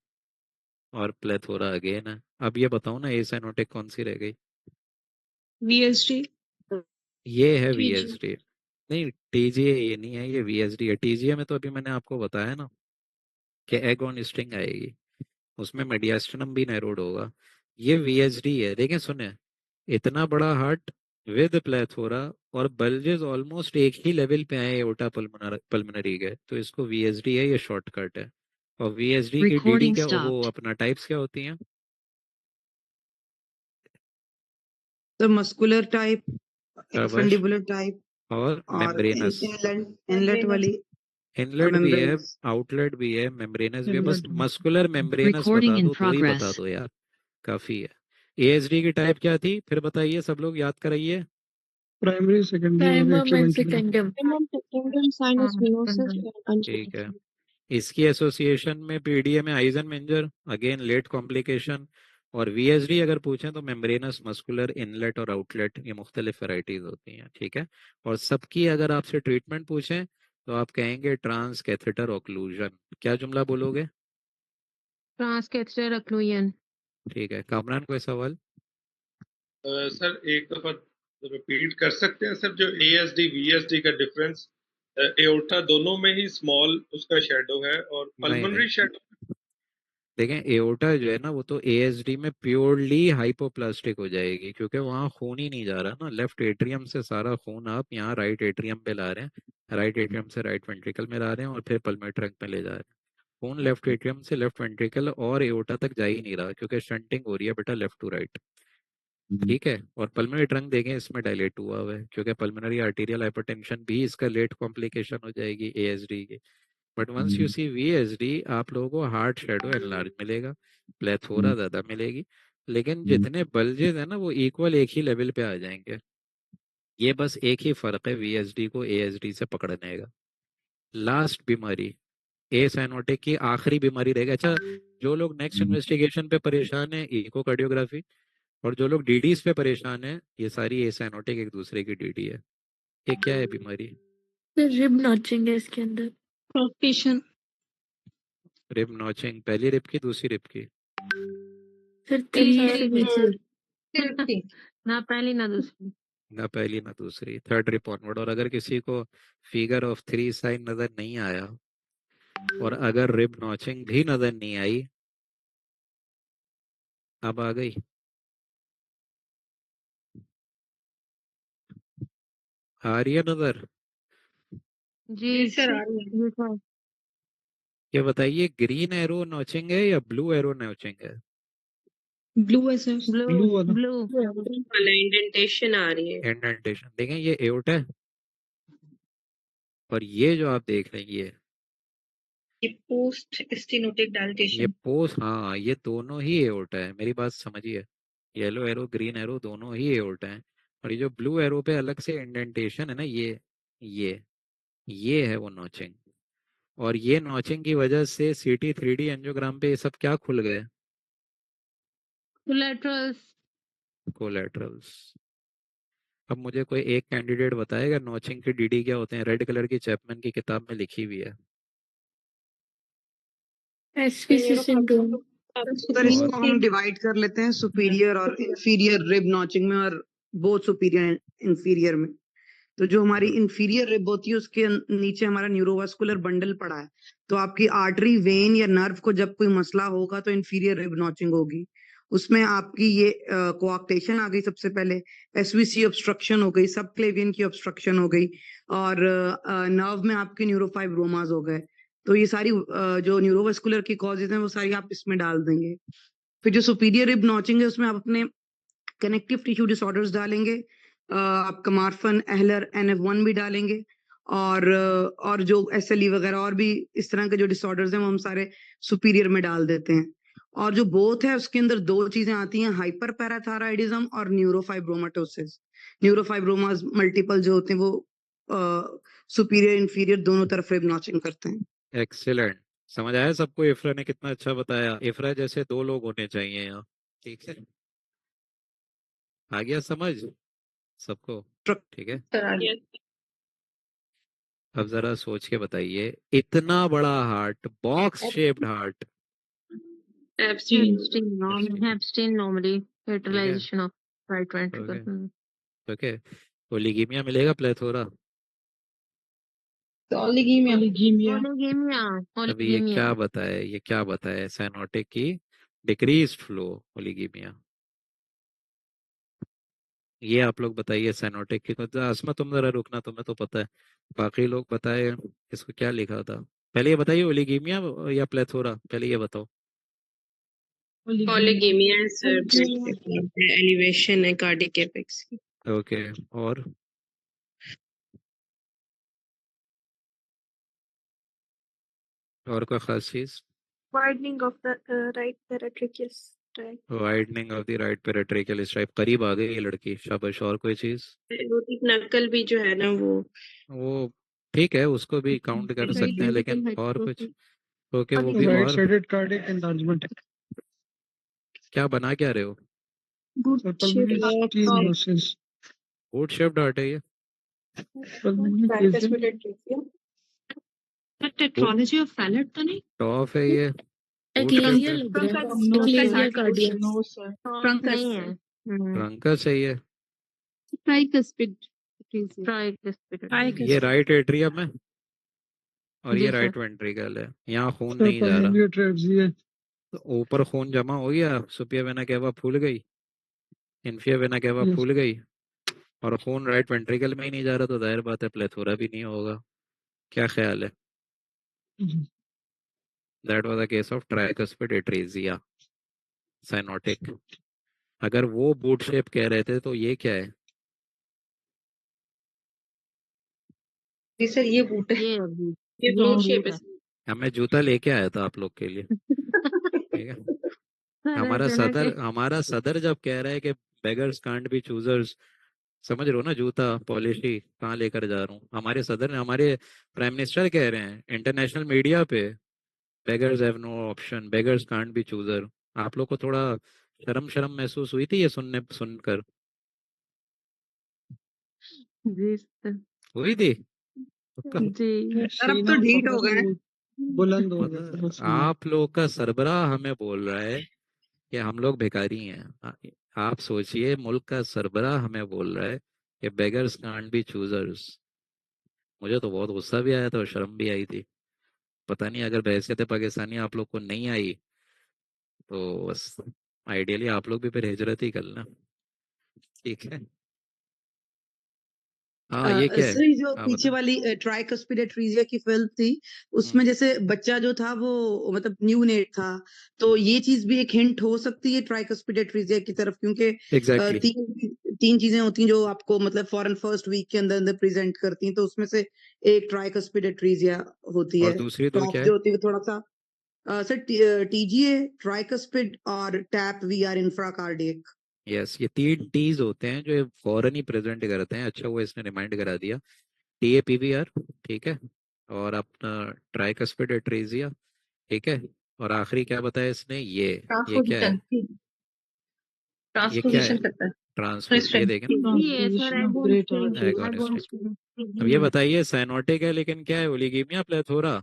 और प्लेथोरा अगेन है। अब ये बताओ ना एसाइनोटिक कौन सी रह गई? VSD। ये है TG। वीएसडी। नहीं, टीजीए ये नहीं है, ये वीएसडी है। टीजीए में तो अभी मैंने आपको बताया ना कि एग ऑन स्ट्रिंग आएगी, उसमें मेडियास्टिनम भी नैरोड होगा। ये वीएसडी है। लेकिन सुने, इतना बड़ा हार्ट विद प्लेथोरा और बल्जेस ऑलमोस्ट एक ही लेवल पे आए एओर्टा पल्मोनरी के, तो इसको वीएसडी है, ये शॉर्टकट है। और वीएसडी की डीडी क्या, वो अपना टाइप्स क्या होती हैं? तो मस्कुलर टाइप, शाबाश। फंडिबुलर टाइप और और मेम्ब्रेनस। इनलेट वाली इनलेट भी है, मेम्ब्रेन्स। आउटलेट भी है, मेम्ब्रेनस भी है। बस मस्कुलर मेम्ब्रेनस बता दो, दो ही बता दो यार, काफी है। एएसडी की टाइप क्या थी फिर बताइए, सब लोग याद कराइए। प्राइमरी सेकेंडरी और प्राइमम एंड एट्रीवेंट्रिकुलर। सेकेंडम। ठीक है, इसकी एसोसिएशन में पीडीए में आइजन मेंजर, अगेन लेट कॉम्प्लिकेशन। और वीएसडी अगर पूछें तो मेम्ब्रेनस, मस्कुलर, इनलेट और आउटलेट, ये मुख्तलिफ वैरायटीज होती हैं। ठीक है, और सबकी अगर आपसे ट्रीटमेंट पूछें तो आप कहेंगे ट्रांस कैथेटर ऑक्लूजन। क्या जुमला बोलोगे? Transcatheter occlusion. ठीक है, कामरान कोई सवाल? सर एक दफा रिपीट कर सकते हैं सर, जो एएसडी वीएसडी का डिफरेंस? एओर्टा दोनों में ही स्मॉल उसका शेडो है और नहीं नहीं, पल्मोनरी शेडो। देखें एओर्टा जो है ना वो तो एएसडी में प्योरली हाइपोप्लास्टिक हो जाएगी, क्योंकि वहाँ खून ही नहीं जा रहा ना। लेफ्ट एट्रियम से सारा खून आप यहाँ राइट एट्रियम पे ला रहे हैं, राइट एट्रियम से राइट वेंट्रिकल में ला रहे हैं और फिर पल्मोनरी ट्रंक में ले जा रहे हैं। खून लेफ्ट एट्रियम से लेफ्ट वेंट्रिकल और एओर्टा तक जा ही नहीं रहा, क्योंकि शंटिंग हो रही है बेटा लेफ्ट टू राइट। ठीक है, और पल्मोनरी ट्रंक देखें इसमें डायलेट हुआ हुआ है, क्योंकि पल्मोनरी आर्टीरियल हाइपरटेंशन भी इसका लेट कॉम्प्लिकेशन हो जाएगी एएसडी की। But once you see VSD आप लोगों को हार्ट शेडो एनलार्ज मिलेगा, प्लेथोरा ज्यादा मिलेगी, लेकिन जितने बल्जेस है ना वो इक्वल एक ही लेवल पे आ जाएंगे। ये बस एक ही फर्क है वीएसडी को एएसडी से पकड़ने का। लास्ट बीमारी ए साइनोटिक की आखिरी बीमारी रहेगा। अच्छा, जो लोग नेक्स्ट इन्वेस्टिगेशन पे परेशान है इकोकार्डियोग्राफी, और जो लोग डीडीज पे परेशान है, ये सारी ए साइनोटिक एक दूसरे की डीडी है। ये क्या है बीमारी? रिब नॉचिंग है इसके अंदर। Palpitation। रिब नॉचिंग, पहली रिब की दूसरी रिब की? फिर तीसरी तीसरी। तीसरी। सिर्फ थी। ना पहली ना दूसरी। ना पहली ना दूसरी, थर्ड रिप ऑनवर्ड। और अगर किसी को फिगर ऑफ 3 साइन नजर नहीं आया और अगर रिब नॉचिंग भी नजर नहीं आई, अब आ गई। आ रही है नजर? जी सर आ रही है। जी सर। ये बताइए, ग्रीन एरो नॉचिंग है या ब्लू एरो नॉचिंग है? ब्लू है सर। ब्लू ब्लू वाला। ब्लू वाला इंडेंटेशन आ रही है। इंडेंटेशन देखें, ये एओर्टा है। और ये जो आप देख रहे हैं ये पोस्ट स्टेनोटिक ये डायलिटेशन। पोस्ट, हाँ ये दोनों ही एओर्टा है, मेरी बात समझिए। येलो एरो ग्रीन एरो दोनों ही एओर्टा है। और ये जो ब्लू एरो पे अलग से इंडेंटेशन है ना, ये ये है वो नॉचिंग। और ये नॉचिंग की वजह से CT 3D एंजियोग्राम पे ये सब क्या खुल गए? कोलेटरल्स। कोलेटरल्स। अब मुझे कोई एक कैंडिडेट बताएगा नॉचिंग के DD क्या होते हैं? रेड कलर की चैपमैन की किताब में लिखी हुई है। SVC syndrome. सर इसको हम डिवाइड कर लेते हैं सुपीरियर और इंफीरियर रिब नॉचिंग में और बोथ सुपीरियर इंफीरियर में। तो जो हमारी इंफीरियर रिब होती है उसके नीचे हमारा न्यूरोवास्कुलर बंडल पड़ा है। तो आपकी आर्टरी वेन या नर्व को जब कोई मसला होगा तो इंफीरियर रिब नॉचिंग होगी। उसमें आपकी ये कोआक्टेशन आ गई सबसे पहले, SVC ऑब्स्ट्रक्शन हो गई, सब क्लेवियन की ऑब्स्ट्रक्शन हो गई और नर्व में आपके न्यूरोफाइब्रोमास हो गए। तो ये सारी जो न्यूरोवास्कुलर की कॉजेज हैं वो सारी आप इसमें डाल देंगे। फिर जो सुपीरियर रिब नॉचिंग है उसमें आप अपने कनेक्टिव टिश्यू डिसऑर्डर्स डालेंगे, आपका मार्फन, एहलर, NF1 भी डालेंगे और जो SLE वगैरह और भी इस तरह के जो डिसऑर्डर्स हैं वो हम सारे सुपीरियर में डाल देते हैं। और जो बोथ है उसके अंदर दो चीजें आती हैं, हाइपर पैराथायराइडिज्म और न्यूरोफाइब्रोमाटोसिस। न्यूरोफाइब्रोमास मल्टीपल जो होते हैं वो सुपीरियर इंफीरियर दोनों तरफ रिब नॉचिंग करते हैं। एक्सीलेंट, समझ आया सबको? इफ्रा ने कितना अच्छा बताया। इफ्रा जैसे 2 लोग होने चाहिए यहाँ। ठीक है, आ गया समझ सबको? ठीक है, अब जरा सोच के बताइए, इतना बड़ा heart, box shaped heart, Epstein normally fertilization of right ventricle. Okay, oligaemia मिलेगा, प्लेथोरा। ओलिगीमिया। अब ये क्या बताए, ये क्या बताए? साइनोटिक की डिक्रीज फ्लो, ओलिगीमिया। ये आप लोग बताइए साइनोटिक की। तो आसमा तुम जरा रुकना, तुम्हें तो पता है, बाकी लोग बताए इसको क्या लिखा था। पहले ये बताइए, ओलिगीमिया या प्लेथोरा, पहले ये बताओ। ओलिगीमिया सर, एलिवेशन है कार्डियक एपेक्स की। ओके, और कोई खास चीज? Widening of the right paratracheal stripe. Widening of the right paratracheal stripe, करीब आ गई ये लड़की, शाबाश। और कोई चीज? एरोटिक नक्कल भी जो है ना वो ठीक है, उसको भी काउंट कर सकते हैं, लेकिन और कुछ? ओके, वो भी। राइट और साइडेड कार्डियक एनलार्जमेंट। क्या बना क्या रहे हो? Good shape. Boot shaped heart है ये? Bicuspid atresia. Tetralogy of Fallot तो नहीं? टॉफ है ये? Ecclesia लग रहा है। Ecclesia cardiac. No sir. नहीं है। ट्रंकस है ये? Tricuspid tricuspid. ये राइट एट्रियम है और जी ये सर। राइट वेंट्रिकल है। यहाँ खून नहीं जा रहा, तो ऊपर खून जमा हो गया, सुपिया वेना केवा फूल गई, इन्फिया वेना केवा फूल गई, और खून राइट वेंट्रिकल में ही नहीं जा रहा, तो जाहिर बात है प्लेथोरा भी नहीं होगा। क्या ख्याल है? That was a case of tricuspid atresia, cyanotic. अगर वो बूट शेप कह रहे थे तो ये क्या है? जी सर ये बूट है। ये बूट शेप है। मैं जूता लेके आया था आप लोग के लिए। ठीक है, हमारा सदर जब कह रहा है कि बेगर्स कांट बी चूजर्स, समझ रहे हो ना? जूता पॉलिशी कहाँ लेकर जा रहा हूँ। हमारे सदर ने, हमारे प्राइम मिनिस्टर कह रहे हैं इंटरनेशनल मीडिया पे, beggars have no option, beggars can't be chooser. आप लोग को थोड़ा शर्म महसूस हुई थी ये सुनकर? हुई थी? जी सर अब तो ढीठ हो गए, बुलंद हो गया। आप लोग का सरबराह हमें बोल रहा है कि हम लोग भिखारी हैं। आप सोचिए, मुल्क का सरबराह हमें बोल रहा है ये बेगर्स कांट बी चूजर्स। मुझे तो बहुत गुस्सा भी आया था और शर्म भी आई थी। पता नहीं अगर बहसियत पाकिस्तानी आप लोग को नहीं आई तो बस आइडियली आप लोग भी फिर हिजरत ही कर लेना। ठीक है। हाँ ये क्या है सर जो हाँ पीछे बताएं। वाली ट्राइकस्पिड एट्रीजिया की फिल्म थी उसमें जैसे बच्चा जो था वो मतलब न्यू नेट था, तो ये चीज भी एक हिंट हो सकती है ट्राइकस्पिड एट्रीजिया की तरफ, क्योंकि एग्जैक्टली तीन चीजें होती हैं जो आपको मतलब फॉरेन फर्स्ट वीक के अंदर अंदर प्रेजेंट करती हैं, तो उसमें से एक ट्राइकस्पिड एट्रीजिया होती और है। दूसरी दो टॉप क्या है? जो होती है वो थोड़ा सा सर टीजीए, ट्राइकस्पिड और टैप वी आर इंफ्राकार्डियक। यस ये 3 टीज होते हैं जो ये फौरन ही प्रेजेंट करते हैं। अच्छा वो इसने रिमाइंड करा दिया। TAPVR ठीक है, और अपना ट्राइकस्पिड एट्रीजिया ठीक है, और आखिरी क्या बताया इसने ये क्या है? ये क्या है? ट्रांसपोजिशन करता है। ट्रांसपोज ये देखें ना। ये सर एगोनिस्टिक। अब ये बताइए साइनोटिक है लेकिन क्या है? ओलिगीमिया प्लेथोरा।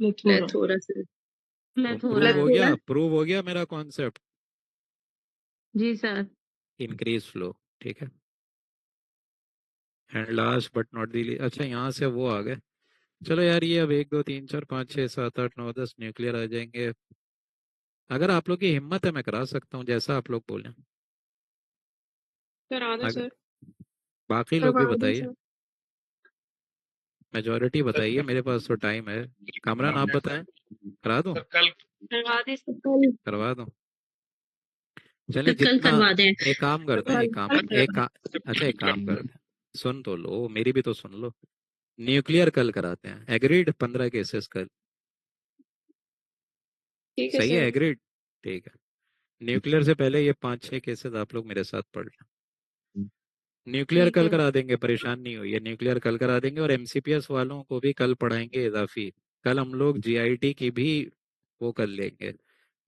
प्लेथोरा से तो प्रूव हो गया, प्रूव हो गया मेरा कॉन्सेप्ट। जी सर। इंक्रीज फ्लो ठीक है। And last but not the, अच्छा यहाँ से वो आ गए। चलो यार ये अब 1 2 3 4 5 6 7 8 9 10 न्यूक्लियर आ जाएंगे। अगर आप लोग की हिम्मत है मैं करा सकता हूँ जैसा आप लोग बोले। करा दो अगर सर। बाकी लोग भी करवा दो बताइए, सर। मेजोरिटी बताइए, मेरे पास तो टाइम है। कामरान आप बताएं, करा दूं? कल करवा दे सर कल। करवा दूं? चलिए तो कल जितना, करवा दें। एक काम करते हैं, अच्छा एक काम करते हैं, सुन तो लो, मेरी भी तो सुन लो। न्यूक्लियर कल कराते हैं, एग्रीड? 15 केसेस कल, ठीक है सही है? सर। एग्रीड ठीक है। न्यूक्लियर से पहले ये 5 6 केसेस आप लोग मेरे साथ पढ़ लें। न्यूक्लियर ठीक कल है। करा देंगे, परेशान नहीं हुई है, न्यूक्लियर कल करा देंगे। और MCPS वालों को भी कल पढ़ाएंगे इजाफी। कल हम लोग GIT की भी वो कर लेंगे।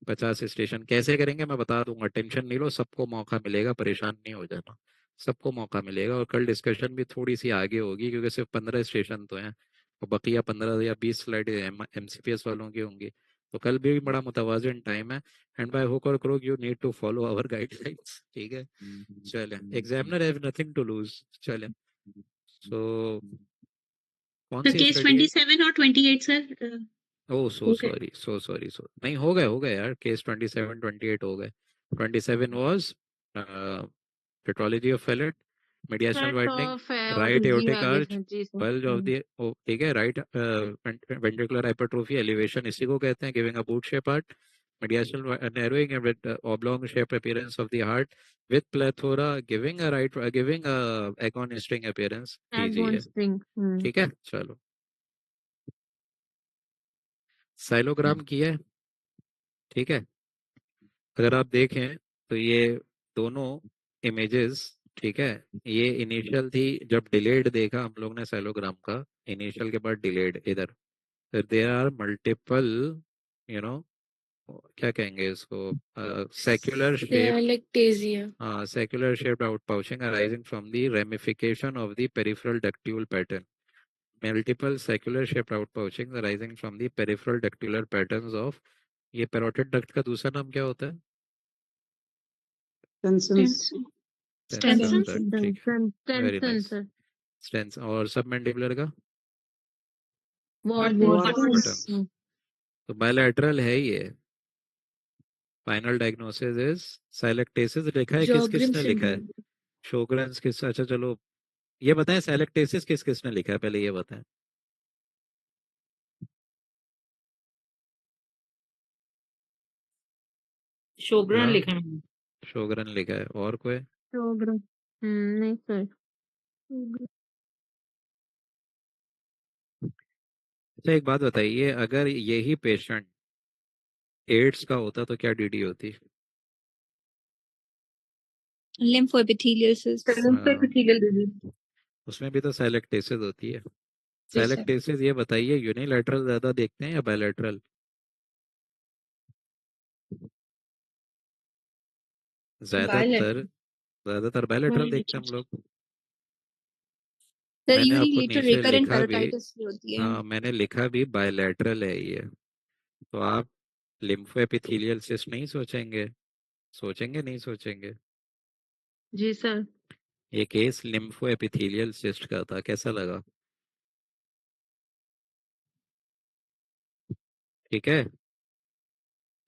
50 स्टेशन कैसे करेंगे मैं बता दूंगा, टेंशन नहीं लो, सबको मौका मिलेगा, परेशान नहीं हो जाना। सबको मौका मिलेगा। और कल डिस्कशन भी थोड़ी सी आगे होगी क्योंकि सिर्फ 15 स्टेशन तो हैं, और बकिया 15 या 20 स्लाइड MCPS वालों की होंगी। तो कल भी बड़ा मुतवाज़िन टाइम है। एंड बाय हुक और crook you need to follow our guidelines ठीक है। चले, examiner have nothing to lose. चले, सो कौन तो सी केस स्टडी है? 27 और 28 सर ओह सो हो गए। सॉरी, सो सॉरी, सो नहीं, हो गए यार, केस 27 28 हो गए। 27 was petrology of Fallot, mediastinal cut widening, of है और right दूसरी aortic आगे arch, से जी सर। bulge of the ठीक है, right ventricular hypertrophy, elevation इसी को कहते हैं, giving a boot shape heart, mediastinal narrowing and with oblong shape appearance of the heart with plethora, giving a agonistic appearance Aegon कीजिए। String. ठीक है चलो, साइलोग्राम किया है ठीक है। अगर आप देखें तो ये दोनों इमेजेस ठीक है, ये इनिशियल थी, जब डिलेड देखा हम लोग ने साइलोग्राम का, इनिशियल के बाद डिलेड इधर, फिर there are multiple you know क्या कहेंगे इसको, सेक्युलर शेप, डायलेक्टेजिया। हाँ saccular shaped outpouching arising from the ramification of the peripheral ductule pattern, multiple saccular shaped outpouching arising from the peripheral ductular patterns of, ये parotid duct का दूसरा नाम क्या होता है? टेंसन डक्ट ठीक है, वेरी नाइस। सर। स्टेंस, और सब मैंडिबुलर का वॉटर्स। तो बायलैटरल है ये। फाइनल डायग्नोसिस इज साइलेक्टेसिस, लिखा है किस जॉगरिन किसने लिखा है? सिंड्रोम। शोगरन्स किस, अच्छा चलो ये बताएं, साइलेक्टेसिस किस किसने लिखा है, पहले ये बताएं। शोग्रन हाँ लिखा है। शोगरन लिखा है, और कोई? जॉगरिन। नहीं सर। अच्छा एक बात बताइए, अगर यही पेशेंट एड्स का होता तो क्या DD होती? lymphoepithelial lymphoepithelial disease। उसमें भी तो साइलेक्टेसिस होती है। जी सर। साइलेक्टेसिस ये बताइए यूनिलैटरल ज्यादा देखते हैं या बायलैटरल? ज्यादातर बायलैटरल। ज्यादातर बायलैटरल देखते हैं हम लोग। सर मैंने आपको यूरिलेटर नीचे रिकरेंट लिखा भी, पेराइटिस होती है। हाँ मैंने लिखा भी बायलैटरल है ये। तो आप लिम्फोएपिथेलियल सिस्ट नहीं सोचेंगे? सोचेंगे नहीं सोचेंगे? जी सर। ये केस लिम्फो एपिथेलियल सिस्ट का था, कैसा लगा? ठीक है,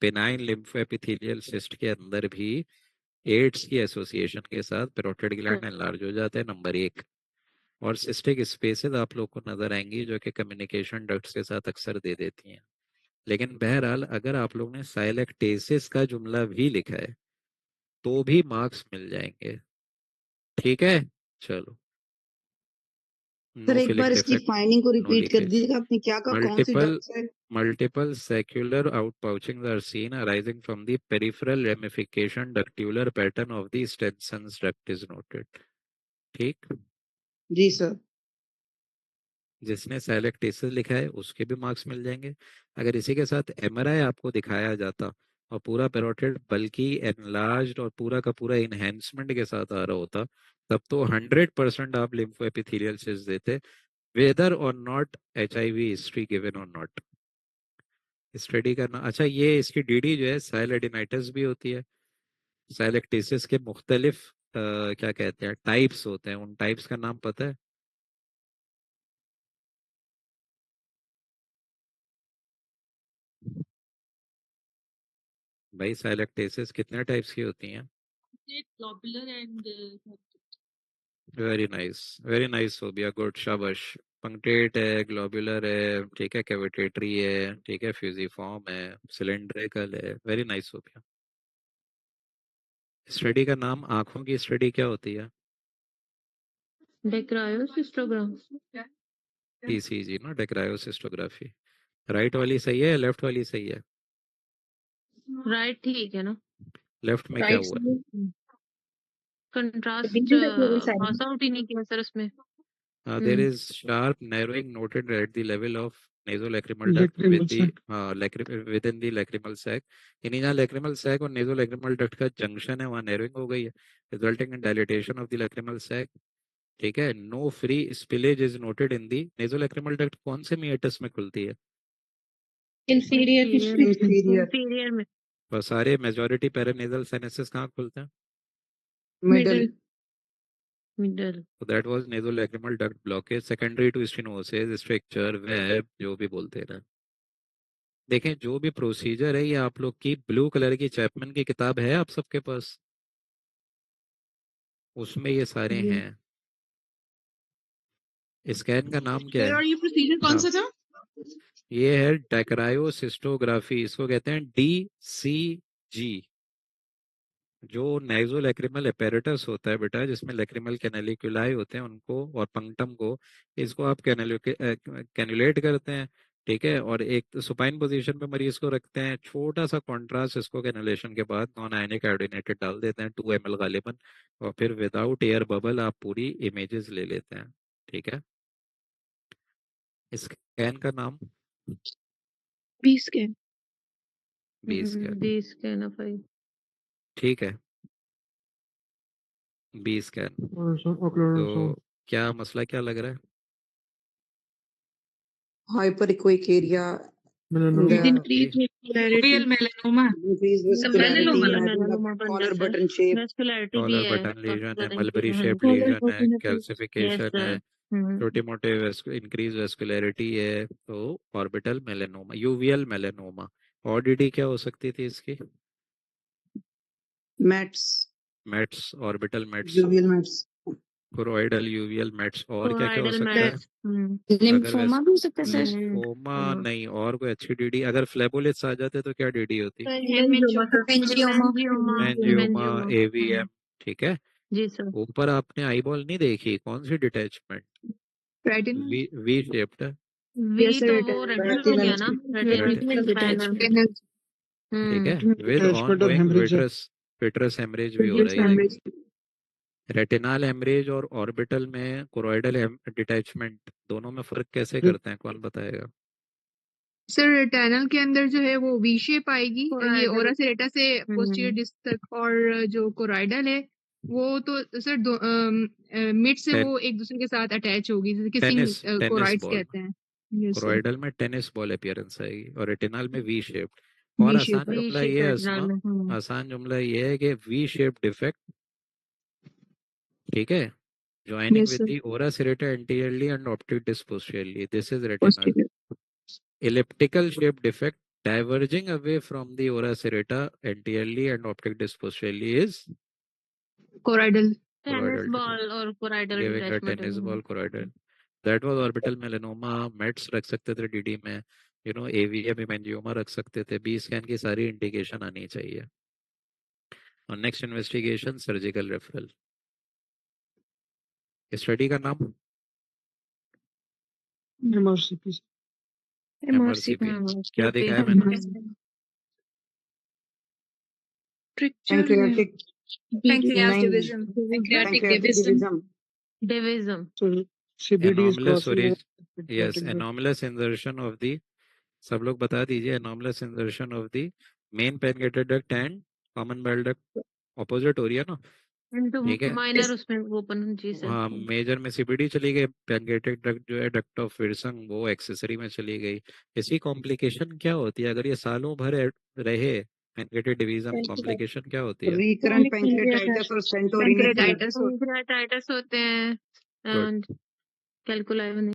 बेनाइन लिम्फो एपिथेलियल सिस्ट के अंदर भी एड्स की एसोसिएशन के साथ पैरोटिड ग्लैंड एनलार्ज हो जाते हैं, नंबर 1। और सिस्टिक स्पेसेस आप लोग को नजर आएंगी जो कि कम्युनिकेशन डक्ट्स के साथ अक्सर दे देती हैं। लेकिन बहरहाल अगर आप लोग ने साइलेक्टेसिस का जुमला भी लिखा है तो भी मार्क्स मिल जाएंगे। ठीक है, चलो। सर नो एक बार फिलिक इसकी डिफेक्ट, फाइंडिंग को नो रिपीट कर लीकेज। दीजिएगा, आपने क्या कहा, कौन सी Multiple डक्ट्स है? multiple secular outpouchings are seen arising from the peripheral ramification ductular pattern of the Stenson's duct is noted. ठीक, जी सर। जिसने साइलेक्टेसिस लिखा है उसके भी मार्क्स मिल जाएंगे। अगर इसी के साथ एमआरआई आपको दिखाया जाता और पूरा पैरोटिड बल्कि एनलार्ज्ड और पूरा का पूरा इनहेंसमेंट के साथ आ रहा होता, तब तो 100% आप लिम्फो एपिथेलियल सिस्ट देते, वेदर और नॉट HIV हिस्ट्री गिवन और नॉट। स्टडी करना। अच्छा, ये इसकी डीडी जो है साइलेडिनाइटिस भी होती है। साइलेक्टेसिस के मुख्तलिफ क्या कहते हैं टाइप्स होते हैं, उन टाइप्स का नाम पता है? भाई साइलेक्टेसिस कितने टाइप्स की होती हैं? ग्लोबुलर एंड वेरी नाइस हो गया, गुड, शाबाश। पंक्टेट है, ग्लोबुलर है, ठीक है, कैविटेटरी है, ठीक है, फ्यूजिफॉर्म है, सिलेंड्रिकल है, वेरी नाइस हो गया। स्टडी का नाम, आंखों की स्टडी क्या होती है? डेक्रायोसिस्टोग्राम। ECG ना, डेक्रायोसिस्टोग्राफी। राइट वाली सही है, लेफ्ट वाली सही है? राइट ठीक है ना? लेफ्ट में क्या हुआ है? Contrast Side. पास आउट ही नहीं किया सर उसमें। There is sharp narrowing noted at the level of nasolacrimal duct Lacrimal with sac. within the lacrimal sac. यानी जहाँ lacrimal sac और nasolacrimal duct का जंक्शन है वहाँ narrowing हो गई है, resulting in dilatation of the lacrimal sac. ठीक है, no free spillage is noted in the nasolacrimal duct। कौन से meatus में खुलती है? Inferior. इंफीरियर में। और सारे majority paranasal sinuses कहाँ खुलते हैं? Middle. Middle. So that was nasolacrimal duct blockage secondary to stenosis, stricture, web, जो भी बोलते हैं। देखें, जो भी प्रोसीजर है ये आप लोग की ब्लू कलर की चैपमैन की किताब है आप सबके पास, उसमें ये सारे हैं। स्कैन का नाम क्या सर है? और ये प्रोसीजर कौन सा था? ये है डेक्रायोसिस्टोग्राफी, इसको कहते हैं DCG। जो नाइजोलैक्रिमल एपेरेटस होता है बेटा, जिसमें लैक्रिमल कैनालिकुलाई होते हैं उनको और पंक्टम को, इसको आप कैनुलेट करते हैं, ठीक है, और एक सुपाइन पोजीशन पे मरीज को रखते हैं, छोटा सा कॉन्ट्रास्ट इसको कैनुलेशन के बाद नॉन आयनिक आयोडीनेटेड डाल देते हैं 2 ml गालिबन, और फिर विदाउट एयर बबल आप पूरी इमेजेस ले लेते हैं। ठीक है, स्कैन का नाम B scan. B scan. D scan of eye. ठीक है, बी स्कैन। तो क्या मसला क्या लग रहा है? Hyperechoic area. Increased Real melanoma. Increased viscolarity, having a collar button shape. Vascularity भी कॉलर है, बटन लीजन है, काफी मलबरी ज्यादा शेप increase लीजन है, Yes, कैल्सिफिकेशन sir. है, छोटे मोटे इंक्रीज वेस्कुलरिटी है, तो orbital melanoma, uveal melanoma. Or DD क्या हो सकती थी इसकी? Mets, orbital mets, Uveal mets. Choroidal uveal mets. और क्या क्या हो Choroidal सकता है? mass. लिम्फोमा भी हो सकता है सर। लिम्फोमा नहीं, और कोई अच्छी डीडी? अगर फ्लेबोलिट्स आ जाते तो क्या डीडी होती? Meningioma। एंजियोमा, AVM। ठीक है, जी सर। ऊपर आपने आईबॉल नहीं देखी, कौन सी डिटैचमेंट? वी शेप्ड है। वी तो वो रेटिनल हो गया ना, रेटिनल पैनल। ठीक है, विद ऑनगोइंग विट्रस हेमरेज भी हो रही है। रेटिनल हेमरेज और ऑर्बिटल में कोरोइडल डिटैचमेंट, दोनों में फर्क कैसे करते हैं, कौन बताएगा? सर रेटिनल के अंदर जो है वो वी शेप आएगी, ये ओरा सेरेटा से पोस्टीरियर डिस्क तक, और जो कोराइडल है वो तो सर मिड से वो एक दूसरे के साथ अटैच होगी, जैसे किसिंग कोराइड्स कहते हैं। कोरोइडल में टेनिस बॉल अपीयरेंस आएगी और रेटिनल में वी शेप्ड। और आसान जुमला ये है, आसान जुमला ये है कि वी शेप डिफेक्ट ठीक है, joining Yes, with sir. the ora serrata anteriorly and optic disc posteriorly. This is retinal. Posterior. Elliptical shaped defect diverging away from the ora serrata anteriorly and optic disc posteriorly is Choroidal. Tennis choroidal, ball और choroidal giving a detachment. tennis ball choroidal. That was orbital melanoma. METs रख सकते थे DD में, you know, AVM hemangioma रख सकते थे. B scan की सारी इंडिकेशन आनी चाहिए. और next investigation surgical referral. Study का नाम MRCP. MRCP. क्या दिखाया मैंने? Pancreatic Pancreas nine. division. Pancreatic division. Division. So CBD is Anomalous crossing origin. over Yes, pancreatic duct. anomalous insertion of the, सब लोग बता दीजिए, anomalous insertion of the main pancreatic duct and common bile duct opposite हो रही है ना, Into ठीक है. minor उसमें open जी सर. हाँ, मेजर में सीबीडी चली गई, पैंक्रियाटिक डक्ट जो है डक्ट ऑफ विल्सन वो एक्सेसरी में चली गई. इसकी कॉम्प्लिकेशन क्या होती है अगर ये सालों भर रहे पैंक्रियाटिक डिवीजन? कॉम्प्लिकेशन क्या होती है? Recurrent pancreatitis और centrorinectomy. Pancreatitis होते हैं and calculi बने.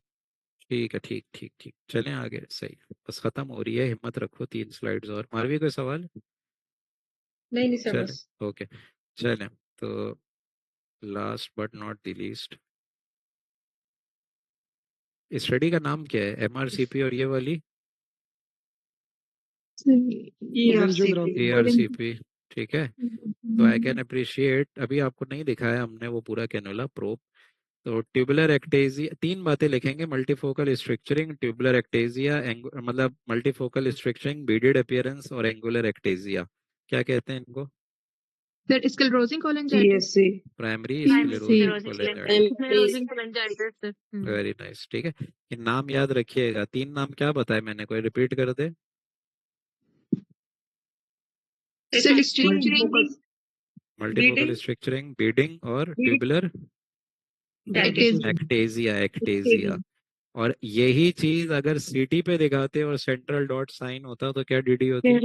ठीक है, ठीक ठीक ठीक, चलें आगे. सही, बस खत्म हो रही है, हिम्मत रखो, 3 स्लाइड्स और. मारवी कोई सवाल? नहीं सर चलें, बस. ओके चलें. तो last but not the least, study का नाम क्या है? MRCP और ये वाली ARCP, ठीक है. तो आई कैन अप्रिशिएट, अभी आपको नहीं दिखाया हमने वो पूरा कैनुला प्रोब. तो ट्यूबुलर एक्टेजिया, 3 बातें लिखेंगे: मल्टीफोकल स्ट्रक्चरिंग, ट्यूबुलर एक्टेजिया, मतलब मल्टीफोकल स्ट्रक्चरिंग, बीडेड अपीयरेंस और एंगुलर एक्टेजिया. क्या कहते हैं इनको? That sclerosing cholangitis. CSC. Primary Sclerosing cholangitis. Very nice, ठीक है. ये नाम याद रखिएगा. 3 नाम क्या बताए मैंने, कोई रिपीट कर दे? मल्टीफोकल स्ट्रक्चरिंग, बीडिंग और ट्यूबुलर एक्टेजिया. और यही चीज अगर सीटी पे दिखाते और सेंट्रल डॉट साइन होता तो क्या डीडी होती?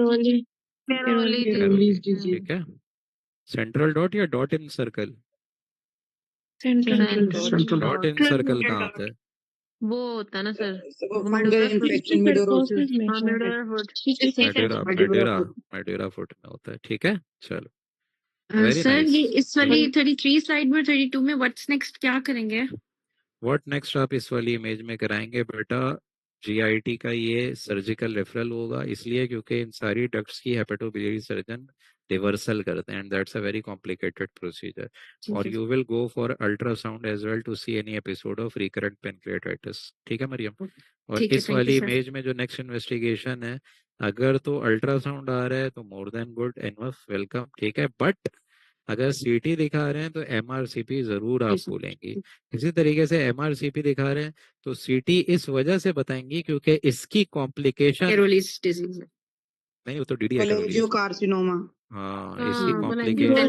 ठीक है. सेंट्रल डॉट या dot in circle? Dot in circle कहाँ होता है? वो होता है ना सर, फंगल इन्फेक्शन मेडुरा फुट में होता है. ठीक है, चलो. Very sir nice. ये इस वाली 33 स्लाइड में 32 में व्हाट्स नेक्स्ट क्या करेंगे? व्हाट नेक्स्ट आप इस वाली इमेज में कराएंगे बेटा? GIT का ये सर्जिकल रेफरल होगा, इसलिए क्योंकि इन सारी डक्ट्स की हेपेटोबिलियरी सर्जन रिवर्सल करते हैं, and that's a very complicated procedure. और you will go for ultrasound as well to see any episode of recurrent pancreatitis. ठीक है मरियम? और ठीक है, इस thank you, वाली sir. इमेज में जो नेक्स्ट इन्वेस्टिगेशन है, अगर तो अल्ट्रासाउंड आ रहा है तो more than good, enough welcome. ठीक है, बट अगर सीटी दिखा रहे हैं तो MRCP जरूर आप बोलेंगी. इसी तरीके से MRCP दिखा रहे हैं तो सीटी इस वजह से बताएंगी क्योंकि इसकी कॉम्प्लिकेशन नहीं, वो तो DD है. Cholangiocarcinoma. हाँ, इसकी कॉम्प्लिकेशन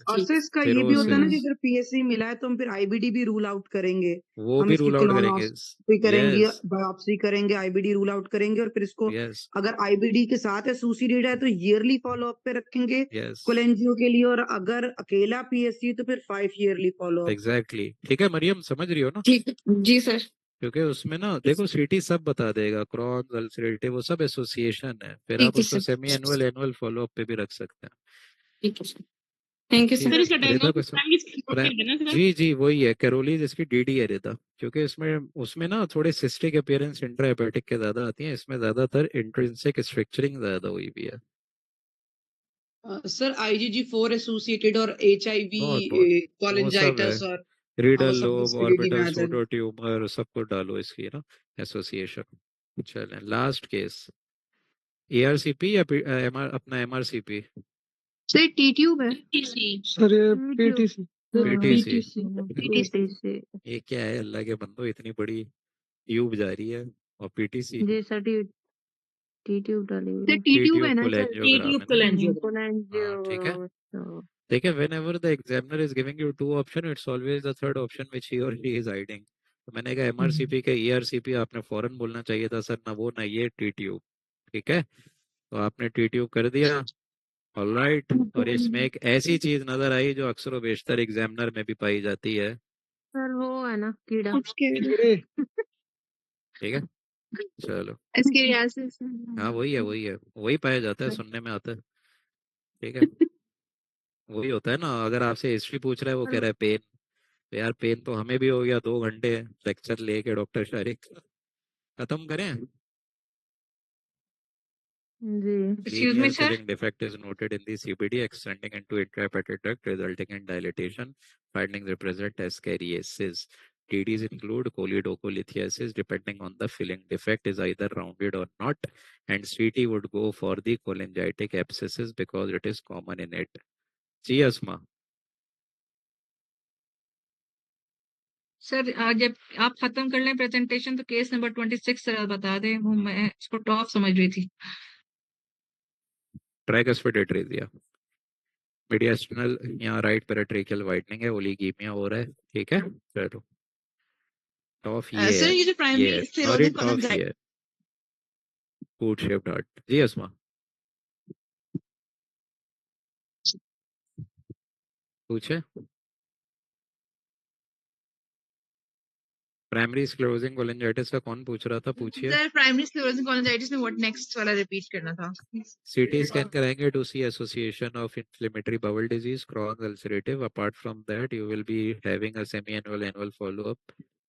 और सर इसका ये भी होता है ना कि अगर PSC मिला है तो हम फिर IBD भी रूल आउट करेंगे. वो हम भी इसकी रूल आउट करेंगे. colonoscopy करेंगे, बायोप्सी करेंगे, IBD रूल आउट करेंगे. और फिर इसको अगर IBD के साथ है सुसीडेड है तो ईयरली फॉलो अप पे रखेंगे कोलेंजियो के लिए, और अगर अकेला PSC तो फिर 5 ईयरली फॉलो अप. एग्जैक्टली. ठीक है मरियम, समझ रही हो ना? जी सर. क्योंकि उसमें ना देखो सीटी सब बता देगा, क्रॉन्स, अल्सरेटिव, वो सब एसोसिएशन है. फिर आप उसको semi annual, annual follow up पे भी रख सकते हैं. ठीक है सर, थैंक यू सर. जी जी वही है, कैरोलीज इसकी DD है रेता, क्योंकि उसमें ना थोड़े सिस्टिक अपीयरेंस इंट्राहेपेटिक के ज्यादा आती हैं, इसमें ज्यादातर इंट्रिंसिक स्ट्रक्चरिंग ज्यादा हुई भी है. सर IgG4 एसोसिएटेड और HIV कोलेंजाइटिस और रीडल लोब, ऑर्बिटल सूडो ट्यूमर, सबको डालो इसकी ना एसोसिएशन. चलें, लास्ट केस ARCP या अपना MRCP? सर T-ट्यूब है. सर ये PTC. ये क्या है अल्लाह के बंदो, इतनी बड़ी ट्यूब जा रही है और PTC? जी सर T-ट्यूब डाली. T-ट्यूब है ना सर, T-ट्यूब कोलेंजियो. ठीक है. देखिए, whenever the examiner is giving you 2 option, it's always the third option which he or she is hiding. तो मैंने कहा MRCP के ERCP आपने फौरन बोलना चाहिए था सर, ना वो ना ये T-ट्यूब. ठीक है, तो आपने T-ट्यूब कर दिया ऑलराइट। और इसमें एक ऐसी चीज नजर आई जो अक्सर व बेशतर एग्जामिनर में भी पाई जाती है, सर वो है ना कीड़ा। कीड़े। ठीक है, चलो। एस्केरियासिस। हाँ वही है, वही पाया जाता है, सुनने में आता है। ठीक है, वही होता है ना। अगर आपसे हिस्ट्री पूछ रहा है, वो कह रहा है पेन। तो यार पेन तो हमें भी हो गया 2 घंटे लेक्चर लेके डॉक्टर शारिक। खत्म करें। जी। Excuse me, Linear sir. filling defect is noted in the CBD extending into intrahepatic duct, resulting in dilatation. Findings represent ascariasis. TDs include choledocholithiasis, depending on the filling defect is either rounded or not, and CT would go for the cholangitic abscesses because it is common in it. जी Asma. Sir आज जब आप खत्म कर लें presentation तो case number 26 बता दें, वो मैं इसको टॉप समझ रही थी। ट्राइकस्पिड एट्रेजिया, मीडियास्टिनल यहाँ राइट पेराट्रेकियल वाइडनिंग है, ओलिगीमिया हो रहा है। ठीक है, चलो। टॉफ ये सर है, ये जो ये प्राइमरी है स्क्लेरोसिस नॉरिन टॉफ, कॉलम ये है फूड शेप्ड हार्ट। जी अस्मा पूछे। प्राइमरी स्क्लेरोसिंग कोलिंजाइटिस का कौन पूछ रहा था, पूछिए। सर प्राइमरी स्क्लेरोसिस कॉलजाइटिस में व्हाट नेक्स्ट वाला रिपीट करना था। सीटी स्कैन कराएंगे to see association of inflammatory bowel disease, Crohn's ulcerative. Apart from that you will be having a semiannual follow up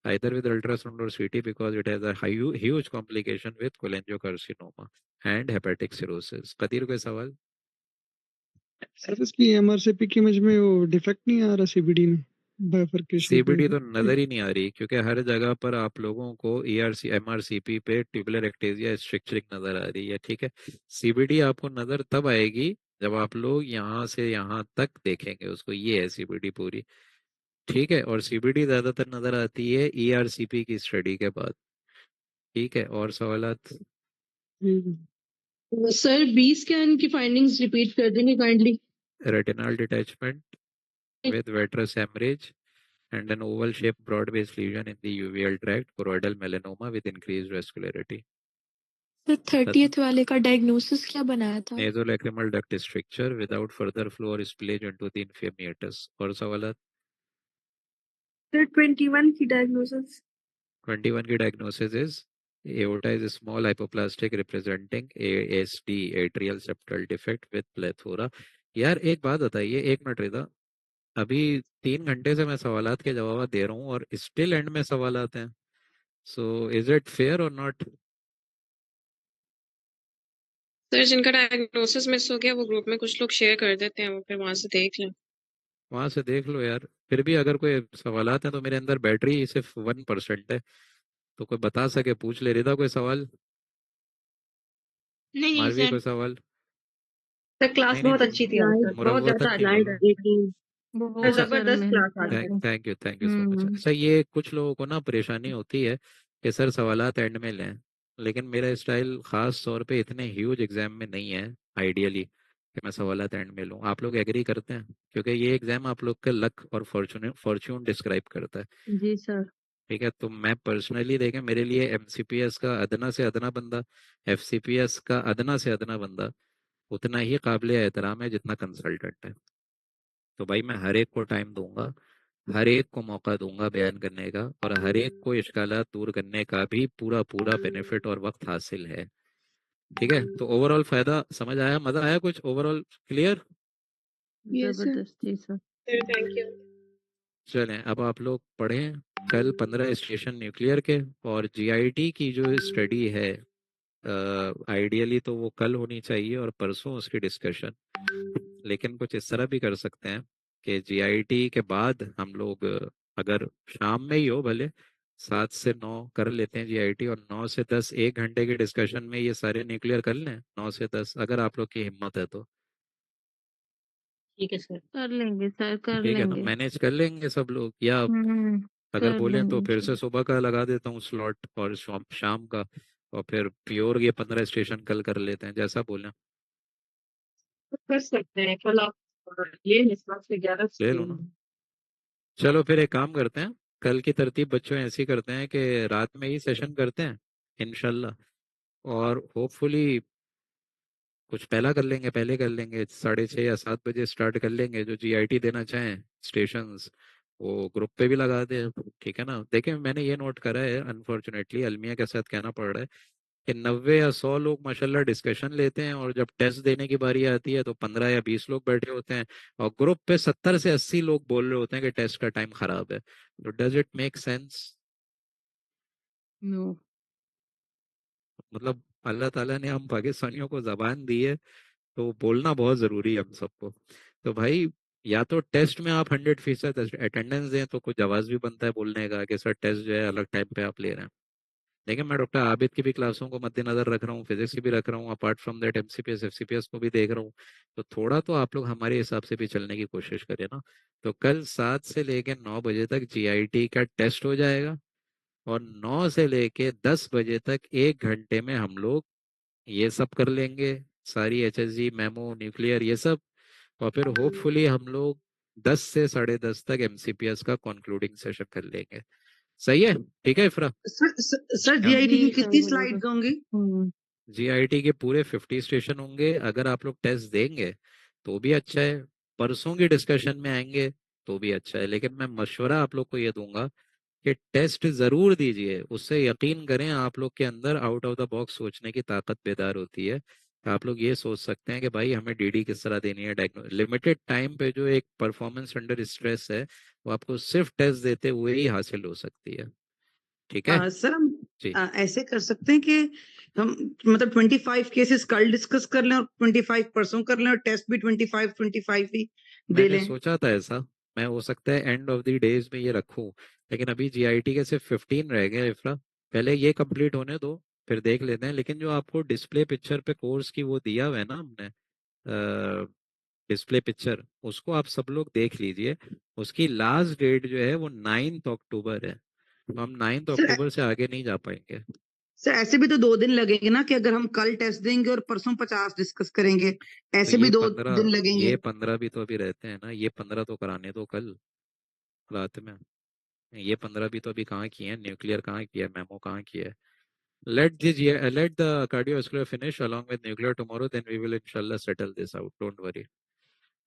either with ultrasound or CT because it has a huge complication with cholangiocarcinoma and hepatic cirrhosis. Qadeer कोई सवाल। Sir इसकी MRCP की image में वो defect नहीं आ रहा CBD में, bifurcation CBD तो नजर ही नहीं आ रही, क्योंकि हर जगह पर आप लोगों को ईआरसी एमआरसीपी पे ट्यूबुलर एक्टेजिया स्ट्रक्चरिंग नजर आ रही है। ठीक है, सीबीडी आपको नजर तब आएगी जब आप लोग यहाँ से यहाँ तक देखेंगे उसको, ये है सीबीडी पूरी। ठीक है, और सीबीडी ज्यादातर नजर आती है ईआरसीपी की स्टडी के बाद। ठीक है, और सवालात। सर बी स्कैन की फाइंडिंग्स रिपीट कर देंगे kindly. Retinal detachment with vitreous hemorrhage and an oval shaped broad based lesion in the uveal tract, choroidal melanoma with increased vascularity. तो 30th वाले का डायग्नोसिस क्या बनाया था? Nasolacrimal duct stricture without further flow or spillage into the inferior meatus. और सवाल। Sir 21 की diagnosis. 21 की diagnosis is aorta is small hypoplastic representing ASD, atrial septal defect with plethora. यार एक बात बताइए, एक मिनट रिदा, अभी 3 घंटे से मैं सवालात के जवाब दे रहा हूँ और स्टिल एंड में सवाल आते हैं। सो इज इट फेयर और नॉट। सर जिनका डायग्नोसिस मिस हो गया वो ग्रुप में कुछ लोग शेयर कर देते हैं, वो फिर वहां से देख लें। वहां से देख लो यार, फिर भी अगर कोई सवालात हैं तो मेरे अंदर बैटरी सिर्फ 1% है, तो कोई बता सके पूछ ले। रिदा कोई सवाल। नहीं मारवी सर। कोई सवाल। सर क्लास बहुत अच्छी थी आज सर, बहुत ज्यादा अच्छी। बहुत जबरदस्त क्लास आज sir. Thank you so much. अच्छा, ये कुछ लोगों को ना परेशानी होती है कि सर सवालात एंड में लें, लेकिन मेरा स्टाइल खास तौर पे इतने ह्यूज एग्जाम में नहीं है आइडियली कि मैं सवालात एंड में लूँ। आप लोग एग्री करते हैं? क्योंकि ये एग्जाम आप लोग का लक और फॉर्चून डिस्क्राइब करता है। जी सर। ठीक है, तो मैं पर्सनली देखें, मेरे लिए एमसीपीएस का अदना से अदना बंदा, एफसीपीएस का अदना से अदना बंदा उतना ही काबिल एहतराम है जितना कंसल्टेंट है। तो भाई मैं हर एक को टाइम दूंगा, हर एक को मौका दूंगा बयान करने का, और हर एक को इश्कालात दूर करने का भी पूरा पूरा बेनिफिट और वक्त हासिल है। ठीक है, तो ओवरऑल फायदा समझ आया, मजा आया कुछ? Overall clear? जबरदस्ती सर। Thank you. चलें, अब आप लोग पढ़ें कल 15 स्टेशन न्यूक्लियर के, और जीआईटी की जो स्टडी है आइडियली तो वो कल होनी चाहिए और परसों उसकी डिस्कशन। लेकिन कुछ इस तरह भी कर सकते हैं कि जीआईटी के बाद हम लोग अगर शाम में ही हो भले 7 से 9 कर लेते हैं जीआईटी, और 9 से 10 1 घंटे के डिस्कशन में ये सारे न्यूक्लियर कर लें 9 से 10, अगर आप लोग की हिम्मत है तो। ठीक है सर। कर लेंगे सर, कर ठीक है, तो लेंगे। मैनेज कर लेंगे सब लोग, या अगर कर बोलें तो लेंगे फिर सर। से सुबह का लगा देता हूँ स्लॉट और शाम का, और फिर प्योर ये 15 स्टेशन कल कर लेते हैं, जैसा बोलें। कर सकते हैं कल आप ये हिसाब से 11 ले लो ना। चलो फिर एक काम करते हैं, कल की तरतीब बच्चों ऐसी करते हैं कि रात में ही सेशन करते हैं इंशाल्लाह, और होपफुली कुछ पहले कर लेंगे 6:30 या 7 बजे स्टार्ट कर लेंगे। जो GIT देना चाहें स्टेशंस वो ग्रुप पे भी लगा दें, ठीक है ना। देखिए मैंने ये नोट करा है, अनफॉर्चुनेटली अलमिया के साथ कहना पड़ रहा है कि 90 या 100 लोग माशाल्लाह डिस्कशन लेते हैं, और जब टेस्ट देने की बारी आती है तो 15 या 20 लोग बैठे होते हैं, और ग्रुप पे 70 से 80 लोग बोल रहे होते हैं कि टेस्ट का टाइम खराब है। तो does it make sense? No. मतलब अल्लाह ताला ने हम पाकिस्तानियों को जबान दी है, तो बोलना बहुत जरूरी है हम सबको। तो भाई या तो टेस्ट में आप 100% अटेंडेंस दें, तो कुछ आवाज भी बनता है बोलने का कि सर टेस्ट जो है अलग टाइम पे आप ले रहे हैं। देखिए मैं डॉक्टर आबिद की भी क्लासों को मद्देनजर रख रहा हूँ, फिजिक्स की भी रख रहा हूँ, apart from that MCPS FCPS को भी देख रहा हूँ। तो थोड़ा तो आप लोग हमारे हिसाब से भी चलने की कोशिश करें ना। तो कल 7 से लेके 9 बजे तक GIT का टेस्ट हो जाएगा, और 9 से लेके 10 बजे तक 1 घंटे में हम लोग ये सब कर लेंगे, सारी HSG मेमो न्यूक्लियर ये सब। और फिर होपफुली हम लोग 10 से 10:30 तक MCPS का कंक्लूडिंग सेशन कर लेंगे। सही है? ठीक है इफ्रा? सर GIT की कितनी स्लाइड्स होंगी? GIT के पूरे 50 स्टेशन होंगे। अगर आप लोग टेस्ट देंगे तो भी अच्छा है, परसों की डिस्कशन में आएंगे तो भी अच्छा है, लेकिन मैं मशवरा आप लोग को ये दूंगा कि टेस्ट जरूर दीजिए। उससे यकीन करें आप लोग के अंदर आउट ऑफ द बॉक्स सोचने की ताकत बेदार होती है। आप लोग ये सोच सकते हैं कि भाई हमें DD किस तरह देनी है। लिमिटेड टाइम पे जो एक परफॉर्मेंस अंडर स्ट्रेस है वो आपको सिर्फ टेस्ट देते हुए ही हासिल हो सकती है। ठीक है सर हम जी? ऐसे कर सकते हैं कि हम मतलब 25 केसेस कल डिस्कस कर लें और 25 परसों कर लें, और टेस्ट भी 25 ही दे मैंने लें। सोचा था ऐसा, मैं हो सकता है एंड ऑफ द डेज में ये रखूं, लेकिन अभी GIT के सिर्फ 15 रह गए इफ्रा। पहले ये कंप्लीट होने दो, फिर देख लेते हैं। लेकिन जो आपको डिस्प्ले पिक्चर पे कोर्स की वो दिया हुआ है ना हमने, डिस्प्ले पिक्चर, उसको आप सब लोग देख लीजिए। उसकी लास्ट डेट जो है वो 9 अक्टूबर है, तो हम 9 सर अक्टूबर से आगे नहीं जा पाएंगे। सर ऐसे भी तो 2 दिन लगेंगे ना, कि अगर हम कल टेस्ट देंगे और परसों 50 डिस्कस करेंगे, तो ऐसे भी 2 दिन लगेंगे। ये 15 भी तो अभी रहते हैं ना, ये 15 तो कराने दो कल रात में। ये 15 भी तो अभी कहाँ किए हैं, न्यूक्लियर कहाँ किया है, मेमो कहाँ किया है। let the cardiovascular finish along with nuclear tomorrow, then we will inshallah settle this out, don't worry.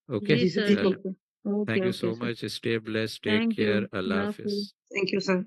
Okay, जी सर, चलें। ठीक है। Okay Thank you okay so sir, much, stay blessed, take thank you, care, Allah अल्लाह Hafiz. हाफिज। Thank you sir.